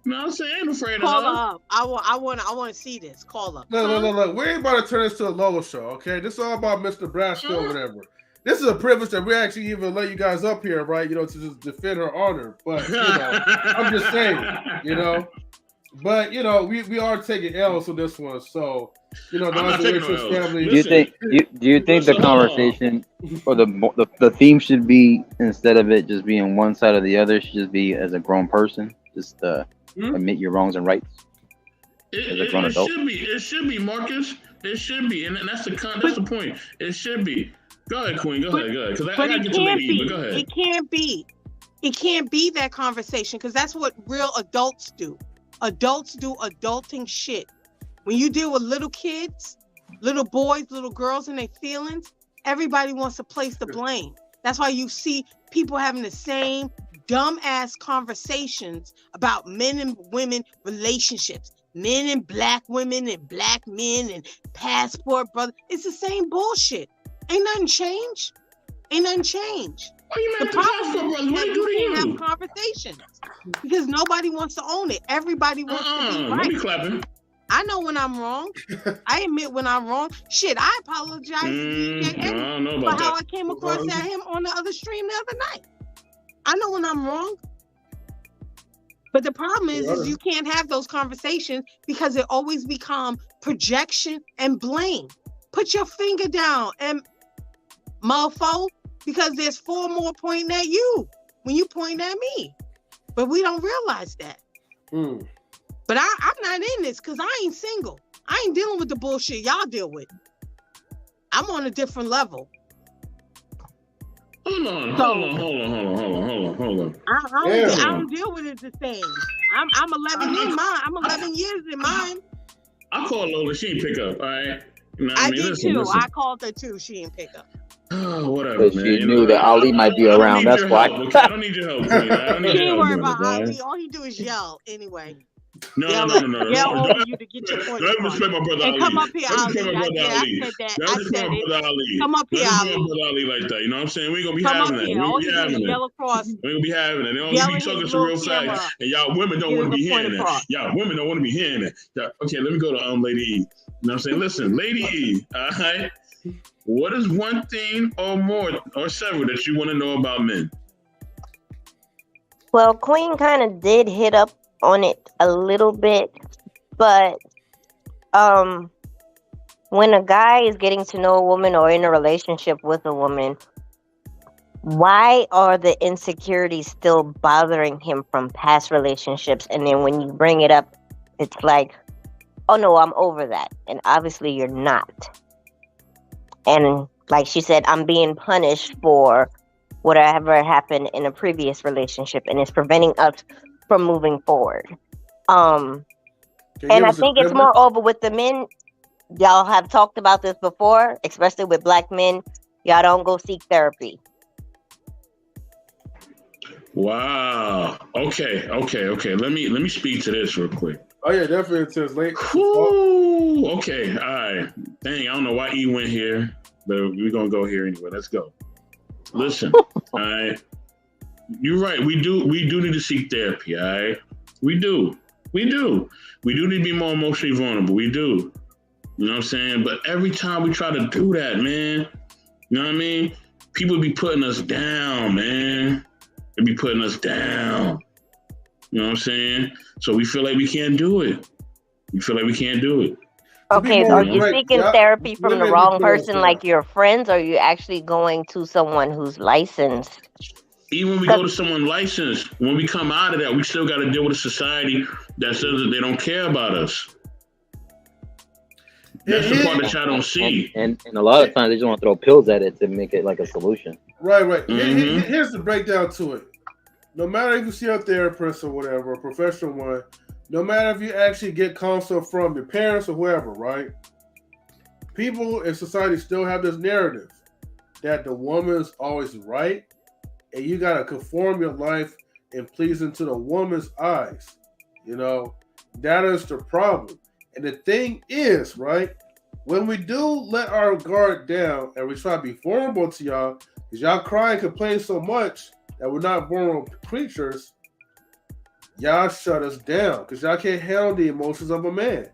No, I'm saying I ain't afraid of Call her. her up. I want to see this. Call her. Look. We ain't about to turn this to a Lola show, okay? This is all about Mr. Nebraska or whatever. This is a privilege that we actually even let you guys up here, right? To just defend her honor. But I'm just saying, But we are taking L's on this one, so family. Do you think the conversation or the theme should be, instead of it just being one side or the other, should just be as a grown person, just admit your wrongs and rights as a grown adult? It should be, Marcus. It should be, and that's the point. It should be. Go ahead, Queen. Go ahead. Because I gotta get to Lady E, but go ahead. It can't be. It can't be that conversation, because that's what real adults do. Adults do adulting shit. When you deal with little kids, little boys, little girls and their feelings, everybody wants to place the blame. That's why you see people having the same dumbass conversations about men and women relationships. Men and black women and black men and passport brothers. It's the same bullshit. Ain't nothing changed. Oh, you mad at the passport brothers? What do you do? Have conversations because nobody wants to own it. Everybody wants to be right. Don't be clapping. I know when I'm wrong. I admit when I'm wrong. Shit, I apologize to DJ I don't know about for how that. I came across at him on the other stream the other night. I know when I'm wrong. But the problem is you can't have those conversations because it always become projection and blame. Put your finger down and mofo, because there's 4 more pointing at you when you point at me. But we don't realize that. But I'm not in this because I ain't single. I ain't dealing with the bullshit y'all deal with. I'm on a different level. Hold on. I don't deal with it the same. I'm 11 in mine. I'm 11 years in mine. I called Lola. She didn't pick up. All right. I did too. I called her too. She didn't pick up. Oh, whatever, man. She knew that Ali might be around. That's why. Okay? I don't need your help. Don't worry about Ali. All he do is yell anyway. No. Yell over you to get your point. Let me respect my brother Ali. Come up here, Ali. I said it. Come up here, Ali. Don't brother Ali like that. You know what I'm saying? We ain't gonna be having that. We ain't gonna be having that. We ain't gonna be having that. You be talking so real fast, and y'all women don't want to be hearing that. Y'all women don't want to be hearing that. Okay, let me go to Lady E. You know what I'm saying? Listen, Lady E. All right. What is one thing or more or several that you want to know about men? Well, Queen kind of did hit up on it a little bit, but when a guy is getting to know a woman or in a relationship with a woman, why are the insecurities still bothering him from past relationships? And then when you bring it up, it's like, oh no, I'm over that. And obviously you're not. And like she said, I'm being punished for whatever happened in a previous relationship, and it's preventing us from moving forward. And I think it's more over with the men. Y'all have talked about this before, especially with black men. Y'all don't go seek therapy. Wow. Okay. Let me speak to this real quick. Oh yeah, definitely. It says late. Okay. All right. Dang, I don't know why E went here, but we're gonna go here anyway. Let's go. Listen. All right. You're right. We do need to seek therapy. All right. We do need to be more emotionally vulnerable. We do. You know what I'm saying? But every time we try to do that, man, you know what I mean? People be putting us down, man. They be putting us down. You know what I'm saying? So we feel like we can't do it. Okay, so are you seeking therapy from the wrong person, like your friends, or are you actually going to someone who's licensed? Even when we go to someone licensed, when we come out of that, we still got to deal with a society that says that they don't care about us. That's the part that y'all don't see. And a lot of times they just want to throw pills at it to make it like a solution. Right. Mm-hmm. Here's the breakdown to it. No matter if you see a therapist or whatever, a professional one, no matter if you actually get counsel from your parents or whoever, right? People in society still have this narrative that the woman is always right, and you got to conform your life and please into the woman's eyes. You know, that is the problem. And the thing is, right, when we do let our guard down and we try to be vulnerable to y'all, because y'all cry and complain so much that we're not vulnerable creatures, y'all shut us down because y'all can't handle the emotions of a man.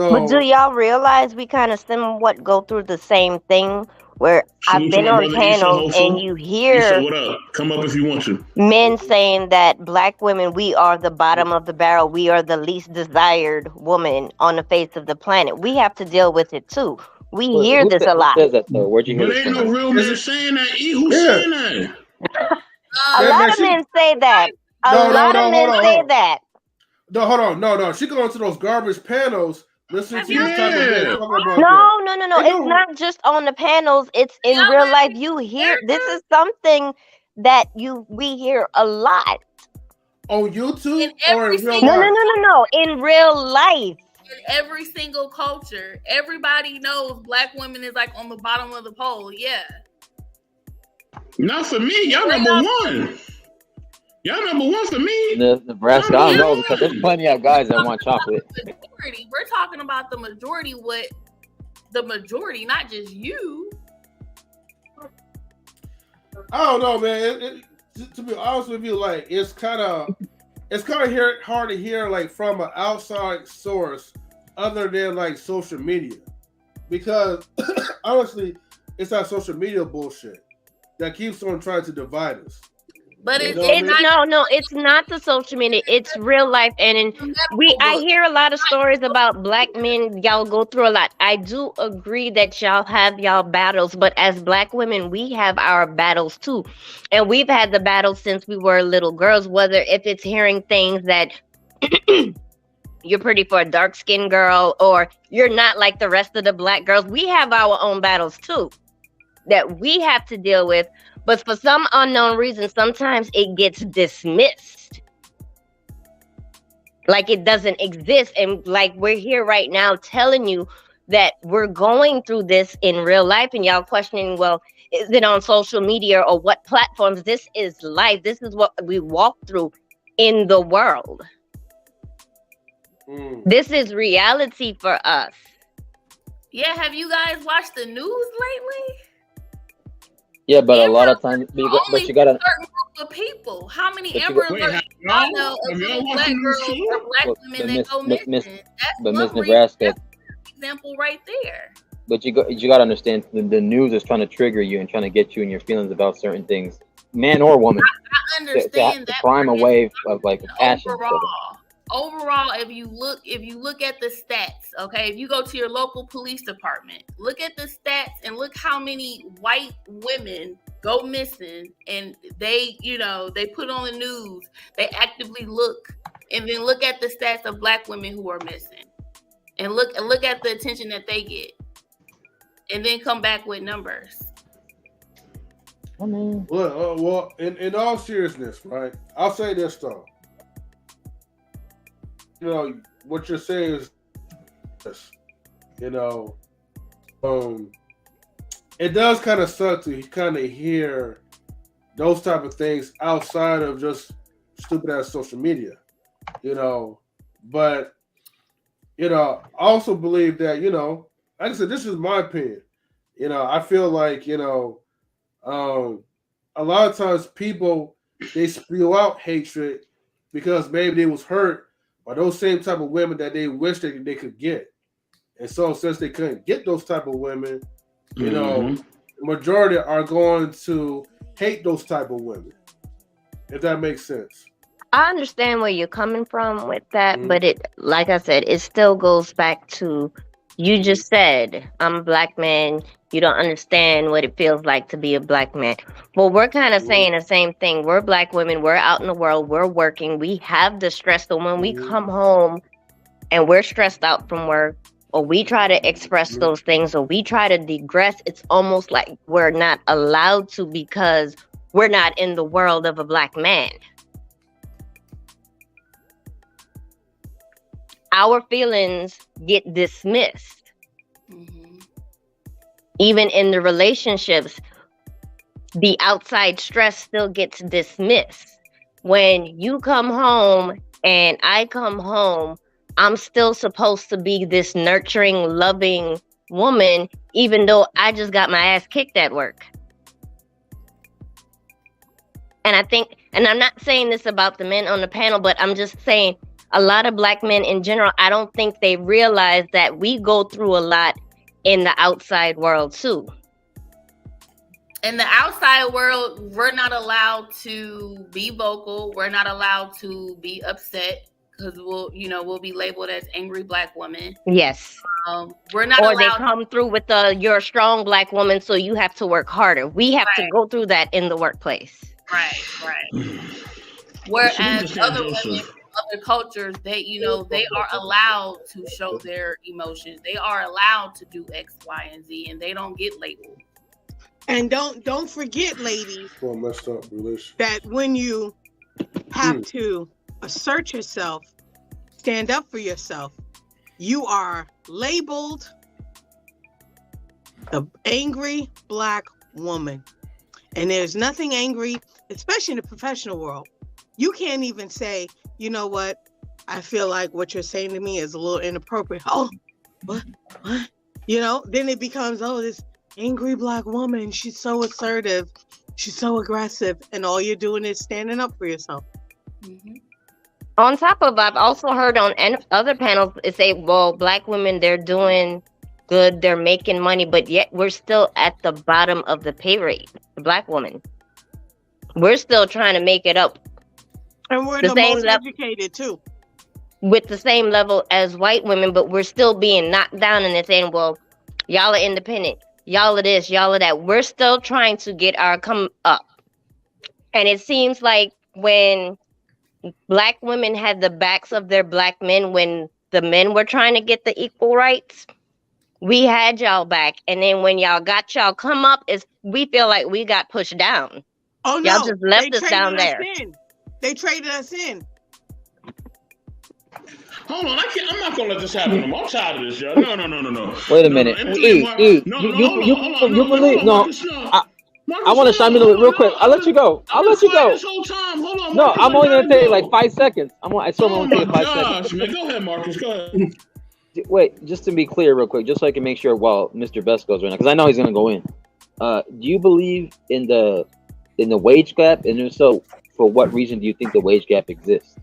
But do So y'all realize we kind of somewhat go through the same thing? Where I've Salute to been my on brother Issa, panels and hopeful. you Issa, hear what up? Come up if you want to. men saying that black women, we are the bottom of the barrel. We are the least desired woman on the face of the planet. We have to deal with it too. We hear this a Who lot. says that though? Where'd you hear But this ain't no from? real is man it? saying that. E, who's Yeah, saying that? A man, lot man, of she men say that. A no, no, lot of no, hold men on, hold say on. that. No, hold on, no, no. She going to those garbage panels, listening Have to y'all these type of men Yeah. talking about that. No, no, no, no. Ain't It's no not just on the panels. It's in y'all real life. live You in hear this America? is something that we hear a lot. on In YouTube or every in real No, single no, no, life. no, no. In real life. in every single culture, everybody knows black women is like on the bottom of the pole. Yeah. Not for me. Y'all Where number y'all one. Y'all number one for me. Nebraska, I Number don't yeah, know because there's one. plenty of guys that want chocolate. majority. We're talking about the majority, what the majority, not just you. I don't know, man. To be honest with you, like it's kind of hard to hear like from an outside source other than like social media, because honestly, it's that social media bullshit that keeps on trying to divide us. But You it's know what I it's mean? not No, it's not the social media. It's real life. And in, the medical I book. hear a lot of stories about black men. Y'all go through a lot. I do agree that y'all have y'all battles, but as black women, we have our battles too. And we've had the battles since we were little girls, whether if it's hearing things that you're pretty for a dark skinned girl or you're not like the rest of the black girls. We have our own battles too that we have to deal with. But for some unknown reason, sometimes it gets dismissed. Like it doesn't exist. And like we're here right now telling you that we're going through this in real life and y'all questioning, well, is it on social media or what platforms? This is life. This is what we walk through in the world. This is reality for us. Yeah, have you guys watched the news lately? Yeah, but a Amber lot of times, Alerts but only you gotta. certain group of people. How many But you Amber got, Wait, Alerts have do y'all y'all? know of Have y'all little watched black the news girls or too? black but women that go missing? That's Miss one reason. Nebraska. That's an example right there. But you got to understand the news is trying to trigger you and trying to get you in your feelings about certain things, man or woman, I understand to that prime a part. wave of like passion. Overall, if you look at the stats, okay, if you go to your local police department, look at the stats and look how many white women go missing, and they put on the news, they actively look, and then look at the stats of black women who are missing, and look at the attention that they get, and then come back with numbers. I mean, Well, in all seriousness, right? I'll say this though. You know what you're saying is this. You know, it does kind of suck to kind of hear those type of things outside of just stupid ass social media. You know, but I also believe that like I said, this is my opinion. I feel like a lot of times people they spew out hatred because maybe they was hurt by those same type of women that they wish they could get. And so since they couldn't get those type of women, the majority are going to hate those type of women. If that makes sense. I understand where you're coming from with that, but it, like I said, it still goes back to you just said, I'm a black man. You don't understand what it feels like to be a black man. Well, we're kind of saying the same thing. We're black women. We're out in the world. We're working. We have the stress. So when we come home and we're stressed out from work, or we try to express those things, or we try to digress, it's almost like we're not allowed to because we're not in the world of a black man. Our feelings get dismissed. Even in the relationships, the outside stress still gets dismissed. When you come home and I come home, I'm still supposed to be this nurturing, loving woman, even though I just got my ass kicked at work. And I think And I'm not saying this about the men on the panel, but I'm just saying a lot of black men in general, I don't think they realize that we go through a lot in the outside world too. In the outside world, we're not allowed to be vocal. We're not allowed to be upset because we'll be labeled as angry black women. Yes. We're not or allowed. They come through with you're a strong black woman, so you have to work harder. We have to go through that in the workplace. Right. Whereas other women, other cultures, they are allowed to show their emotions. They are allowed to do X, Y, and Z, and they don't get labeled. And don't forget, ladies, messed up relationship, that when you have to assert yourself, stand up for yourself, you are labeled the angry black woman. And there's nothing angry, especially in the professional world. You can't even say, you know what, I feel like what you're saying to me is a little inappropriate. Oh, what? Then it becomes, this angry black woman, she's so assertive, she's so aggressive, and all you're doing is standing up for yourself. Mm-hmm. On top of, I've also heard on other panels it say, well, black women, they're doing good, they're making money, but yet we're still at the bottom of the pay rate. The black woman, we're still trying to make it up, and we're the most educated too, with the same level as white women, but we're still being knocked down, and they're saying, well, y'all are independent, y'all are this, y'all are that. We're still trying to get our come up. And it seems like when black women had the backs of their black men, when the men were trying to get the equal rights, we had y'all back. And then when y'all got y'all come up, we feel like we got pushed down. Oh no, y'all just left us down there. They traded us in. Hold on, I'm not gonna let this happen no more. I'm tired of this, yo. No. Wait a minute. You believe? No. I want to chime in real quick. I'll let you go. This whole time. Hold on. No, I'm only gonna take like 5 seconds. I still want to take 5 seconds. Man. Go ahead, Marcus. Go ahead. Wait, just to be clear, real quick, just so I can make sure while Mr. Best goes right now, because I know he's gonna go in. Do you believe in the wage gap, and if so, for what reason do you think the wage gap exists?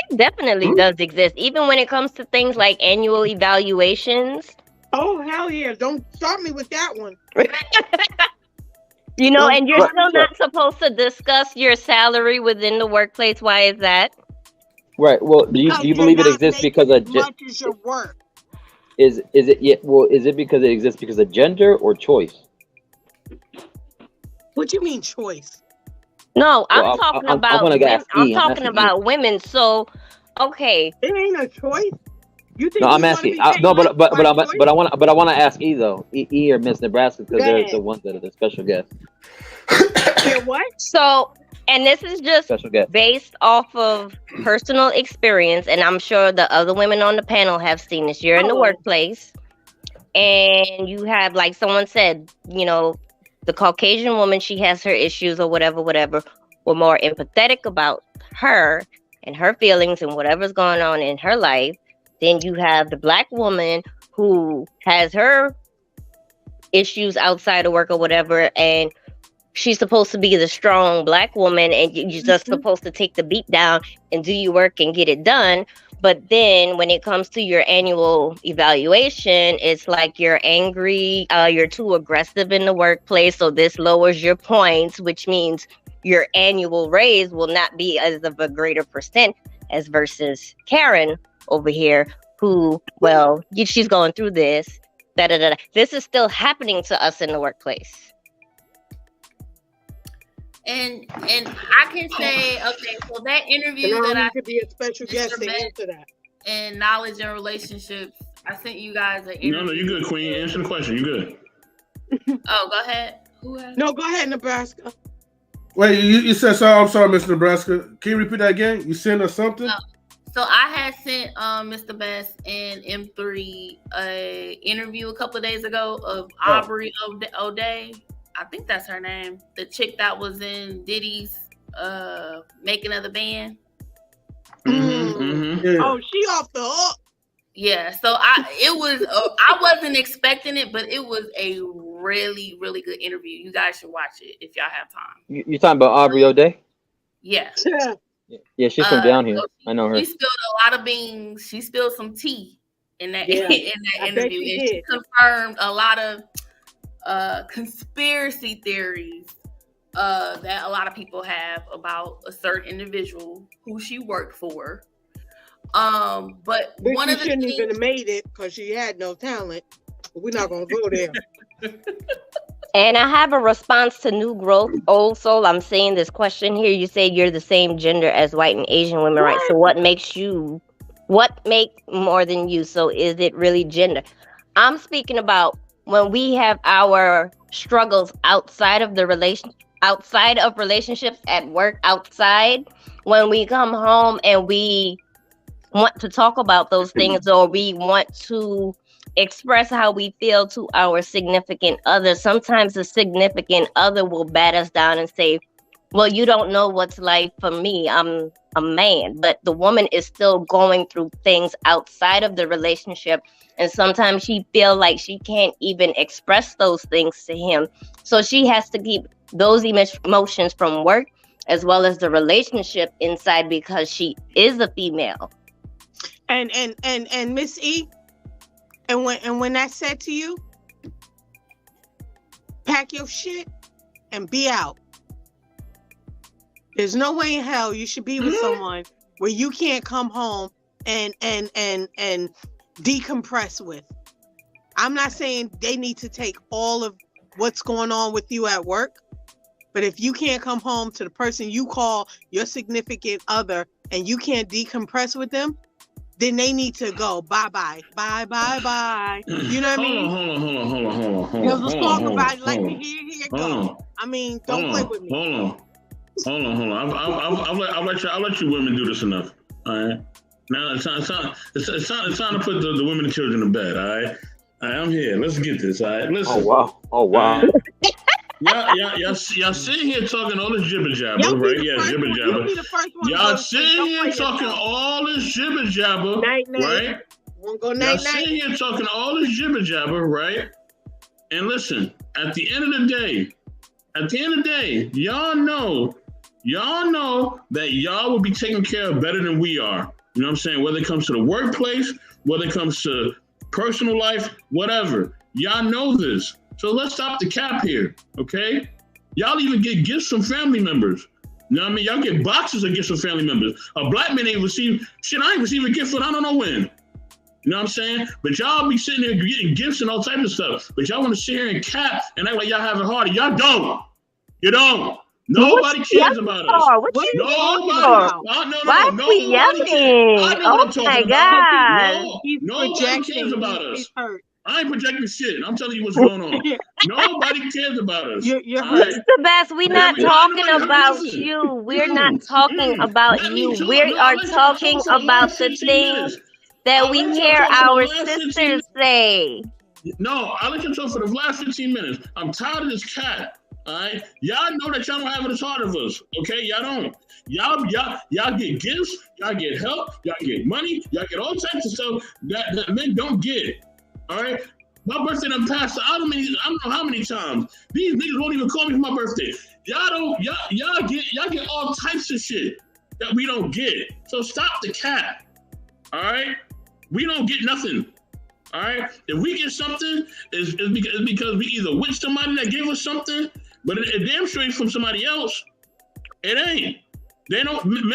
It definitely does exist, even when it comes to things like annual evaluations. Oh, hell yeah. Don't start me with that one. And you're still not supposed to discuss your salary within the workplace. Why is that? Right. Well, do you believe it exists because of much as your work? Is it because it exists because of gender or choice? What do you mean choice? No, I'm talking about women. So, okay, it ain't a choice. You think? No, I'm asking. But I want to ask E though, E or Miss Nebraska, because they're the ones that are the special guests. What? So, and this is just based off of personal experience, and I'm sure the other women on the panel have seen this. You're in the workplace, and you have, like someone said, the Caucasian woman, she has her issues or whatever. We're more empathetic about her and her feelings and whatever's going on in her life. Then you have the black woman who has her issues outside of work or whatever, and she's supposed to be the strong black woman, and you're just supposed to take the beat down and do your work and get it done. But then when it comes to your annual evaluation, it's like you're angry, you're too aggressive in the workplace, so this lowers your points, which means your annual raise will not be as of a greater percent as versus Karen over here, who, she's going through this. This is still happening to us in the workplace. And I can say, okay, so that interview that I could be a special guest to answer that. And knowledge and relationships, I sent you guys an interview. No, you good, Queen. Answer the question. You good. Oh, go ahead. No, go ahead, Nebraska. Wait, you said so. I'm sorry, Mr. Nebraska. Can you repeat that again? You sent us something? So I had sent Mr. Best and M3 a interview a couple of days ago of Aubrey O'Day. I think that's her name. The chick that was in Diddy's Making of the Band. Mm-hmm. Yeah. Oh, she off the hook. Yeah. So I wasn't expecting it, but it was a really, really good interview. You guys should watch it if y'all have time. You're talking about Aubrey O'Day? Yeah. Yeah, she's from down here. So I know her. She spilled a lot of beans. She spilled some tea in that Yeah, in that interview, and she confirmed a lot of conspiracy theories that a lot of people have about a certain individual who she worked for. But one she of the shouldn't things, even have made it because she had no talent. But we're not gonna go there. And I have a response to New Growth, Old Soul. I'm saying this question here. You say you're the same gender as white and Asian women, right? So what makes more than you? So is it really gender? I'm speaking about when we have our struggles outside of relationships, at work, outside, when we come home and we want to talk about those things, or we want to express how we feel to our significant other. Sometimes the significant other will bat us down and say, well, you don't know what's life for me. I'm a man. But the woman is still going through things outside of the relationship. And sometimes she feel like she can't even express those things to him. So she has to keep those emotions from work as well as the relationship inside, because she is a female. And Miss E, and when I said to you, pack your shit and be out. There's no way in hell you should be with someone where you can't come home and decompress with. I'm not saying they need to take all of what's going on with you at work, but if you can't come home to the person you call your significant other and you can't decompress with them, then they need to go. Bye. You know what I mean? Hold on. There's a song about it, like here it go. I mean, don't play with me. Hold on. I'll let you women do this enough. All right. Now it's time to put the women and children to bed. All right. I'm here. Let's get this. All right. Listen. Oh wow. Y'all sitting here talking all this jibber jabber, right? Yeah, jibber jabber. Y'all sitting here talking all this jibber jabber, right? Y'all sitting here talking all this jibber jabber, right? And listen, at the end of the day, y'all know that y'all will be taken care of better than we are. You know what I'm saying? Whether it comes to the workplace, whether it comes to personal life, whatever. Y'all know this. So let's stop the cap here, okay? Y'all even get gifts from family members. You know what I mean? Y'all get boxes of gifts from family members. A black man ain't receive shit. I ain't received a gift for I don't know when. You know what I'm saying? But y'all be sitting there getting gifts and all types of stuff. But y'all want to sit here and cap and act like y'all have it harder. Y'all don't. You don't. Nobody cares about us. Why are we yelling? Oh my God. Nobody cares about us. I ain't projecting shit. I'm telling you what's going on. Nobody cares about us. Mr. Bass, we're not talking about you. We're not talking about you. We are talking about the things that we hear our sisters say. No, I let you talk for the last 15 minutes. I'm tired of this cat. All right, y'all know that y'all don't have it as hard of us. Okay, y'all don't. Y'all get gifts. Y'all get help. Y'all get money. Y'all get all types of stuff that men don't get. All right, my birthday done passed. I don't know how many times. These niggas won't even call me for my birthday. Y'all get all types of shit that we don't get. So stop the cap. All right, we don't get nothing. All right, if we get something, it's because we either with somebody that gave us something, but it damn sure ain't from somebody else. It ain't. Men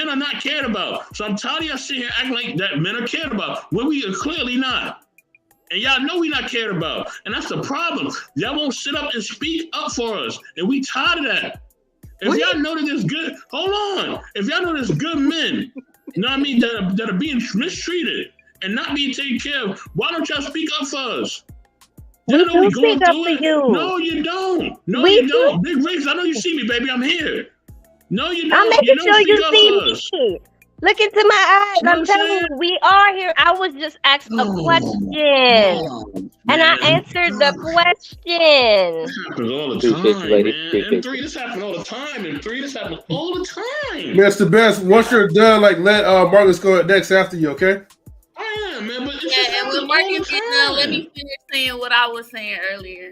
are not cared about. So I'm tired of y'all sitting here acting like that men are cared about when we are clearly not. And y'all know we not cared about. And that's the problem. Y'all won't sit up and speak up for us. And we tired of that. If y'all know that there's good, hold on. If y'all know there's good men, you know what I mean, that are being mistreated and not being taken care of, why don't y'all speak up for us? We do speak up for you. No, you don't. You don't. Big Riggs, I know you see me, baby. I'm here. No, you don't. I'm making sure you see me. Look into my eyes. I'm telling you, we are here. I was just asked a question. And I answered the question. This happens all the time, man. And 3, this happens all the time. And 3, this happens all the time. Mr. Best, once you're done, let Marcus go next after you, okay? I am, man. But and when Marcus gets done, let me finish saying what I was saying earlier.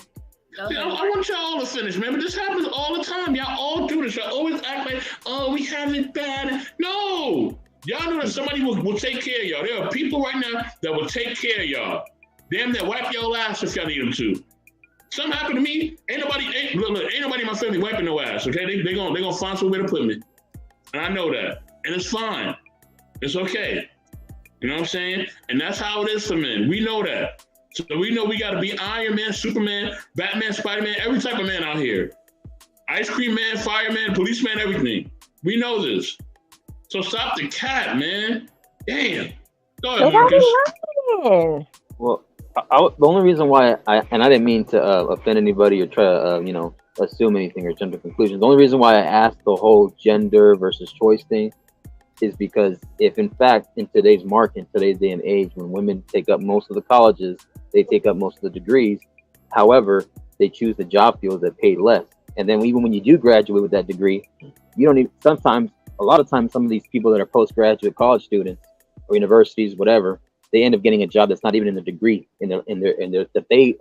Go See, I ahead. want y'all all to finish, man. But this happens all the time. Y'all all do this. Y'all always act like, oh, we have it bad. No. Y'all know that somebody will take care of y'all. There are people right now that will take care of y'all. Damn that wipe y'all ass if y'all need them to. Something happened to me. Ain't nobody in my family wiping no ass. Okay, they gonna find some way to put me, and I know that, and it's fine. It's okay. You know what I'm saying? And that's how it is for men. We know that. So we know we got to be Iron Man, Superman, Batman, Spider-Man, every type of man out here. Ice cream man, fireman, policeman, everything. We know this. So stop the cat, man. Damn. Go ahead, Marcus. Well, the only reason why I didn't mean to offend anybody or try to assume anything or jump to conclusions. The only reason why I asked the whole gender versus choice thing is because if in fact in today's market, today's day and age, when women take up most of the colleges, they take up most of the degrees. However, they choose the job fields that pay less. And then even when you do graduate with that degree, you don't even, a lot of times, some of these people that are postgraduate college students or universities, whatever, they end up getting a job that's not even in the degree that they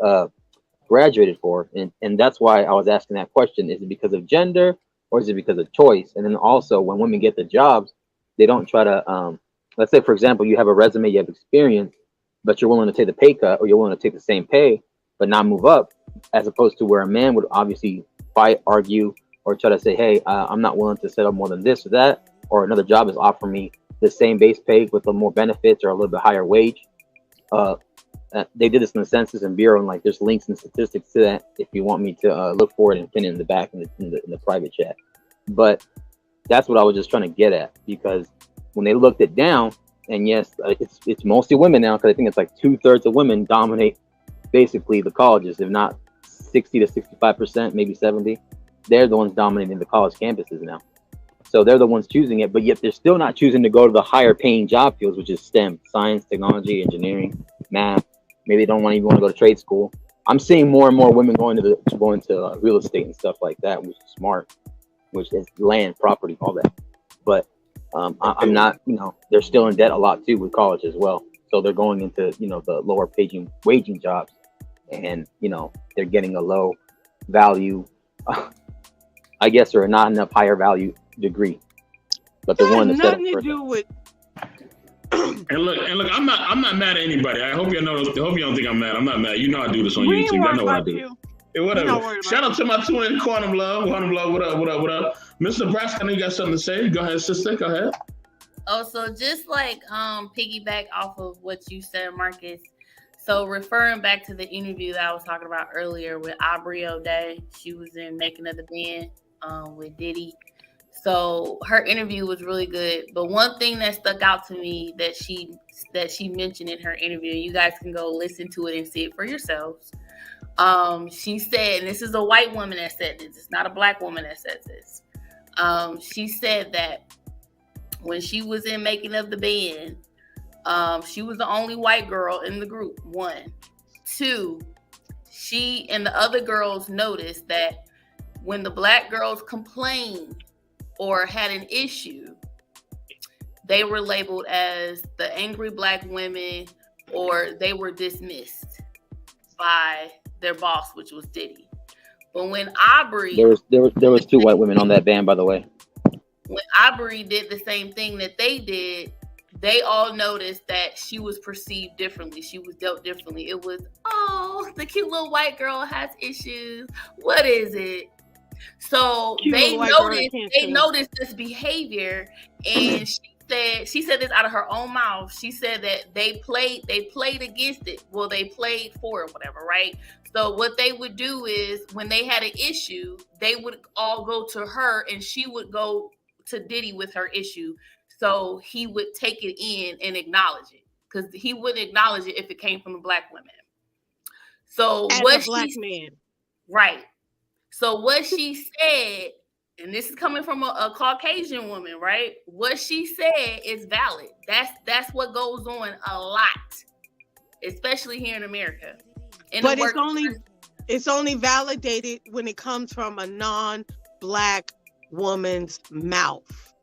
graduated for. And that's why I was asking that question. Is it because of gender or is it because of choice? And then also when women get the jobs, they don't try to, let's say, for example, you have a resume, you have experience, but you're willing to take the pay cut or you're willing to take the same pay, but not move up, as opposed to where a man would obviously fight, argue, or try to say, hey, I'm not willing to set up more than this or that, or another job is offering me the same base pay with more benefits or a little bit higher wage. They did this in the Census and Bureau, and like there's links and statistics to that if you want me to look for it and pin it in the back in the private chat. But that's what I was just trying to get at, because when they looked it down, and yes, it's mostly women now, because I think it's like 2/3 of women dominate basically the colleges, if not 60 to 65%, maybe 70. They're the ones dominating the college campuses now. So they're the ones choosing it, but yet they're still not choosing to go to the higher paying job fields, which is STEM, science, technology, engineering, math. Maybe they don't even want to go to trade school. I'm seeing more and more women going to real estate and stuff like that, which is smart, which is land, property, all that. But I'm not, they're still in debt a lot too with college as well. So they're going into, the lower waging jobs, and, they're getting a low value, I guess, or not enough higher value degree. But they're willing to set up nothing to do with. And look, I'm not mad at anybody. I hope you know. I hope you don't think I'm mad. I'm not mad. You know I do this on YouTube. I know what I do. Yeah, whatever. Shout out to my tune in Quantum Love. Quantum Love, what up? Miss Nebraska, I know you got something to say. Go ahead, sister. Go ahead. Oh, so just like piggyback off of what you said, Marcus. So referring back to the interview that I was talking about earlier with Aubrey O'Day, she was in Making of the Band with Diddy. So her interview was really good. But one thing that stuck out to me that she mentioned in her interview, you guys can go listen to it and see it for yourselves. She said, and this is a white woman that said this, it's not a black woman that says this. She said that when she was in Making of the Band, she was the only white girl in the group, 1. 2, she and the other girls noticed that when the black girls complained or had an issue, they were labeled as the angry black women, or they were dismissed by their boss, which was Diddy. But when Aubrey, there was 2 white women on that band, by the way. When Aubrey did the same thing that they did, they all noticed that she was perceived differently. She was dealt differently. It was, oh, the cute little white girl has issues. What is it? So they noticed this behavior, and she said this out of her own mouth. She said that they played against it. Well, they played for it, whatever, right? So what they would do is when they had an issue, they would all go to her, and she would go to Diddy with her issue. So he would take it in and acknowledge it, because he wouldn't acknowledge it if it came from the black women. So As a black man, right? So what she said, and this is coming from a Caucasian woman, right? What she said is valid. That's what goes on a lot, especially here in America. But it's only validated when it comes from a non-black woman's mouth.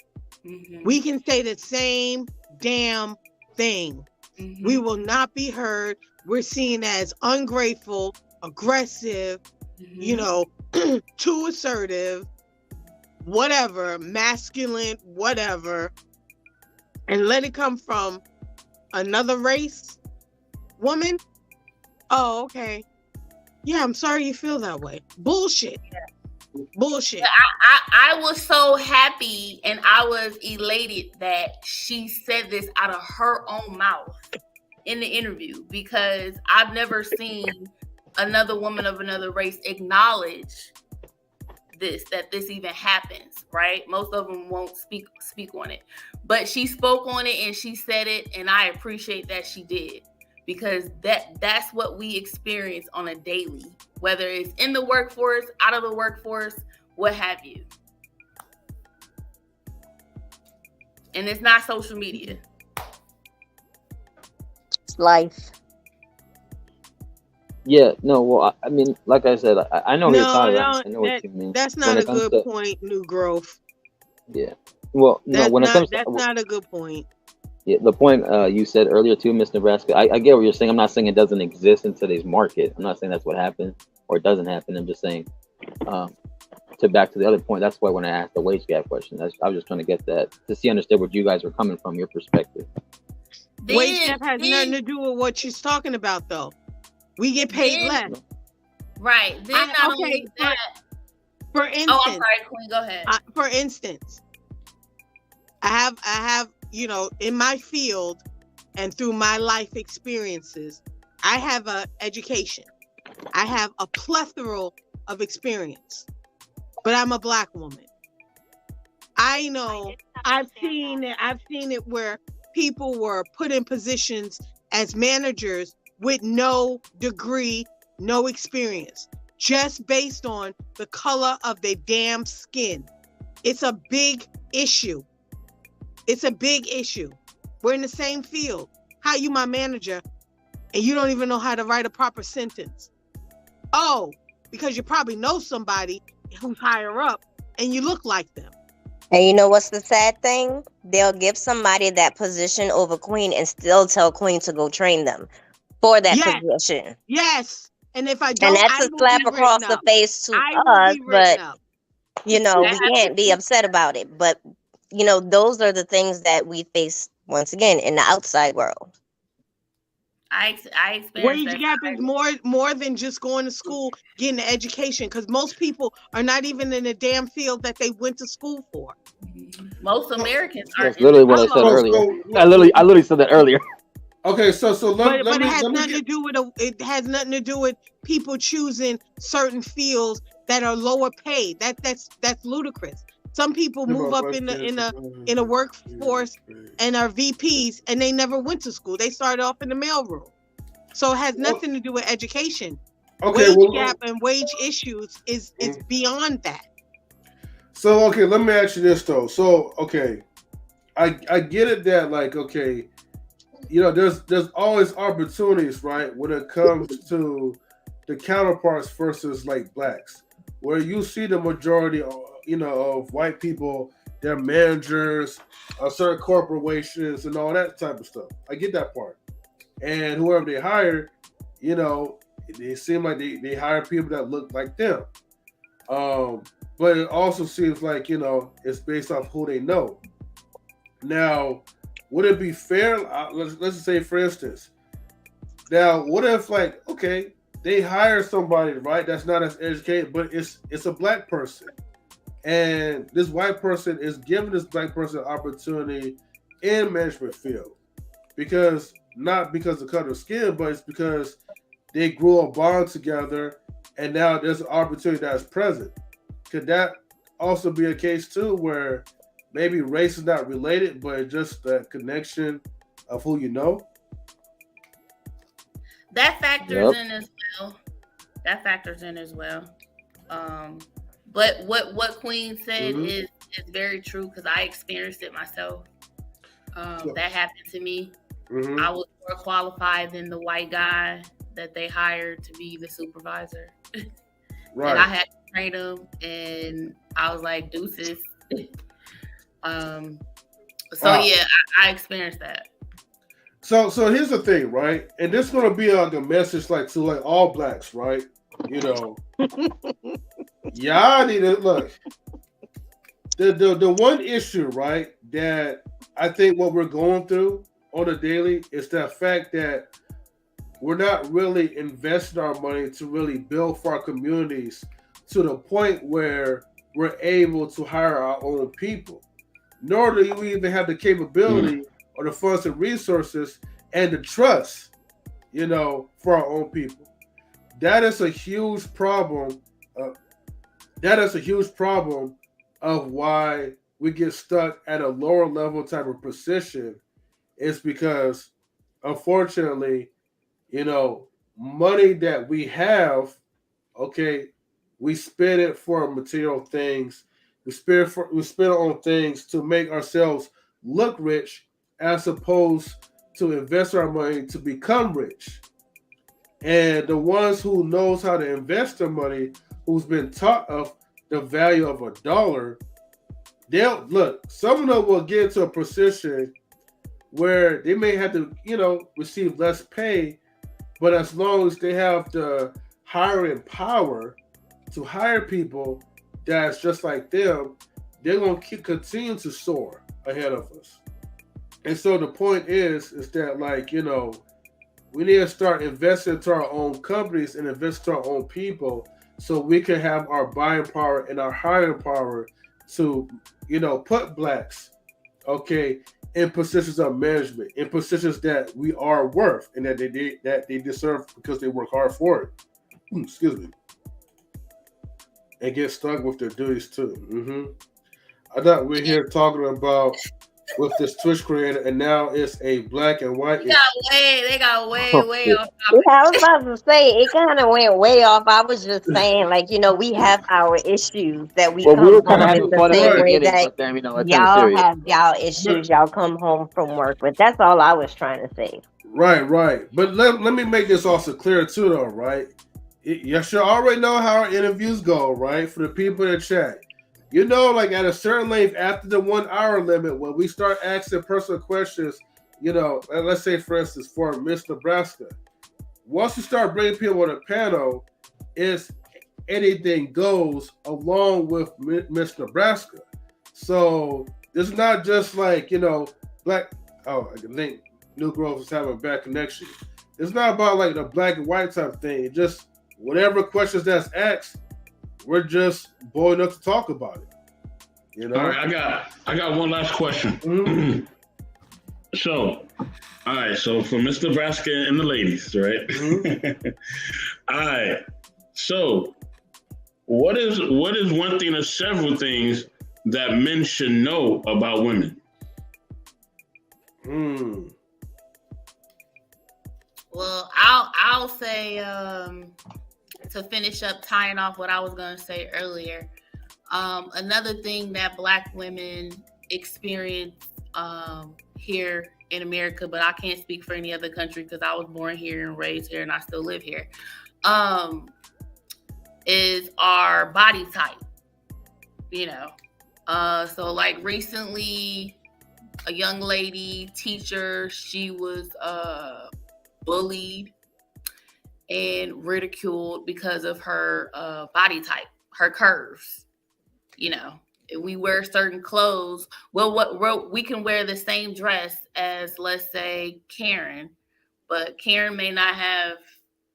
Mm-hmm. We can say the same damn thing. Mm-hmm. We will not be heard. We're seen as ungrateful, aggressive, you know, too assertive, whatever, masculine, whatever, and let it come from another race woman. Oh, okay. Yeah, I'm sorry you feel that way. Bullshit. Bullshit. I was so happy and I was elated that she said this out of her own mouth in the interview, because I've never seen another woman of another race acknowledge that this even happens, right? Most of them won't speak on it, but she spoke on it and she said it, and I appreciate that she did, because that's what we experience on a daily, whether it's in the workforce, out of the workforce, what have you. And it's not social media. It's life. Yeah, no, well, I mean, like I said, I know what you're talking about. I know what you mean. That's not When a it comes good to- point, New Growth. Yeah. Well, no, when it comes to That's not a good point. yeah, the point you said earlier too, Miss Nebraska, I get what you're saying. I'm not saying it doesn't exist in today's market. I'm not saying that's what happened or it doesn't happen. I'm just saying, to back to the other point, that's why when I asked the wage gap question, I was just trying to get that to understand where you guys were coming from, your perspective. Wage gap has nothing to do with what she's talking about, though. We get paid less. Right. Then not only that. For instance, oh, I'm sorry, Queen. Go ahead. For instance, I have, you know, in my field and through my life experiences, I have a education. I have a plethora of experience, but I'm a Black woman. I know I've seen it where people were put in positions as managers with no degree, no experience, just based on the color of their damn skin. It's a big issue. It's a big issue. We're in the same field. How you my manager and you don't even know how to write a proper sentence? Oh, because you probably know somebody who's higher up and you look like them. And you know what's the sad thing? They'll give somebody that position over Queen and still tell Queen to go train them for that position. Yes. And if I don't, and that's a slap across the face to us, but you know, we can't be upset about it. But you know, those are the things that we face once again in the outside world. I wage gap is more than just going to school, getting an education, because most people are not even in the damn field that they went to school for. Most Americans are. That's literally what I said earlier. I literally said that earlier. Okay, so let but me, it has let me nothing to do with it has nothing to do with people choosing certain fields that are lower paid. That's ludicrous. Some people move up in a workforce and are VPs and they never went to school. They started off in the mailroom. So it has nothing to do with education. Okay, wage gap and wage issues is beyond that. So okay, let me ask you this though. So okay, I get it that like okay, you know there's always opportunities, right, when it comes to the counterparts versus like blacks, where you see the majority of white people, they're managers of certain corporations and all that type of stuff. I get that part. And whoever they hire, they seem like they hire people that look like them. But it also seems like, it's based off who they know. Now, would it be fair? Let's just say, for instance, now, what if, like, okay, they hire somebody, right, that's not as educated, but it's a black person. And this white person is giving this black person an opportunity in management field. Not because of color of skin, but it's because they grew a bond together and now there's an opportunity that's present. Could that also be a case too, where maybe race is not related, but just that connection of who you know? That factors in as well. But what Queen said is very true, because I experienced it myself. That happened to me. Mm-hmm. I was more qualified than the white guy that they hired to be the supervisor. Right. And I had to train him, and I was like, deuces. I experienced that. So here's the thing, right? And this is gonna be like a message like to like all blacks, right? You know, y'all need to look. The one issue, right, that I think what we're going through on a daily is the fact that we're not really investing our money to really build for our communities to the point where we're able to hire our own people. Nor do we even have the capability or the funds and resources and the trust, you know, for our own people. That is a huge problem. That is a huge problem of why we get stuck at a lower level type of position. Is because, unfortunately, you know, money that we have, okay, we spend it for material things. We spend it on things to make ourselves look rich, as opposed to invest our money to become rich. And the ones who knows how to invest their money, who's been taught of the value of a dollar, they'll look. Some of them will get into a position where they may have to, you know, receive less pay, but as long as they have the hiring power to hire people that's just like them, they're going to continue to soar ahead of us. And so the point is that, like, you know, we need to start investing into our own companies and invest to our own people so we can have our buying power and our hiring power to, you know, put blacks, okay, in positions of management, in positions that we are worth and that they deserve because they work hard for it. Excuse me. And get stuck with their duties too. I thought we're here talking about with this Twitch creator, and now it's a black and white. They got way off. Yeah, I was about to say it kind of went way off. I was just saying, like, you know, we have our issues that we Well, we were come kind of home having in the fun at the same way beginning, that but then, you know, it turned y'all serious. have y'all issues. Y'all come home from work with. That's all I was trying to say. Right. But let me make this also clear too, though, right? You should already know how our interviews go, right? For the people in the chat. You know, like at a certain length, after the 1 hour limit, when we start asking personal questions, you know, let's say, for instance, for Miss Nebraska, once you start bringing people on the panel, it's anything goes along with Miss Nebraska. So it's not just like, you know, black. Oh, I think New Grove is having a bad connection. It's not about like the black and white type thing. It's just whatever questions that's asked, we're just bold enough to talk about it. You know. All right, I got one last question. So, all right, so for Mr. Nebraska and the ladies, right? All right. So, what is one thing or several things that men should know about women? Well, I'll say to finish up tying off what I was going to say earlier. Another thing that Black women experience here in America, but I can't speak for any other country because I was born here and raised here and I still live here, is our body type, you know. So like recently, a young lady teacher, she was bullied and ridiculed because of her body type, her curves. You know, if we wear certain clothes, we can wear the same dress as, let's say, Karen, but Karen may not have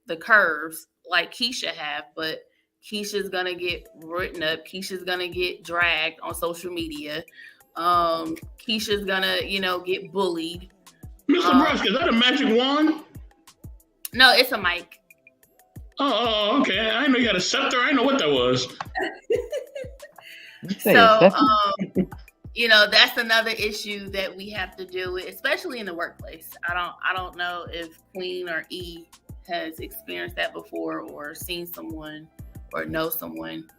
the curves like Keisha have, but Keisha's gonna get written up. Keisha's gonna get dragged on social media. Keisha's gonna, you know, get bullied. Mr. Nebraska, is that a magic wand? No, it's a mic. Oh, okay. I didn't know you had a scepter. I didn't know what that was. So, you know, that's another issue that we have to deal with, especially in the workplace. I don't know if Queen or E has experienced that before or seen someone or know someone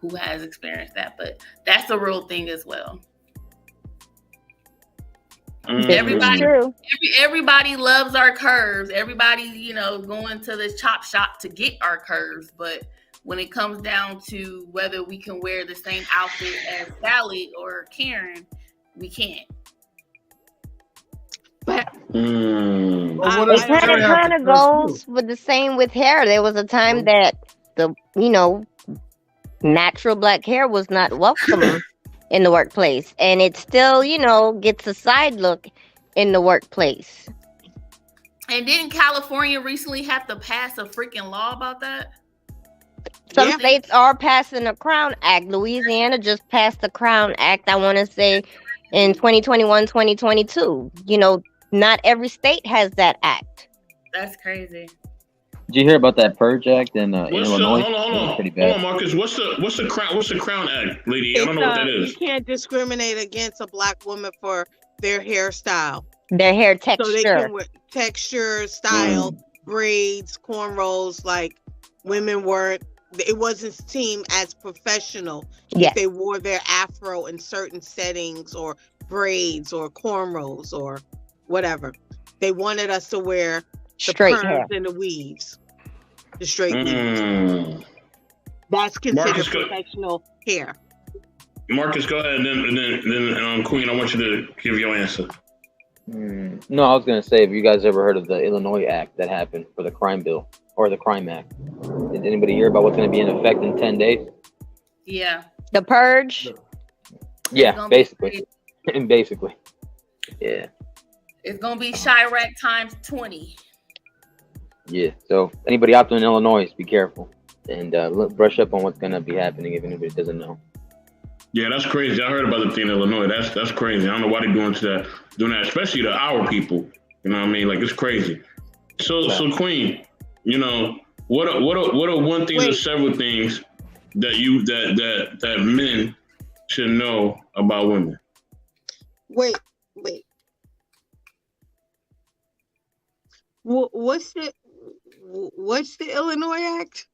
who has experienced that, but that's a real thing as well. Everybody loves our curves. Everybody, you know, going to the chop shop to get our curves, but when it comes down to whether we can wear the same outfit as Sally or Karen, we can't. But it kind of goes with the same with hair. There was a time that the natural black hair was not welcome in the workplace, and it still gets a side look in the workplace. And didn't California recently have to pass a freaking law about that? Some states are passing a Crown Act. Louisiana just passed the Crown Act, I want to say, in 2021, 2022. Not every state has that act. That's crazy. Did you hear about that Purge Act in Illinois? Hold on, Marcus. What's the Crown Act, lady? I don't know what that is. You can't discriminate against a black woman for their hairstyle. Their hair texture. So they can wear texture, style, braids, cornrows. Like women weren't. It wasn't seen as professional if they wore their afro in certain settings, or braids, or cornrows, or whatever. They wanted us to wear the perms and the weaves, the straight weaves. That's considered professional hair. Marcus, go ahead, and then Queen, I want you to give your answer. No, I was gonna say, have you guys ever heard of the Illinois Act that happened for the crime bill or the crime act? Did anybody hear about what's gonna be in effect in 10 days? Yeah. The purge. Yeah, basically. Basically. Yeah. It's gonna be Chirac times 20. Yeah. So anybody out there in Illinois, be careful and brush up on what's gonna be happening if anybody doesn't know. Yeah, that's crazy. I heard about the thing in Illinois. That's crazy. I don't know why they're doing that, especially to our people. You know what I mean? Like, it's crazy. So Queen, what are one thing or several things that men should know about women? Wait. What's the Illinois Act?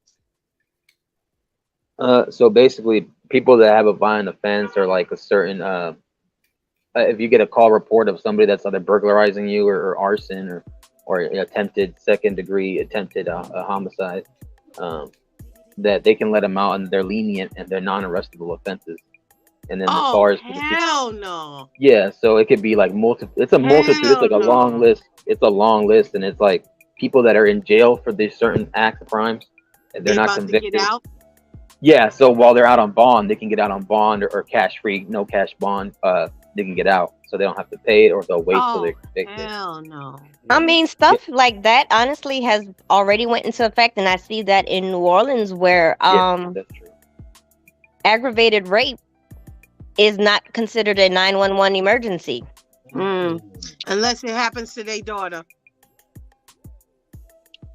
So basically, people that have a violent offense or like a certain, if you get a call report of somebody that's either burglarizing you or arson or attempted second-degree attempted homicide, that they can let them out and they're lenient and they're non-arrestable offenses. And then as far as hell no. Yeah, so it could be like multiple. It's a multitude. It's like a long list. It's a long list, and it's like people that are in jail for these certain acts of crimes, and they're not convicted. To get out? Yeah, so while they're out on bond, they can get out on bond or cash free, no cash bond. They can get out, so they don't have to pay it, or they'll wait till they're convicted. Hell no. I mean, stuff like that honestly has already went into effect, and I see that in New Orleans where that's true. Aggravated rape is not considered a 911 emergency. Unless it happens to their daughter.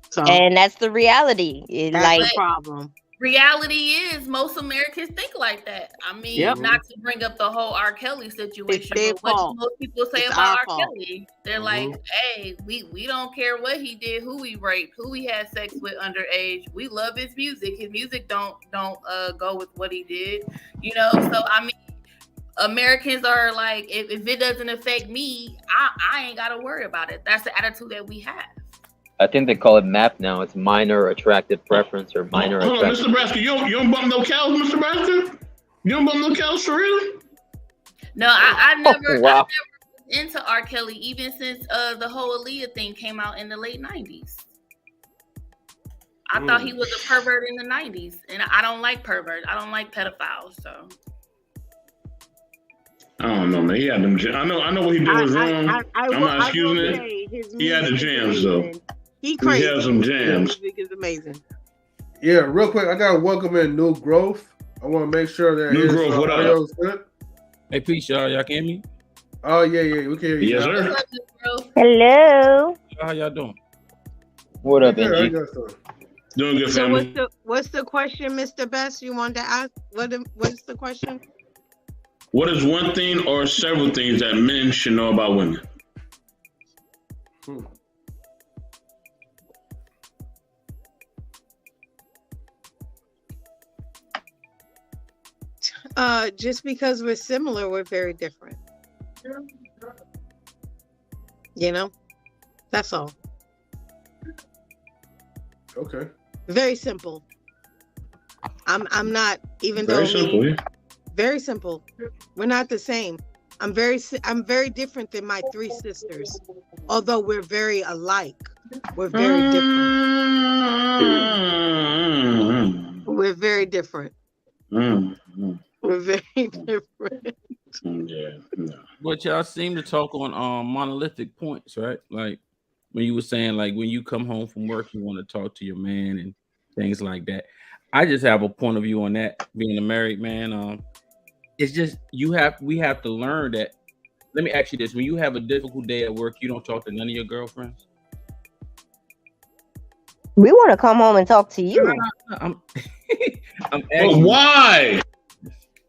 So, and that's the reality. That's the problem. Reality is most Americans think like that. I mean, not to bring up the whole R. Kelly situation, but what do most people say about R. Kelly? They're like, hey, we don't care what he did, who he raped, who he had sex with underage. We love his music. His music don't go with what he did. So I mean, Americans are like, if it doesn't affect me, I ain't got to worry about it. That's the attitude that we have. I think they call it MAP now. It's minor attractive preference or minor attractive. Hold on, Mr. Nebraska, you don't bump no cows, Mr. Nebraska? You don't bump no cows for real? No, I never into R. Kelly, even since the whole Aaliyah thing came out in the late 90s. I thought he was a pervert in the 90s, and I don't like perverts. I don't like pedophiles, so. I don't know, man. He had them. I know what he did was wrong. I'm not excusing it. He had the jams, though. He crazy. He had some jams. His music is amazing. Yeah, real quick, I got to welcome in New Growth. I want to make sure that New Growth, what up? Good. Hey, peace, y'all. Y'all can hear me? Oh, yeah, we can hear you. Yes, sir. Hello. How y'all doing? What up, NG? Doing good, family. So what's the question, Mr. Best? You wanted to ask? What's the question? What is one thing or several things that men should know about women? Just because we're similar, we're very different. That's all. Okay. Very simple. I'm not, even very though simple, yeah. Very simple. We're not the same. I'm very different than my three sisters. Although we're very alike, we're very different. We're very different. Mm-hmm. We're very different. Yeah, no. But y'all seem to talk on monolithic points, right? Like when you were saying, like when you come home from work, you want to talk to your man and things like that. I just have a point of view on that. Being a married man, it's just we have to learn that. Let me ask you this: when you have a difficult day at work, you don't talk to none of your girlfriends. We want to come home and talk to you I'm But asking. why?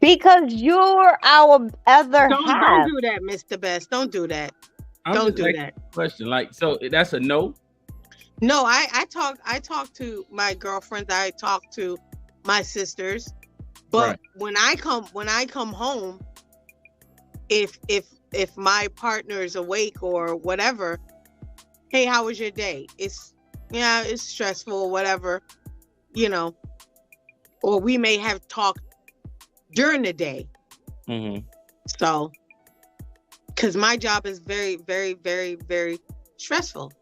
because you're our other Don't half. do that, Mr. Best. Don't do that. I'm Don't just do asking that. a question. Like, so that's a no. No, I talk to my girlfriends. I talk to my sisters. But Right. when I come home, if my partner is awake or whatever, hey, how was your day? It's stressful, whatever, or we may have talked during the day. Mm-hmm. So, because my job is very, very, very, very stressful,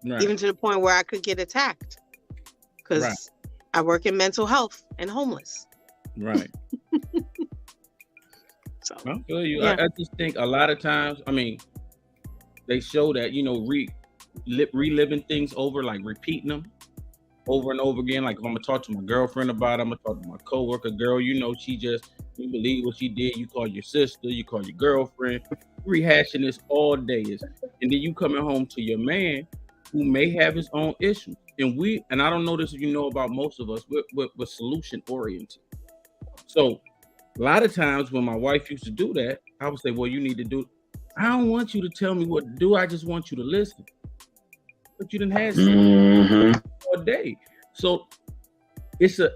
Right. even to the point where I could get attacked because Right. I work in mental health and homeless. Right. So, I feel you. Yeah. I just think a lot of times, I mean, they show that, reliving things over, like repeating them over and over again. Like if I'm gonna talk to my girlfriend about it, I'm gonna talk to my coworker, girl, you believe what she did, you call your sister, you call your girlfriend, rehashing this all day and then you coming home to your man who may have his own issues. And I don't know this if you know about most of us, we're solution oriented. So a lot of times when my wife used to do that, I would say, well, you need to do. I don't want you to tell me what to do. I just want you to listen. But you didn't have sex Mm-hmm. all day. So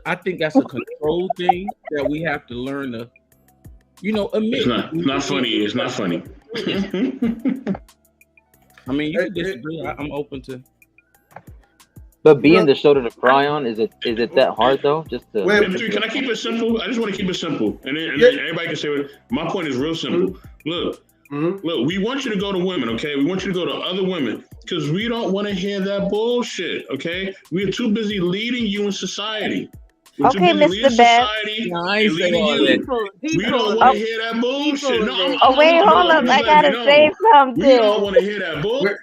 I think that's a control thing that we have to learn to, admit. It's not funny. It's not funny. I mean, you can disagree. I'm open to. But being the shoulder to cry on, is it that hard though? Just to Wait, M3, can I keep it simple? I just want to keep it simple, and then Yeah. everybody can say what. My point is real simple. Look, we want you to go to women, okay? We want you to go to other women because we don't want to hear that bullshit, okay? We're too busy leading you in society. We're too Okay, busy Mr. leading Best. society No, I and ain't say leading all you. that. We don't want to hear that bullshit. No, I'm Oh wait, hold up! I gotta say We don't something. want to hear that bullshit.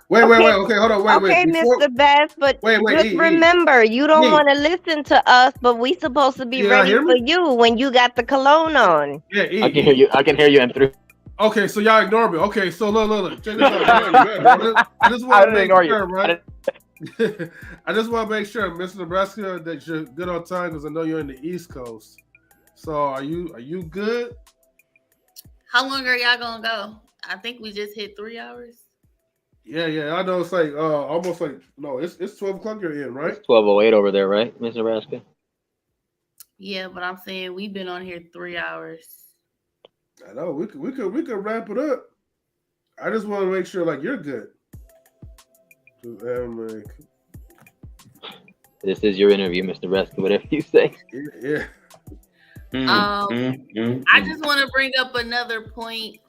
Wait. Okay. Okay, hold on. Wait. Okay, Before, Mr. Best, but wait. just remember, you don't E. want to listen to us, but we supposed to be Yeah, ready hear for me? you when you got the cologne on. Yeah, I can hear you. I can hear you, M3. Okay, so y'all ignore me. Okay, so look. Check this out. I just I want to didn't make ignore you. sure, right? I just want to make sure, Mr. Nebraska, that you're good on time because I know you're in the East Coast. So are you good? How long are y'all gonna go? I think we just hit 3 hours. Yeah. I know it's like almost like no, it's 12 o'clock you're in, right? It's 12:08 over there, right, Miss Nebraska? Yeah, but I'm saying we've been on here 3 hours. I know we could wrap it up. I just want to make sure like you're good. This is your interview, Mr. Nebraska. Whatever you say. Yeah. I just want to bring up another point.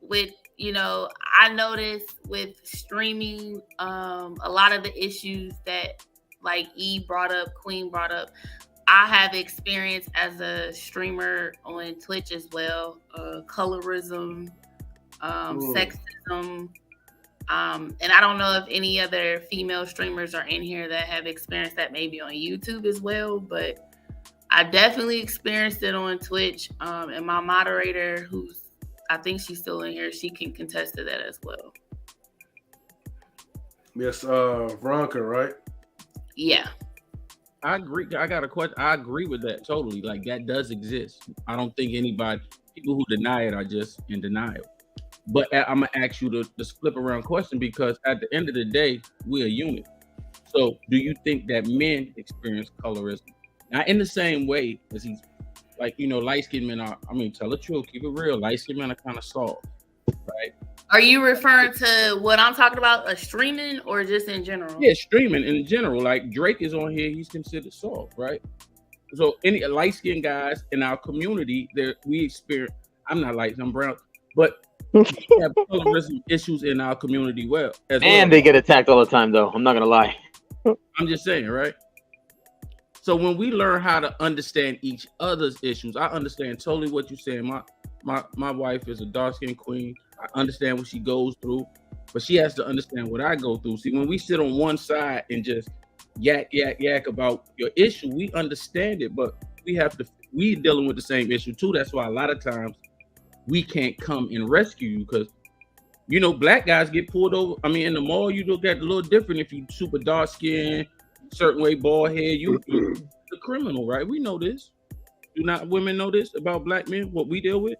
With I noticed with streaming, a lot of the issues that like E brought up, Queen brought up, I have experience as a streamer on Twitch as well. Colorism, sexism, and I don't know if any other female streamers are in here that have experienced that maybe on YouTube as well, but I definitely experienced it on Twitch. And my moderator, I think she's still in here, she can contest to that as well. Yes, Veronica, right? Yeah. I agree. I got a question. I agree with that totally. Like that does exist. I don't think people who deny it are just in denial. But I'm gonna ask you this flip around question because at the end of the day, we're a unit. So do you think that men experience colorism? Not in the same way as he's like, light-skinned men are, tell the truth, keep it real. Light-skinned men are kind of soft, right? Are you referring to what I'm talking about, a streaming or just in general? Yeah, streaming in general. Like Drake is on here, he's considered soft, right? So any light-skinned guys in our community that we experience, I'm not light, I'm brown, but we have colorism issues in our community as well. And they get attacked all the time, though. I'm not gonna lie. I'm just saying, right? So when we learn how to understand each other's issues, I understand totally what you're saying. My wife is a dark-skinned queen. I understand what she goes through, but she has to understand what I go through. See, when we sit on one side and just yak about your issue, we understand it, but we dealing with the same issue too. That's why a lot of times we can't come and rescue you, because you know, black guys get pulled over. I mean, in the mall, you look at a little different. If you super dark skin, certain way, bald head, you're the criminal, right? We know this. Do not women know this about black men, what we deal with?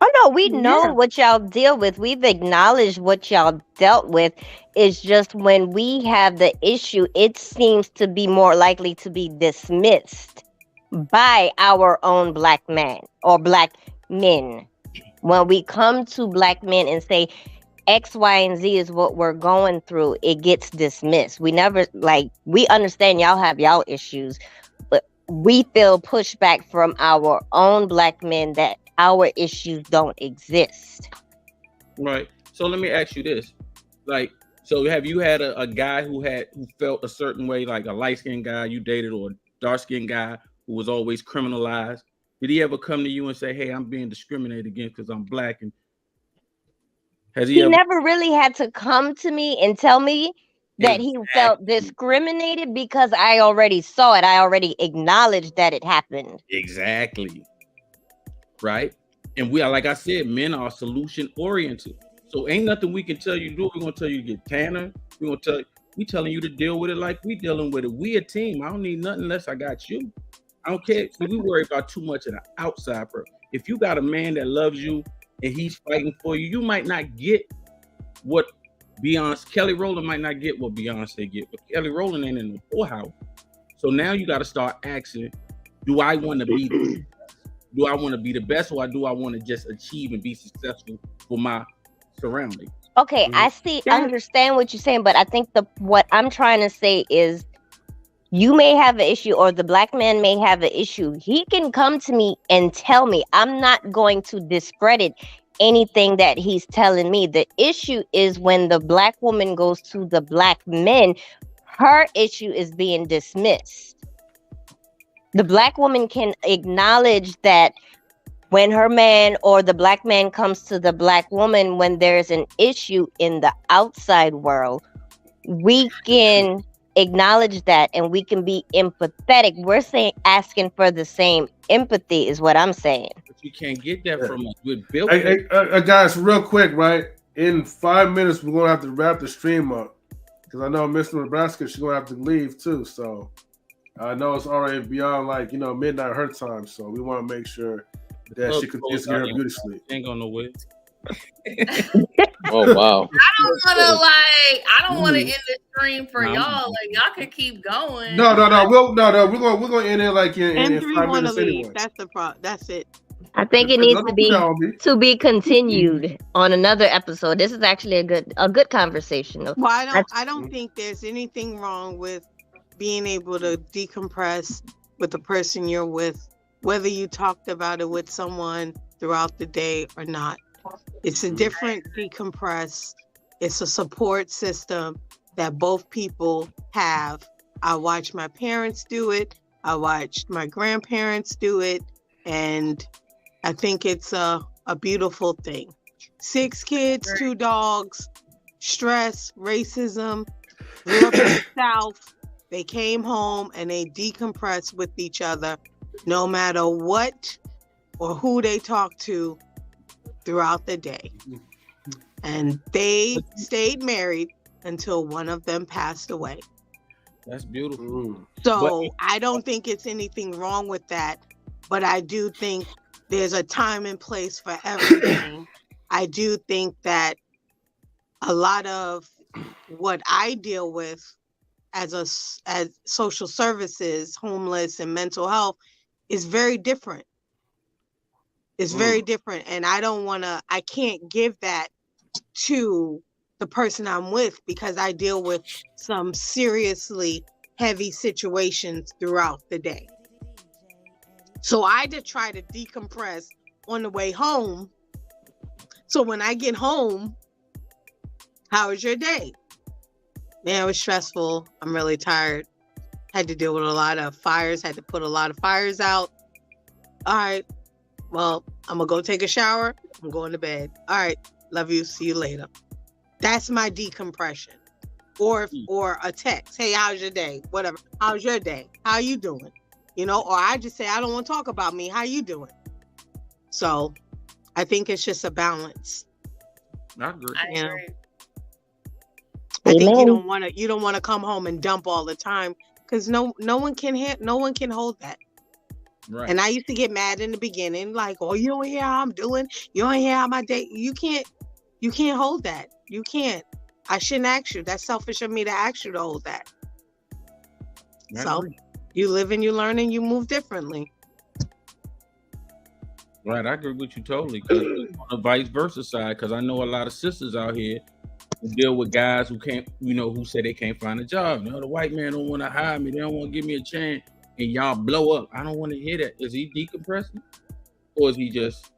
Oh no, we know what y'all deal with. We've acknowledged what y'all dealt with. It's just when we have the issue, it seems to be more likely to be dismissed by our own black man or black men. When we come to black men and say X, Y, and Z is what we're going through, it gets dismissed. We never, like, we understand y'all have y'all issues, but we feel pushback from our own black men that our issues don't exist. Right. So let me ask you this. Like, so have you had a guy who felt a certain way, like a light-skinned guy you dated or a dark-skinned guy who was always criminalized? Did he ever come to you and say, hey, I'm being discriminated against because I'm black? And he never really had to come to me and tell me that he felt discriminated, because I already saw it. I already acknowledged that it happened. Exactly. Right. And we are, like I said, men are solution oriented. So ain't nothing we can tell you to do. We're gonna tell you to get tanner. We telling you to deal with it like we dealing with it. We a team. I don't need nothing unless I got you. I don't care. See, we worry about too much of the outside person. If you got a man that loves you and he's fighting for you, you might not get what Kelly Rowland might not get what Beyonce get, but Kelly Rowland ain't in the poorhouse. So now you got to start asking, do I want to be the best? Do I want to be the best, or do I want to just achieve and be successful for my surroundings? Okay, I understand what you're saying, but I think what I'm trying to say is, you may have an issue, or the black man may have an issue. He can come to me and tell me. I'm not going to discredit anything that he's telling me. The issue is when the black woman goes to the black men, her issue is being dismissed. The black woman can acknowledge that when her man or the black man comes to the black woman, when there's an issue in the outside world, we can acknowledge that and we can be empathetic. We're asking for the same empathy is what I'm saying. But you can't get that from us. We're built. Hey, guys, real quick, right? In 5 minutes, we're gonna have to wrap the stream up because I know Mr. Nebraska, she's gonna have to leave too. So I know it's already beyond midnight her time. So we want to make sure that she continues to get her beauty sleep. Ain't going nowhere. Oh wow! I don't want to end the stream for y'all. Like y'all can keep going. No. We're gonna end it like in 5 minutes anyway. That's the problem. That's it. I think it needs to be continued on another episode. This is actually a good conversation. Well, I don't think there's anything wrong with being able to decompress with the person you're with, whether you talked about it with someone throughout the day or not. It's a different decompress. It's a support system that both people have. I watched my parents do it. I watched my grandparents do it. And I think it's a beautiful thing. 6 kids, 2 dogs, stress, racism, grew up in the South. They came home and they decompressed with each other, no matter what or who they talked to throughout the day. And they stayed married until one of them passed away. That's beautiful. So I don't think it's anything wrong with that, but I do think there's a time and place for everything. I do think that a lot of what I deal with as social services, homeless and mental health is very different. It's very different. And I can't give that to the person I'm with because I deal with some seriously heavy situations throughout the day. So I just try to decompress on the way home. So when I get home, how was your day? Man, it was stressful. I'm really tired. had to deal with a lot of fires, had to put a lot of fires out. All right, well, I'm gonna go take a shower. I'm going to bed. All right, love you. See you later. That's my decompression. Or a text. Hey, how's your day? Whatever. How's your day? How you doing? You know, or I just say, I don't want to talk about me. How you doing? So I think it's just a balance. I agree. I agree. I think you Amen. don't want to come home and dump all the time, because no one can hold that. Right. And I used to get mad in the beginning, like, oh, you don't hear how I'm doing, you don't hear how my day. You can't hold that. You can't. I shouldn't ask you. That's selfish of me to ask you to hold that. I So agree. you live and you learn and you move differently. Right, I agree with you totally. 'Cause on the vice versa side, because I know a lot of sisters out here who deal with guys who can't, who say they can't find a job. The white man don't want to hire me. They don't want to give me a chance, and y'all blow up. I don't want to hear that. Is he decompressing, or is he just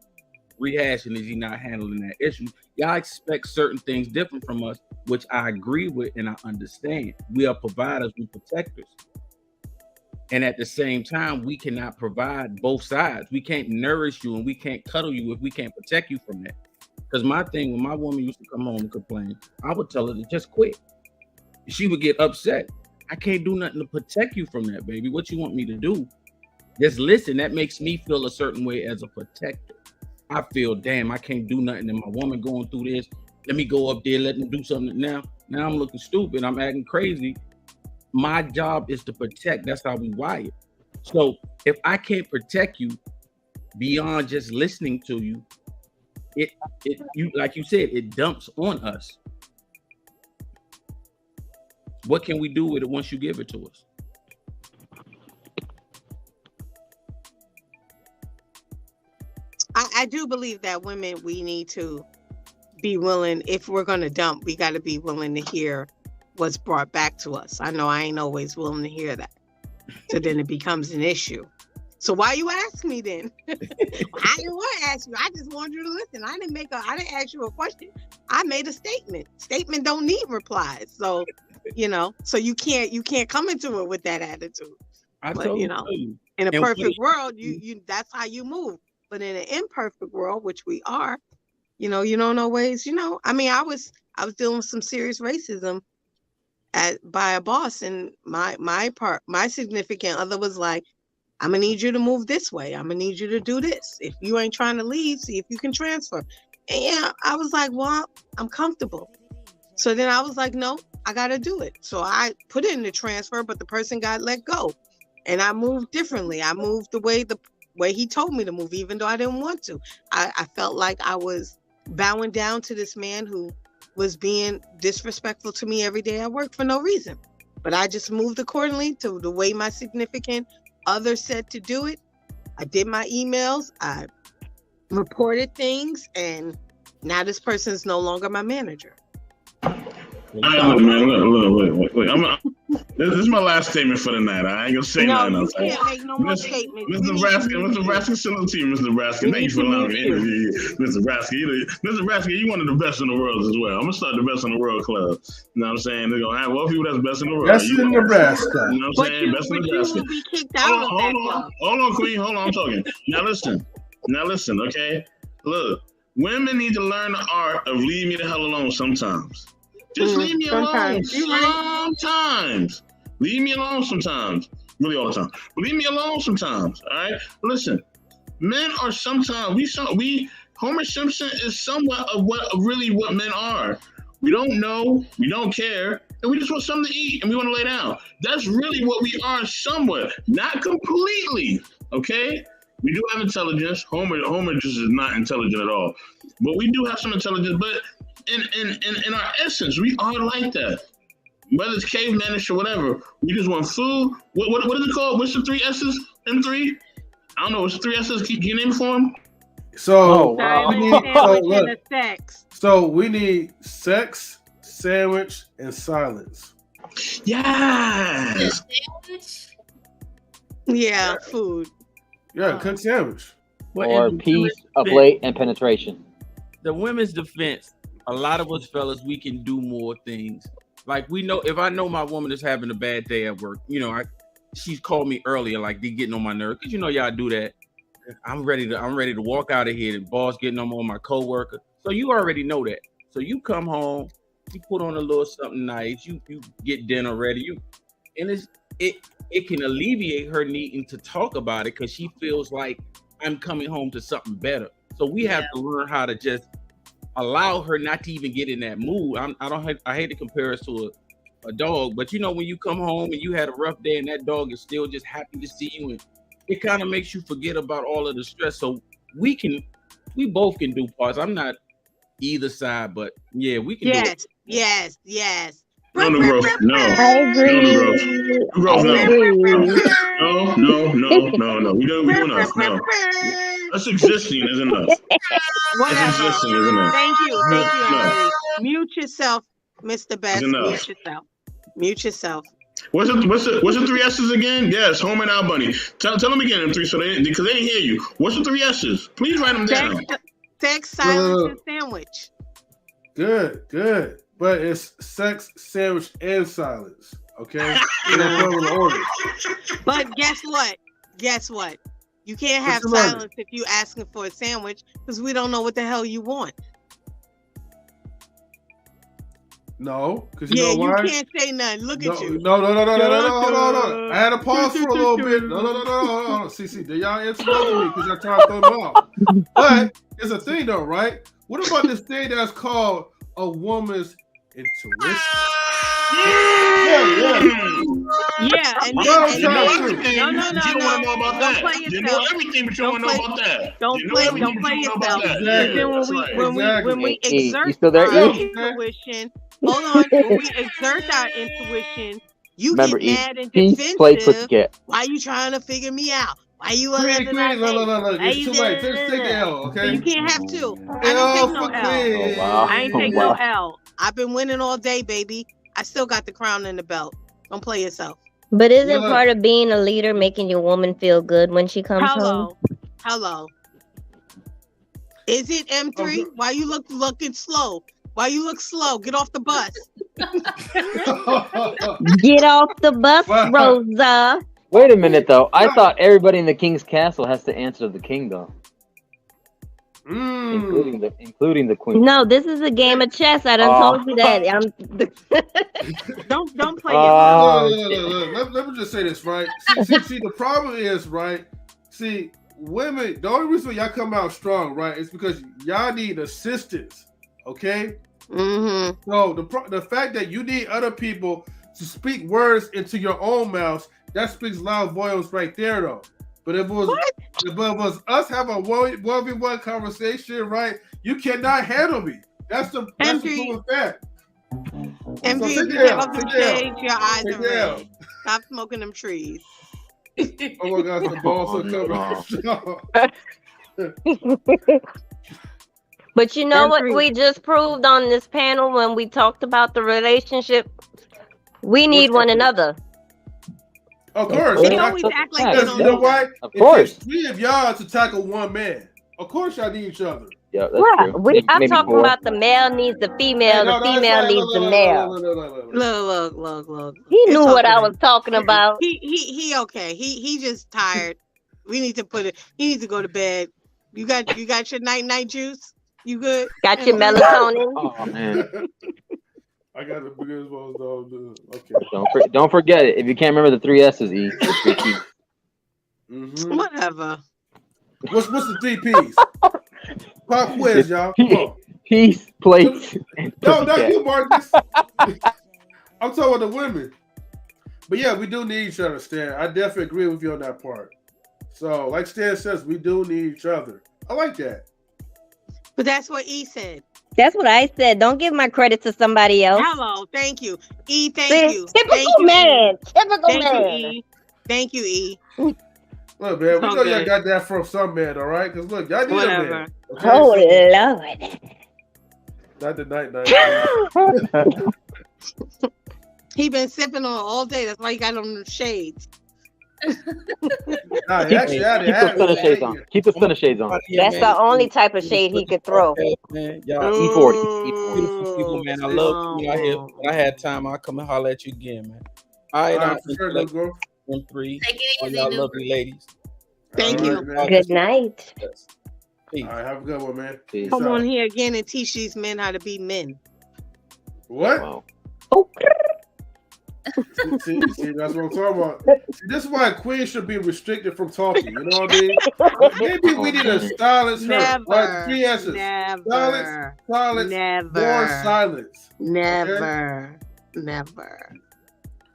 rehashing? Is he not handling that issue? Y'all expect certain things different from us, which I agree with and I understand. We are providers, we protectors. And at the same time, we cannot provide both sides. We can't nourish you and we can't cuddle you if we can't protect you from that. Because my thing, when my woman used to come home and complain, I would tell her to just quit. She would get upset. I can't do nothing to protect you from that, baby. What you want me to do? Just listen. That makes me feel a certain way as a protector. I feel, damn, I can't do nothing. And my woman going through this. Let me go up there, let them do something. Now I'm looking stupid. I'm acting crazy. My job is to protect. That's how we wired. So if I can't protect you beyond just listening to you, you like you said, it dumps on us. What can we do with it once you give it to us? I do believe that women, we need to be willing, if we're going to dump, we got to be willing to hear what's brought back to us. I know I ain't always willing to hear that. So then it becomes an issue. So why you ask me then? I didn't want to ask you. I just wanted you to listen. I didn't ask you a question. I made a statement. Statement don't need replies. So, so you can't come into it with that attitude. But, in a perfect world, you that's how you move. But in an imperfect world, which we are, you don't always, I mean, I was dealing with some serious racism by a boss, and my significant other was like, I'm gonna need you to move this way. I'm gonna need you to do this. If you ain't trying to leave, see if you can transfer. And yeah, I was like, well, I'm comfortable. So then I was like, no, I gotta do it. So I put in the transfer, but the person got let go, and I moved differently. I moved the way he told me to move, even though I didn't want to. I felt like I was bowing down to this man who was being disrespectful to me every day at work for no reason. But I just moved accordingly to the way my significant other said to do it. I did my emails, I reported things, and now this person is no longer my manager. Look, man, look. This is my last statement for the night. I ain't gonna say nothing else. You can't make no more statements. Mr. Nebraska, salute to you, Mr. Nebraska. Thank you for allowing me to interview you, Mr. Nebraska. Mr. Nebraska, you're one of the best in the world as well. I'm gonna start the best in the world club. You know what I'm saying? They're gonna have people that's best in the world. Best in Nebraska. You know what I'm saying? Best in Nebraska. You will be kicked out of that club. Hold on, Queen. Hold on, I'm talking. Now listen, okay? Look, women need to learn the art of leave me the hell alone sometimes. Just leave me alone sometimes. Leave me alone sometimes. Really all the time. But leave me alone sometimes. All right? Listen, men are sometimes, Homer Simpson is somewhat of what men are. We don't know, we don't care, and we just want something to eat and we want to lay down. That's really what we are somewhat. Not completely. Okay? We do have intelligence. Homer just is not intelligent at all. But we do have some intelligence, but in our essence, we are like that. Whether it's cavemanish or whatever, we just want food. What is it called? What's the 3 S's in 3? I don't know. What's the 3 S's? Can you name it for them? So, Sex. So we need sex, sandwich, and silence. Yes. Sandwich? Yeah, food. Yeah, cook sandwich. Or peace, a plate, and penetration. The women's defense, a lot of us fellas, we can do more things. Like we know, if I know my woman is having a bad day at work, she's called me earlier, like they getting on my nerves, because you know y'all do that. I'm ready to walk out of here. The boss getting on my coworker. So you already know that. So you come home, you put on a little something nice, you get dinner ready, it can alleviate her needing to talk about it because she feels like I'm coming home to something better. So we have to learn how to just allow her not to even get in that mood. I hate to compare us to a dog, but you know, when you come home and you had a rough day and that dog is still just happy to see you, and it kind of makes you forget about all of the stress. So we both can do parts. I'm not either side, but yeah, we can do it. Yes. No, bro. No. I agree. No. I agree. No. We don't enough. No. Us existing is enough. Whatever. Us existing is enough. Thank you, No. Henry. Mute yourself, Mr. Best. Mute yourself. What's the 3 S's again? Yes, home and out bunny. Tell them again, them three, because they didn't hear you. What's the 3 S's? Please write them down. Sex, silence, and sandwich. Good. But it's sex, sandwich, and silence. Okay? In that order. But guess what? You can't have silence if you asking for a sandwich because we don't know what the hell you want. No, because you know why? You can't say nothing. Look at you. No. Hold on. I had to pause for a little bit. No. See, there y'all interrupted me because y'all trying to throw them off. But it's a thing though, right? What about this thing that's called a woman's intuition? Yeah, and you know everything. No. You don't want to know about that. Don't play yourself. You know everything, but you don't know about that. Don't play yourself. Exactly. When we exert our intuition, hold on. When we exert our intuition, you get mad and defensive. Why you trying to figure me out? Why you Look, it's too late. Just take the L, okay? You can't have two. I don't take no L. Wow. I ain't take no L. I've been winning all day, baby. I still got the crown and the belt. Don't play yourself. But isn't part of being a leader making your woman feel good when she comes home? Hello. Is it M3? Why you looking slow? Why you look slow? Get off the bus. Get off the bus, Rosa. Wait a minute, though. I thought everybody in the king's castle has to answer the king, though. Including the queen. No, this is a game of chess. I done told you that. Don't play it. Look. Let me just say this, right? See, the problem is, right? See, women, the only reason y'all come out strong, right, is because y'all need assistance, okay? Mm-hmm. So the fact that you need other people to speak words into your own mouths, that speaks loud volumes right there, though. But if it was us having a 1v1 conversation, right, you cannot handle me. That's the proven fact. MV, you get off the stage, your eyes are red. Stop smoking them trees. Oh my gosh, the balls are coming. But you know what we just proved on this panel when we talked about the relationship? We need one another. Of course. They always act like they don't know why? Of course. It's 3 of y'all to tackle one man. Of course y'all need each other. Yeah, that's true. I'm talking about the male needs the female, the female needs the male. Look. He knew what I was talking about. He okay. He just tired. We need to he needs to go to bed. You got your night juice? You good? Got your melatonin? Oh man. I got the biggest ones though. Okay. Don't forget it. If you can't remember the 3 S's, E. Whatever. What's the 3 P's? Pop quiz, y'all. Come on. Peace, plates. No, not you, Marcus. I'm talking about the women. But yeah, we do need each other, Stan. I definitely agree with you on that part. So, like Stan says, we do need each other. I like that. But that's what E said. That's what I said. Don't give my credit to somebody else. Hello, thank you. E, thank you. Typical man. Thank you, E. Look, man, we know y'all got that from some man, all right? Because look, y'all need a man. Okay? Oh, Lord. Not the night. He been sipping on all day. That's why he got on the shades. Nah, Keep the stunner shades on. That's the only type of shade he could throw. Man, y'all, E40. beautiful people, man. I love you out here. When I had time, I'll come and holler at you again, man. All right, for sure, M3. Take it All easy, y'all dude. lovely ladies. Thank All you. right, man. Good night. Yes. Peace. All right, have a good one, man. Peace. Come out. on here again and teach these men how to be men. What? Wow. Oh, See, that's what I'm talking about. See, this is why Queen should be restricted from talking. You know what I mean? Maybe we need to silence her. Never. Right? 3 S's. Never. Silence, silence, Never. more silence. Never. Never.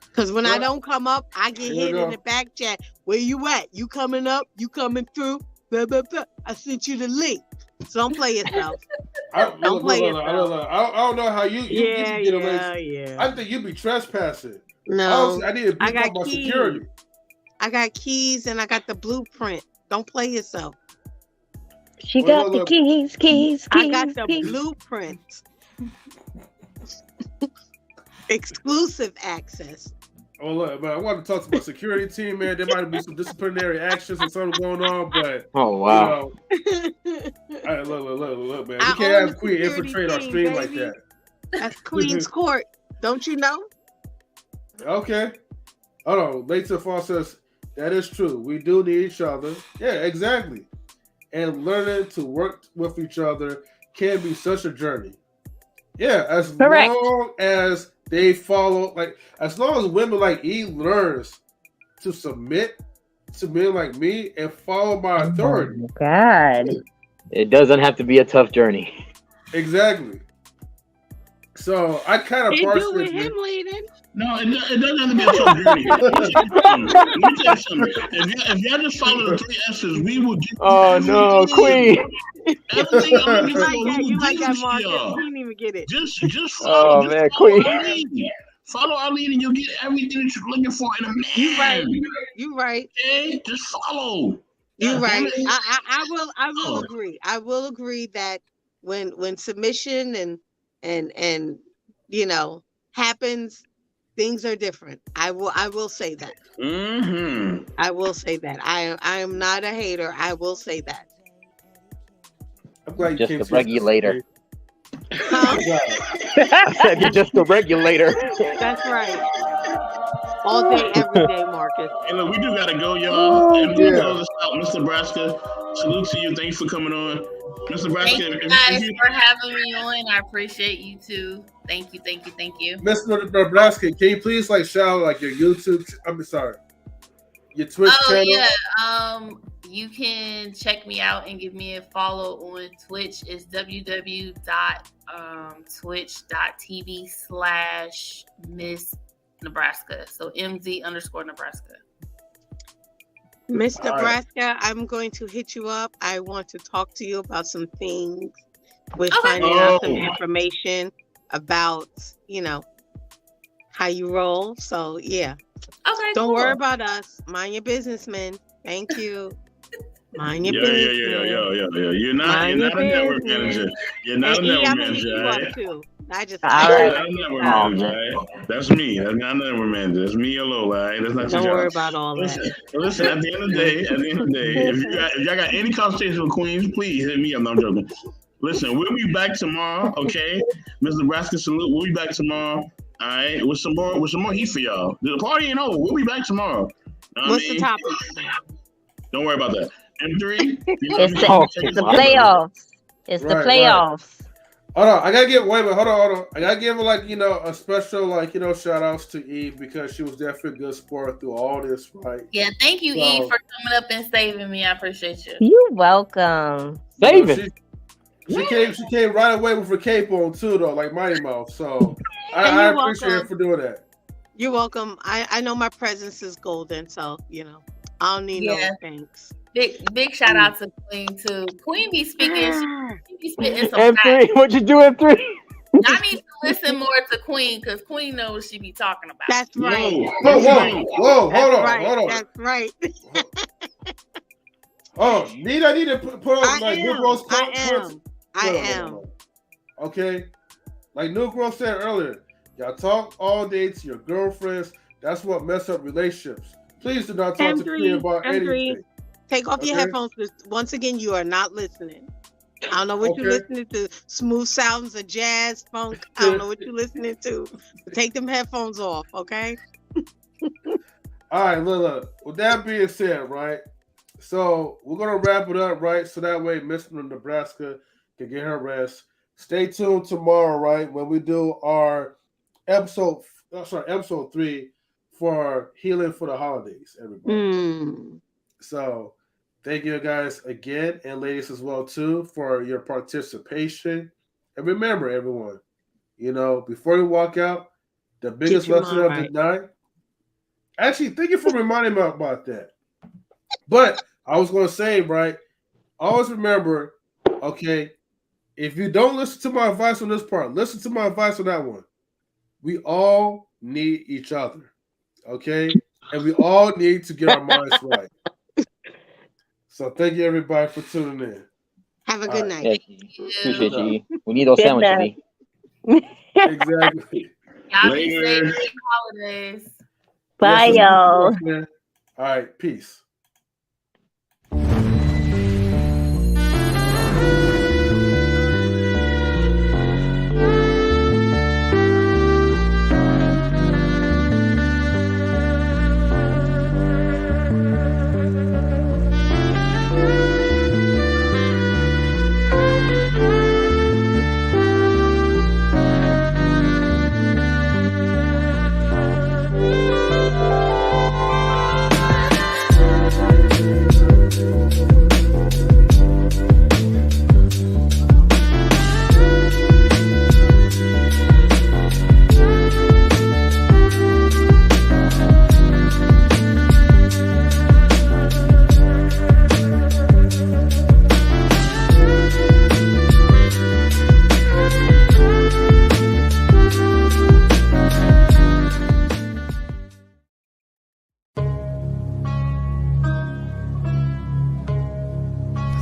Because when I Well, don't come up, I get here we hit go. in the back chat. Where you at? You coming up? You coming through? Blah, blah, blah. I sent you the link. So don't play yourself. Don't play yourself. I don't know how you Yeah, get away. yeah, yeah. I think you'd be trespassing. No, I need to I beef up got my keys. security. I got keys and I got the blueprint. Don't play yourself. she Well, got the look. keys. I got the keys. blueprint. Exclusive access. Oh look, man, I want to talk to my security team, man. There might be some disciplinary actions or something going on, but Oh wow. you know, look, man. We I can't own have the Queen security infiltrate our team, stream like baby. that. That's Queen's Court. Don't you know? Okay. Hold on. Late to Fall says that is true. We do need each other. Yeah, exactly. And learning to work with each other can be such a journey. Yeah, as Correct. long as they follow, like, as long as women like E learns to submit to men like me and follow my authority. Oh, God. It doesn't have to be a tough journey. Exactly. So I kind of It do partially with him leading. No, it doesn't have to be a tough journey. Let me tell you something. If y'all just follow the 3 S's, we will get Oh no, Queen. everything I'm looking You for. like We that? will You like give that, it to Marcus? y'all. He didn't even get it. Just follow. Oh Just man, follow Queen. our lead. Follow our lead, and you'll get everything that you're looking for in a man. You right. You right. Okay, just follow. You God right. damn it. I will Oh. agree. I will agree that when submission and you know happens, things are different. I will say that. Mm-hmm. I will say that. I am not a hater. I will say that. I'm glad you Just came a to regulator. Huh? I said you're just a regulator. That's right. All day, every day, Marcus. Hey, look, we do gotta go, y'all. Oh, And we yeah. close this out. Mr. Nebraska, salute to you. Thanks for coming on. Mr. Nebraska, Thank you if guys you, for having me on. I appreciate you too. Thank you. Mr. Nebraska, can you please like shout out like your YouTube? I'm sorry, your Twitch channel. Yeah. You can check me out and give me a follow on Twitch. It's www.twitch.tv/Miss Nebraska. So MZ_Nebraska. Miss All right. Nebraska, I'm going to hit you up. I want to talk to you about some things. We're Okay. finding out some Oh. information about, you know, how you roll. So yeah. Okay. Don't cool. worry about us. Mind your business, man. Thank you. Mind your yeah. business. You're not Mind a your network business. manager. You're not a And E, network I'm gonna hit manager, you all up right? too. I just All You're right. not a network Oh, manager, man. all right? That's me. That's not a network manager. That's me or Lola, all right? That's not don't your worry job. about all that. Listen, at the end of the day, if y'all got any conversation with Queens, please hit me up. No, I'm joking. Listen, we'll be back tomorrow, okay? Ms. Nebraska salute. We'll be back tomorrow. All right, with some more heat for y'all. The party ain't over. We'll be back tomorrow. Know what What's I the mean? topic? Don't worry about that. M3, It's the playoffs. It's the Right, playoffs. Hold on, I gotta give. Wait a minute, hold on. I gotta give her like a special shout outs to Eve because she was definitely a good sport through all this, right? Yeah, thank you, So- Eve, for coming up and saving me. I appreciate you. You're welcome. Saving. She came right away with her cape on too, though, like Mighty Mouse. So And I you're appreciate her welcome. for doing that. You're welcome. I know my presence is golden, so you know I don't need no Yeah. thanks. Big shout out to Queen too. Queen be speaking. She be spitting some M3, facts. what you do, M3? I need to listen more to Queen because Queen knows what she be talking about. That's right. Whoa, hold That's on, right. hold on. That's right. Oh, I need to put up like New Girl's I am. Okay, like New Girl said earlier, y'all talk all day to your girlfriends. That's what mess up relationships. Please do not talk to Queen about anything. Take off your Okay. headphones. Once again, you are not listening. I don't know what you're Okay. listening to. Smooth sounds of jazz, funk. I don't know what you're listening to. Take them headphones off, okay? All right, look. With that being said, right? So we're gonna wrap it up, right? So that way Miss Nebraska can get her rest. Stay tuned tomorrow, right? When we do our episode 3 for healing for the holidays, everybody. So thank you guys again, and ladies as well too, for your participation. And remember, everyone, before you walk out, the biggest lesson of the night. Actually, thank you for reminding me about that. But I was going to say, right, always remember, okay, if you don't listen to my advice on this part, listen to my advice on that one. We all need each other, okay? And we all need to get our minds right. So thank you, everybody, for tuning in. Have a good night. Appreciate you. We need those sandwiches. Exactly. Y'all be safe for the holidays. Bye, y'all. All right, peace.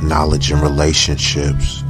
Knowledge and relationships.